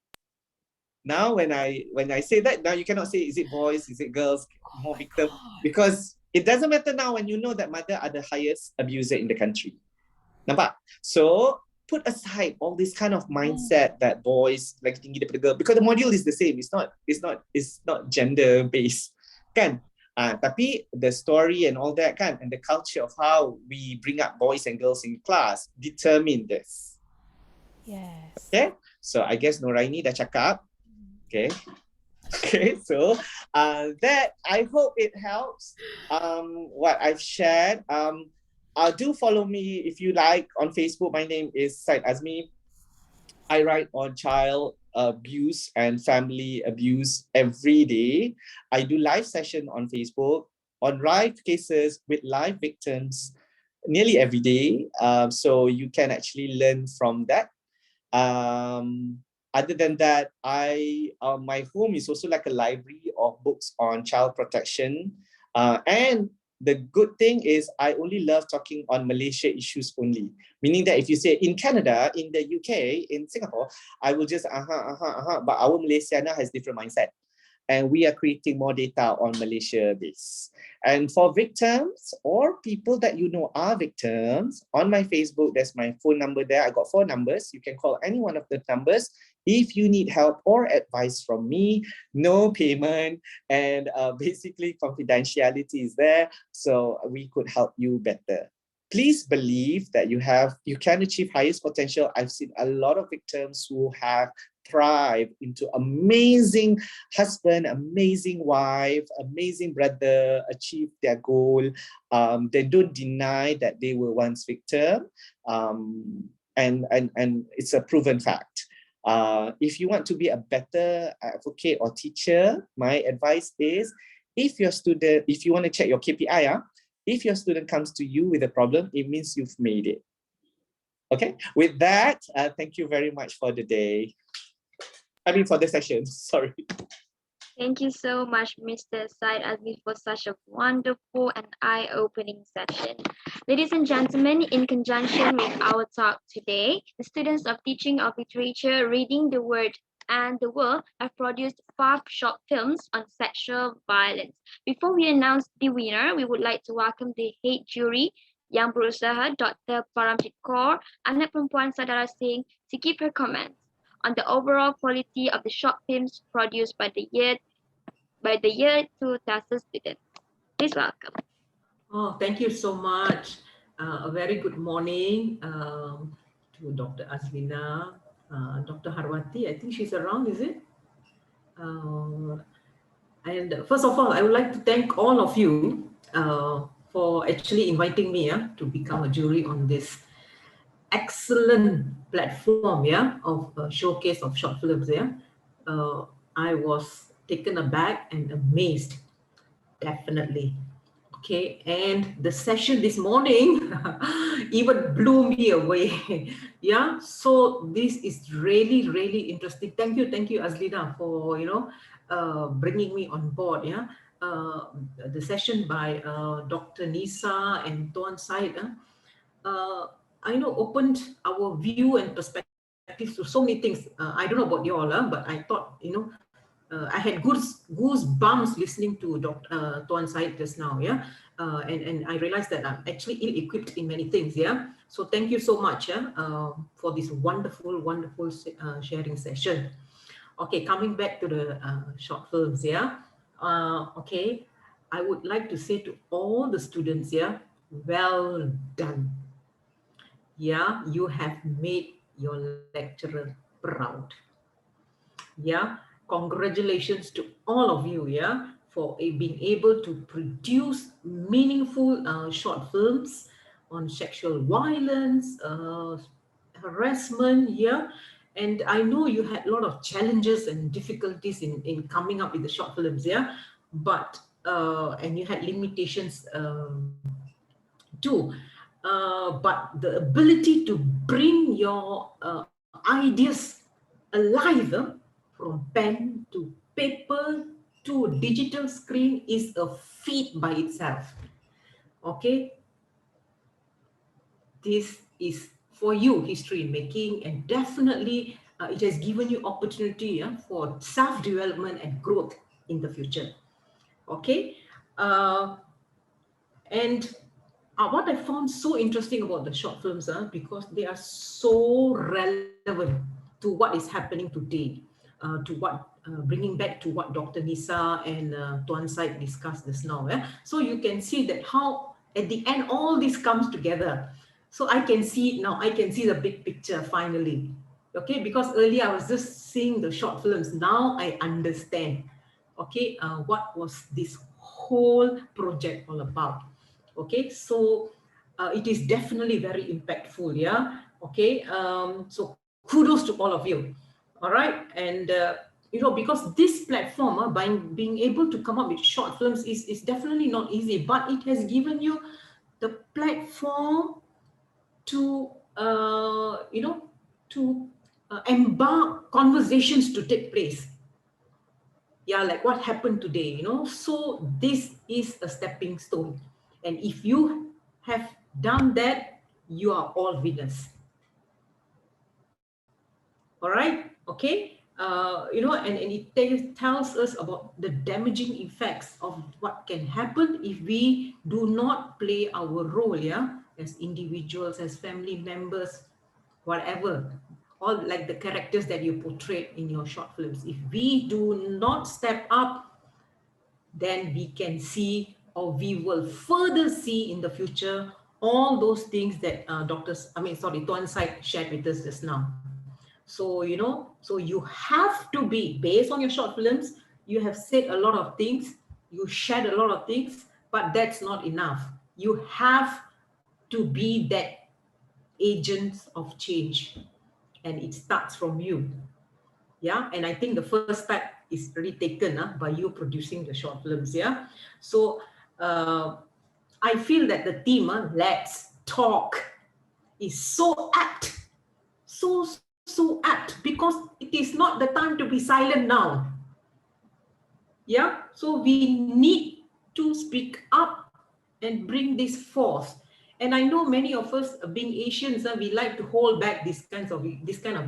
Now, when I say that, now you cannot say, is it boys, is it girls, more victim? Because it doesn't matter now when you know that mother are the highest abuser in the country. Nampak? So, put aside all this kind of mindset that boys like tinggi daripada girl, because the module is the same. It's not gender based, kan? Tapi the story and all that, kan, and the culture of how we bring up boys and girls in class determine this. Yes. Okay. So I guess Noraini dah cakap. Okay. Okay. So that, I hope it helps. What I've shared. Do follow me if you like on Facebook. My name is Syed Azmi. I write on child abuse and family abuse every day. I do live session on Facebook on live cases with live victims nearly every day. So you can actually learn from that. Other than that, my home is also like a library of books on child protection. And the good thing is I only love talking on Malaysia issues only. Meaning that if you say in Canada, in the UK, in Singapore, I will just but our Malaysiana has different mindset. and we are creating more data on Malaysia base. And for victims or people that you know are victims, on my Facebook, there's my phone number there. I got 4 numbers. You can call any one of the numbers if you need help or advice from me. No payment, and basically confidentiality is there, so we could help you better. Please believe that you can achieve highest potential. I've seen a lot of victims who have thrived into amazing husband, amazing wife, amazing brother, achieve their goal. They don't deny that they were once victim, and it's a proven fact. If you want to be a better advocate or teacher, my advice is, if you want to check your KPI, if your student comes to you with a problem, it means you've made it. Okay, with that, thank you very much for the day. For the session, sorry. Thank you so much, Mr. Syed Azmi, for such a wonderful and eye-opening session. Ladies and gentlemen, in conjunction with our talk today, the students of Teaching of Literature, Reading the Word and the World have produced 5 short films on sexual violence. Before we announce the winner, we would like to welcome the head jury yang berusaha, Dr. Paramjit Kaur, anak perempuan saudara Singh, to give her comments on the overall quality of the short films produced by the year 2 TESL students. Please welcome. Oh, thank you so much. A very good morning to Dr. Azmina, Dr. Harwati. I think she's around, is it? And first of all, I would like to thank all of you for actually inviting me to become a jury on this excellent platform of showcase of short films. I was taken aback and amazed, definitely. Okay, and the session this morning even blew me away. So this is really, really interesting. Thank you, Azlina, for bringing me on board. The session by Dr. Nissa and Tuan Syed opened our view and perspectives to so many things. I don't know about you all, but I thought I had goosebumps listening to Dr. Tuan Syed just now, and I realized that I'm actually ill-equipped in many things, So thank you so much, for this wonderful sharing session. Okay, coming back to the short films, okay, I would like to say to all the students, well done. You have made your lecturer proud. Congratulations to all of you, for being able to produce meaningful short films on sexual violence, harassment, and I know you had a lot of challenges and difficulties in coming up with the short films, but and you had limitations too, but the ability to bring your ideas alive from pen to paper to digital screen is a feat by itself. Okay, this is for you history making, and definitely it has given you opportunity for self-development and growth in the future. Okay, and what I found so interesting about the short films, because they are so relevant to what is happening today, to what bringing back to what Dr. Nissa and Tuan Syed discussed just now. So you can see that how at the end all this comes together. So I can see it now. I can see the big picture finally. Okay, because earlier I was just seeing the short films. Now I understand. Okay, what was this whole project all about? Okay, so it is definitely very impactful. Okay, so kudos to all of you. All right, and because this platform by being able to come up with short films is definitely not easy, but it has given you the platform to embark conversations to take place, like what happened today, so this is a stepping stone, and if you have done that, you are all winners. All right, okay, and it tells us about the damaging effects of what can happen if we do not play our role, yeah, as individuals, as family members, whatever, all like the characters that you portrayed in your short films. If we do not step up, then we can see, or we will further see in the future, all those things that Tuan Syed shared with us just now. So, so you have to be, based on your short films, you have said a lot of things, you shared a lot of things, but that's not enough. You have to be that agent of change, and it starts from you. Yeah, and I think the first step is already taken by you producing the short films. Yeah, so I feel that the theme, let's talk, is so apt, so apt, because it is not the time to be silent now. Yeah, so we need to speak up and bring this forth. And I know many of us, being Asians, we like to hold back this kind of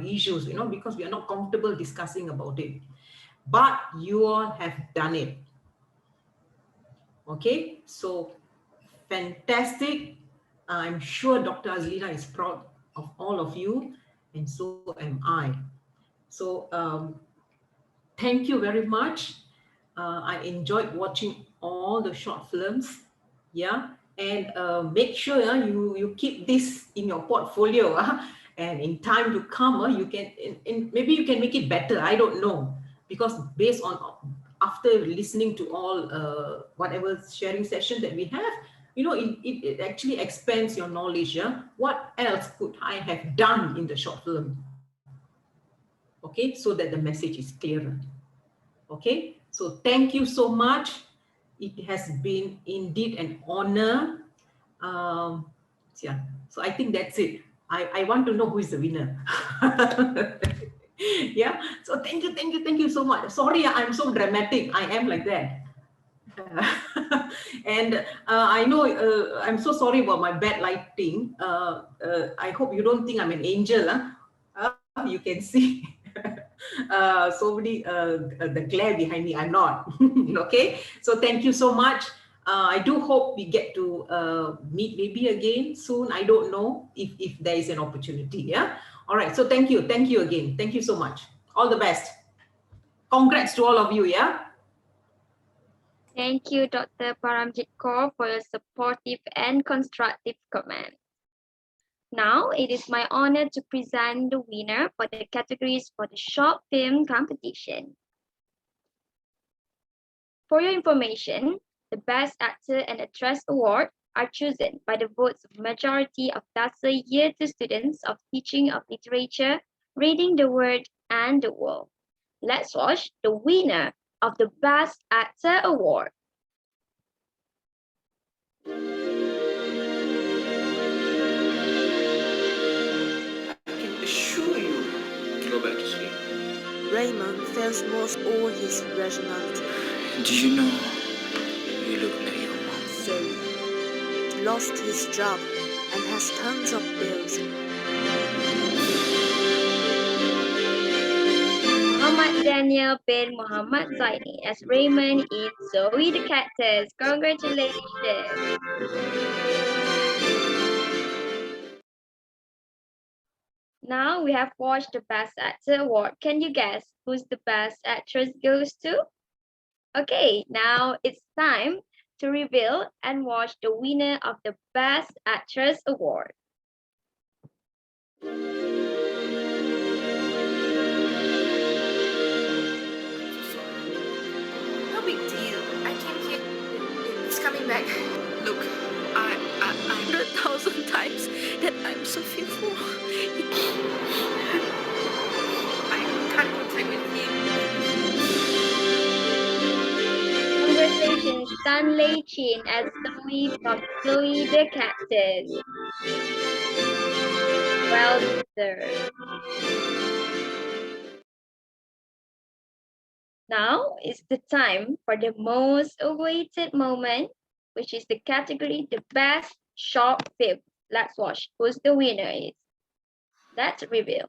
issues, because we are not comfortable discussing about it. But you all have done it. Okay, so fantastic. I'm sure Dr. Azlina is proud of all of you, and so am I. So thank you very much. I enjoyed watching all the short films. Yeah, and make sure you keep this in your portfolio. And in time to come, you can, maybe you can make it better. I don't know, because based on after listening to all whatever sharing session that we have, it actually expands your knowledge. Yeah, what else could I have done in the short film? Okay, so that the message is clearer. Okay, so thank you so much. It has been indeed an honor. Yeah, so I think that's it. I want to know who is the winner. Yeah, so thank you so much. Sorry, I'm so dramatic. I am like that. And I know I'm so sorry about my bad lighting. I hope you don't think I'm an angel. You can see so many the glare behind me. I'm not. Okay, so thank you so much. I do hope we get to meet maybe again soon. I don't know if there is an opportunity. Yeah, all right, so thank you again. Thank you so much. All the best. Congrats to all of you. Yeah. Thank you, Dr. Paramjit Kaur, for your supportive and constructive comments. Now, it is my honor to present the winner for the categories for the short film competition. For your information, the Best Actor and Actress Award are chosen by the votes of majority of TESL Year 2 students of Teaching of Literature, Reading the Word and the World. Let's watch the winner of the Best Actor Award. Assure you to go back to sleep. Raymond feels most all his rationality. Do you know you look like your mom? Syed lost his job and has tons of bills. Muhammad Daniel bin Muhammad Zaini as Raymond in Zoe the Cactus. Congratulations. Now we have watched the Best Actor Award. Can you guess who's the Best Actress goes to? Okay, now it's time to reveal and watch the winner of the Best Actress Award. No big deal. I came here. It's coming back. Look, I 100,000 times that I'm so fearful. I can't contact with him. Congratulations, Stanley Chin as Zoe from Zoe the Cactus. Well deserved. Now is the time for the most awaited moment, which is the category the Best Short Film. Let's watch who's the winner is. Let's reveal.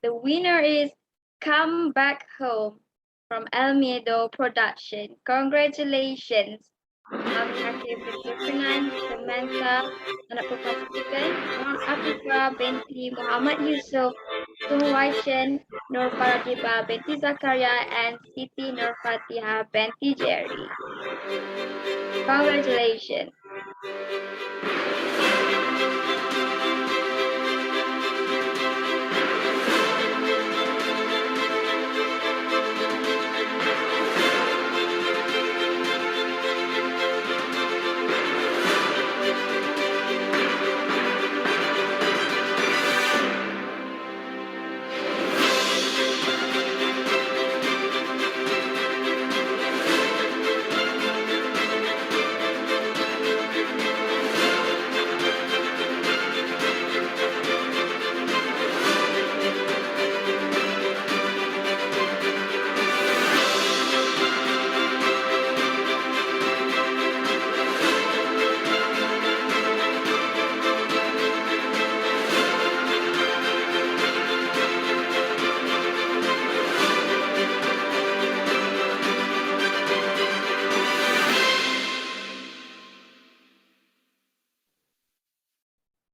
The winner is Come Back Home from El Miedo Production. Congratulations. Kami Hakim Zulkarnain, Samantha, anak participant, Nur Afifa binti Muhammad Yusuf, Suhuwaishan, Nur Faradiba binti Zakaria, and Siti Nur Fatiha binti Jerry. Congratulations.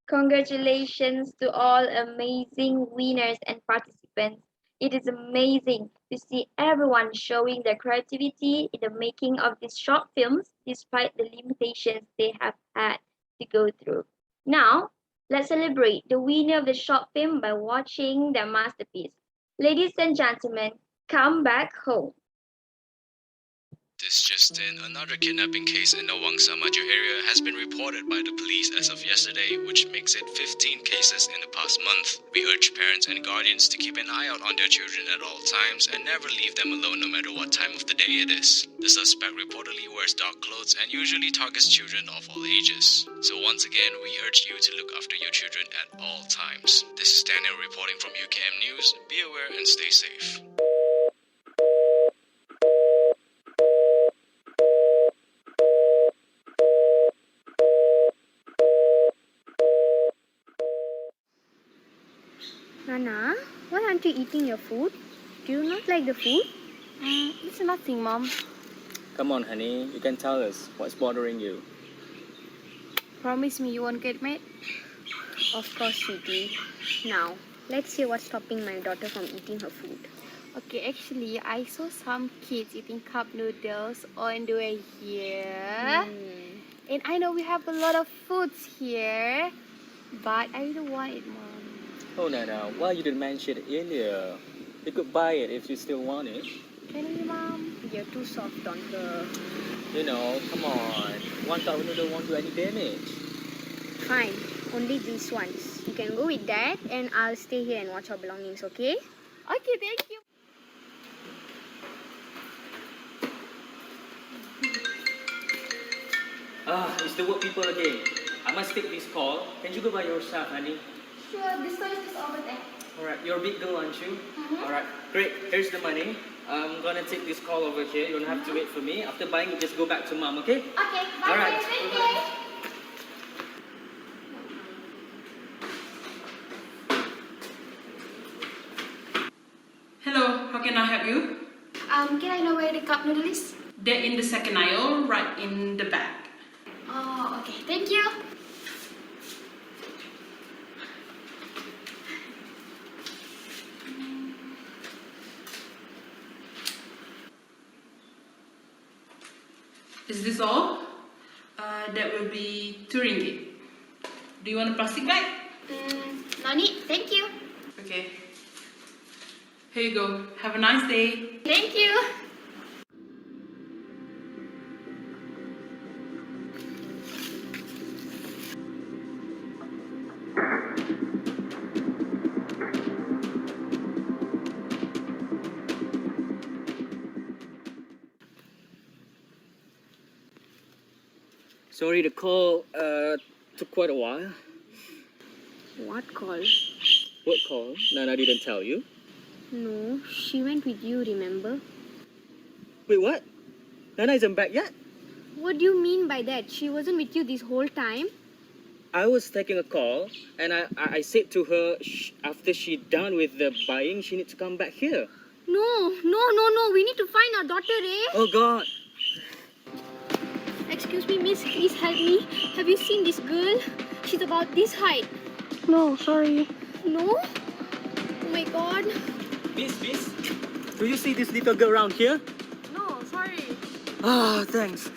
Congratulations to all amazing winners and participants. It is amazing to see everyone showing their creativity in the making of these short films despite the limitations they have had to go through. Now, let's celebrate the winner of the short film by watching their masterpiece. Ladies and gentlemen, Come Back Home. This just in, another kidnapping case in the Wangsa Maju area has been reported by the police as of yesterday, which makes it 15 cases in the past month. We urge parents and guardians to keep an eye out on their children at all times and never leave them alone no matter what time of the day it is. The suspect reportedly wears dark clothes and usually targets children of all ages. So once again, we urge you to look after your children at all times. This is Daniel reporting from UKM News. Be aware and stay safe. Nana, why aren't you eating your food? Do you not like the food? It's nothing, Mom. Come on, honey. You can tell us what's bothering you. Promise me you won't get mad? Of course, sweetie. Now, let's see what's stopping my daughter from eating her food. Okay, actually, I saw some kids eating cup noodles on the way here. And I know we have a lot of foods here, but I don't want it, Mom. Oh, Nana, why you didn't mention it earlier? You could buy it if you still want it. Can you, Mom? You're too soft on her. You know, come on. One cup noodle won't do any damage. Fine, only these ones. You can go with Dad, and I'll stay here and watch our belongings, okay? Okay, thank you. It's the work people again. I must take this call. Can you go by yourself, honey? Sure, this one is just over there. Alright, you're a big girl, aren't you? Alright, great. Here's the money. I'm gonna take this call over here. You don't have to wait for me. After buying it, just go back to Mom, okay? Okay, bye. Alright. Thank you. Hello, how can I help you? Can I know where the cup noodle is? They're in the second aisle, right in the back. Oh, okay. Thank you. Is this all? That will be 2 ringgit. Do you want a plastic bag? No need. Thank you. Okay. Here you go. Have a nice day. Thank you. Sorry, the call took quite a while. What call? What call? Nana didn't tell you. No, she went with you, remember? Wait, what? Nana isn't back yet? What do you mean by that? She wasn't with you this whole time? I was taking a call, and I said to her, after she done with the buying, she needs to come back here. No. We need to find our daughter, eh? Oh God. Excuse me, miss. Please help me. Have you seen this girl? She's about this height. No, sorry. No? Oh my God. Miss, do you see this little girl around here? No, sorry. Ah, thanks.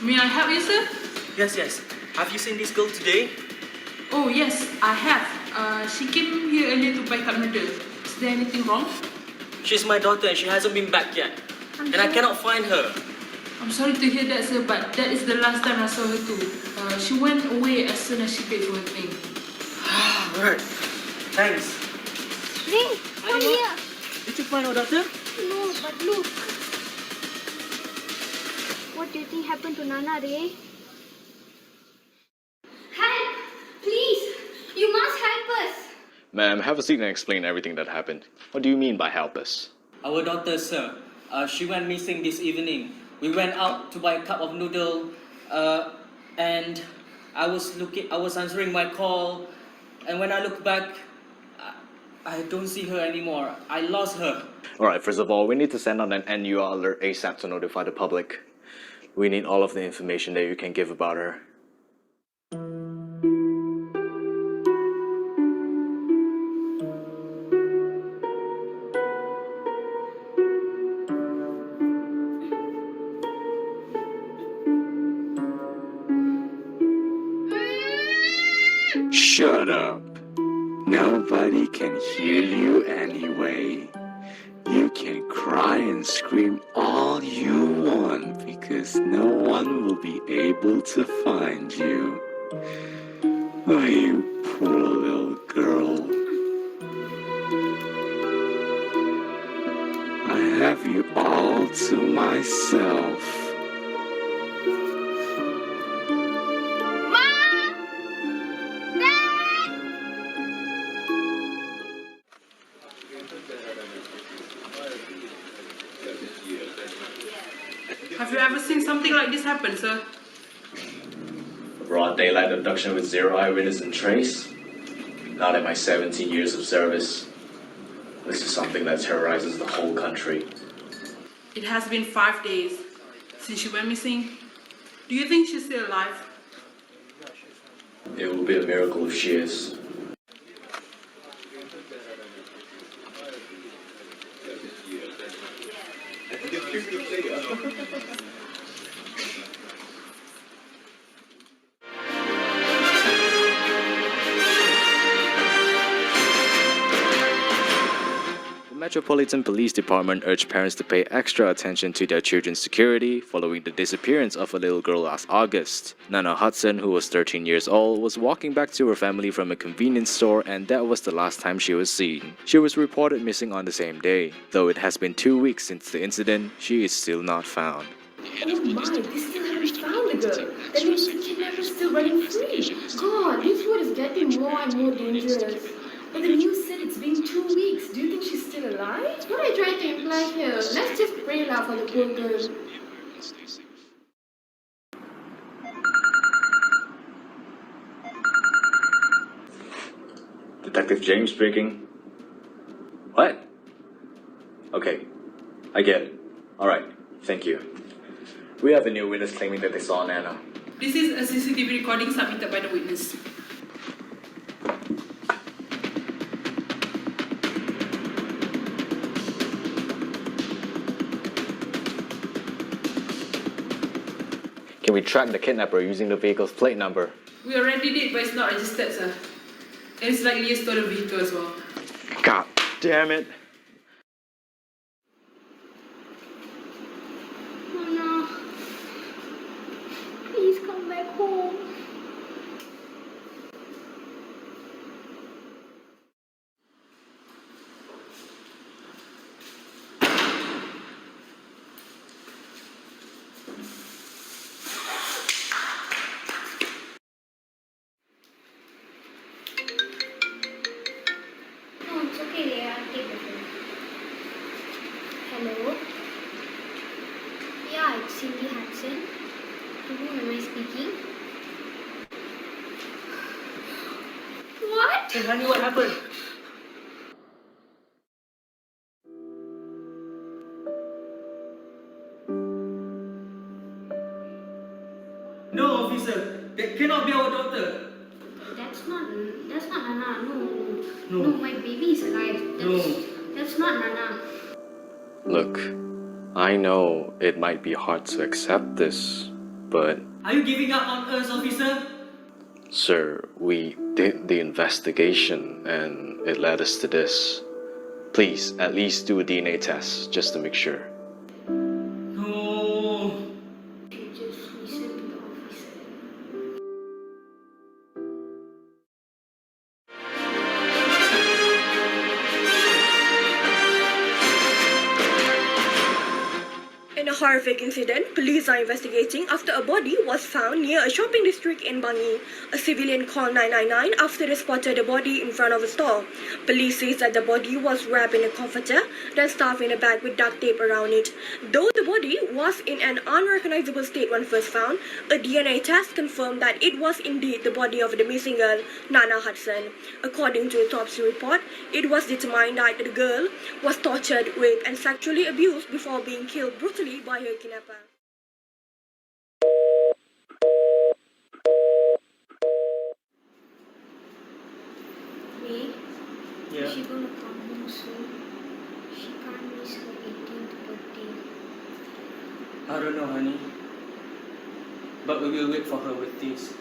May I help you, sir? Yes. Have you seen this girl today? Oh, yes, I have. She came here earlier to buy cup noodle. Is there anything wrong? She's my daughter and she hasn't been back yet. I cannot find her. I'm sorry to hear that, sir, but that is the last time I saw her too. She went away as soon as she paid for her thing. Alright. Thanks. Ray, come here. Did you find our daughter? No, but look. What do you think happened to Nana, Ray? Help! Please! You must help us! Ma'am, have a seat and explain everything that happened. What do you mean by help us? Our daughter, sir. She went missing this evening. We went out to buy a cup of noodle, and I was answering my call, and when I look back, I don't see her anymore. I lost her. Alright, first of all, we need to send out an NUR alert ASAP to notify the public. We need all of the information that you can give about her. Shut up. Nobody can hear you anyway. You can cry and scream all you want because no one will be able to find you. Oh, you poor little girl. I have you all to myself. Have you ever seen something like this happen, sir? A broad daylight abduction with zero eyewitness and trace? Not in my 17 years of service. This is something that terrorizes the whole country. It has been 5 days since she went missing. Do you think she's still alive? It will be a miracle if she is. The Metropolitan Police Department urged parents to pay extra attention to their children's security following the disappearance of a little girl last August. Nana Hudson, who was 13 years old, was walking back to her family from a convenience store, and that was the last time she was seen. She was reported missing on the same day. Though it has been 2 weeks since the incident, she is still not found. Oh my, they still haven't found the girl. That means the kidnapper's still running free. God, this world is getting more and more dangerous. But the news said it's been 2 weeks. Do you think she's still alive? What are you trying to imply here? Let's just pray now for the poor girl. Detective James speaking. What? Okay, I get it. Alright, thank you. We have a new witness claiming that they saw Nana. This is a CCTV recording submitted by the witness. Can we track the kidnapper using the vehicle's plate number? We already did, but it's not registered, sir. And it's likely a stolen vehicle as well. God damn it. Nana, please come back home. No, it's okay, Leah. I'll take the phone. Hello? Yeah, it's Cindy Hudson. To whom am I speaking? What? Hey, honey, what happened? No, officer, that cannot be our daughter. That's not Nana. No. No. No, my baby is alive. That's not Nana. Look, I know it might be hard to accept this, but Are you giving up on us, officer? sir, we did the investigation and it led us to this. Please, at least do a DNA test just to make sure. No. You just listen to the officer. In a horrific incident, police are investigating after a body was found near a shopping district in Bangi. A civilian called 999 after they spotted a body in front of a store. Police says that the body was wrapped in a comforter, then stuffed in a bag with duct tape around it. Though the body was in an unrecognizable state when first found, a DNA test confirmed that it was indeed the body of the missing girl, Nana Hudson. According to a autopsy report, it was determined that the girl was tortured, raped, and sexually abused before being killed brutally by her kidnapper. May, Yeah. is she gonna come home soon? She can't miss her 18th birthday. I don't know, honey. But we will wait for her with this.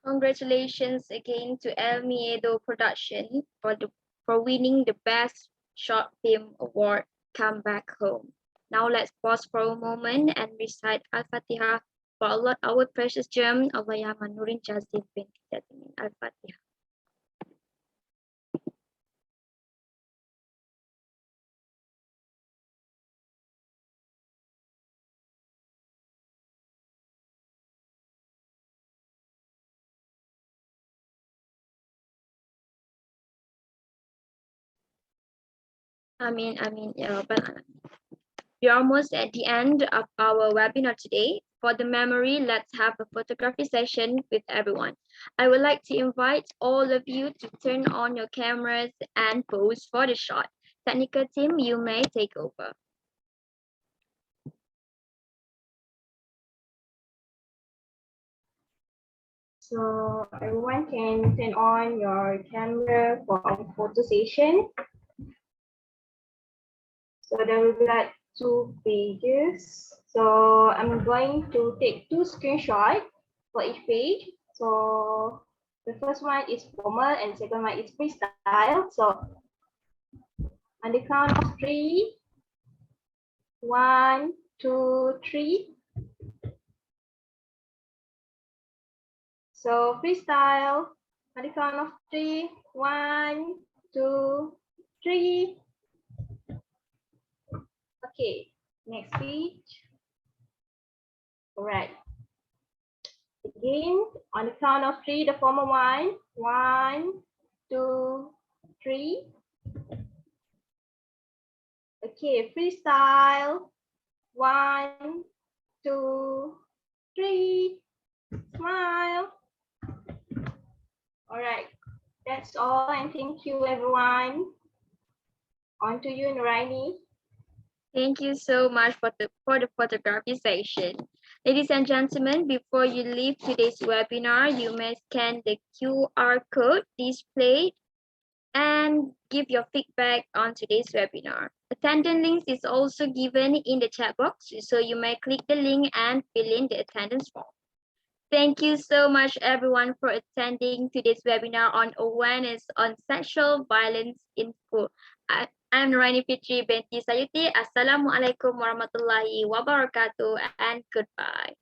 Congratulations again to El Miedo Production for winning the Best Short Film Award, Come Back Home. Now let's pause for a moment and recite Al-Fatihah for Allah, our precious gem, Allah ya Manurin Jazid bin Tadamin. Al-Fatihah. Amin, amin, ya Rabbal Alamin. We are almost at the end of our webinar today. For the memory, let's have a photography session with everyone. I would like to invite all of you to turn on your cameras and pose for the shot. Technical team, you may take over. So everyone can turn on your camera for our photo session. So there will be like 2 pages. So I'm going to take 2 screenshots for each page. So the first one is formal and second one is freestyle. So on the count of 3, 1, 2, 3. So freestyle on the count of 3, 1, 2, 3. Okay, next page. All right. Again, on the count of 3, the formal one. 1, 2, 3. Okay, freestyle. 1, 2, 3. Smile. All right, that's all, and thank you, everyone. On to you, Nuraini. Thank you so much for the photography session. Ladies and gentlemen, before you leave today's webinar, you may scan the QR code displayed and give your feedback on today's webinar. Attendance links is also given in the chat box, so you may click the link and fill in the attendance form. Thank you so much everyone for attending today's webinar on awareness on sexual violence in school. I'm Rani Fitri binti Sayuti. Assalamualaikum warahmatullahi wabarakatuh and goodbye.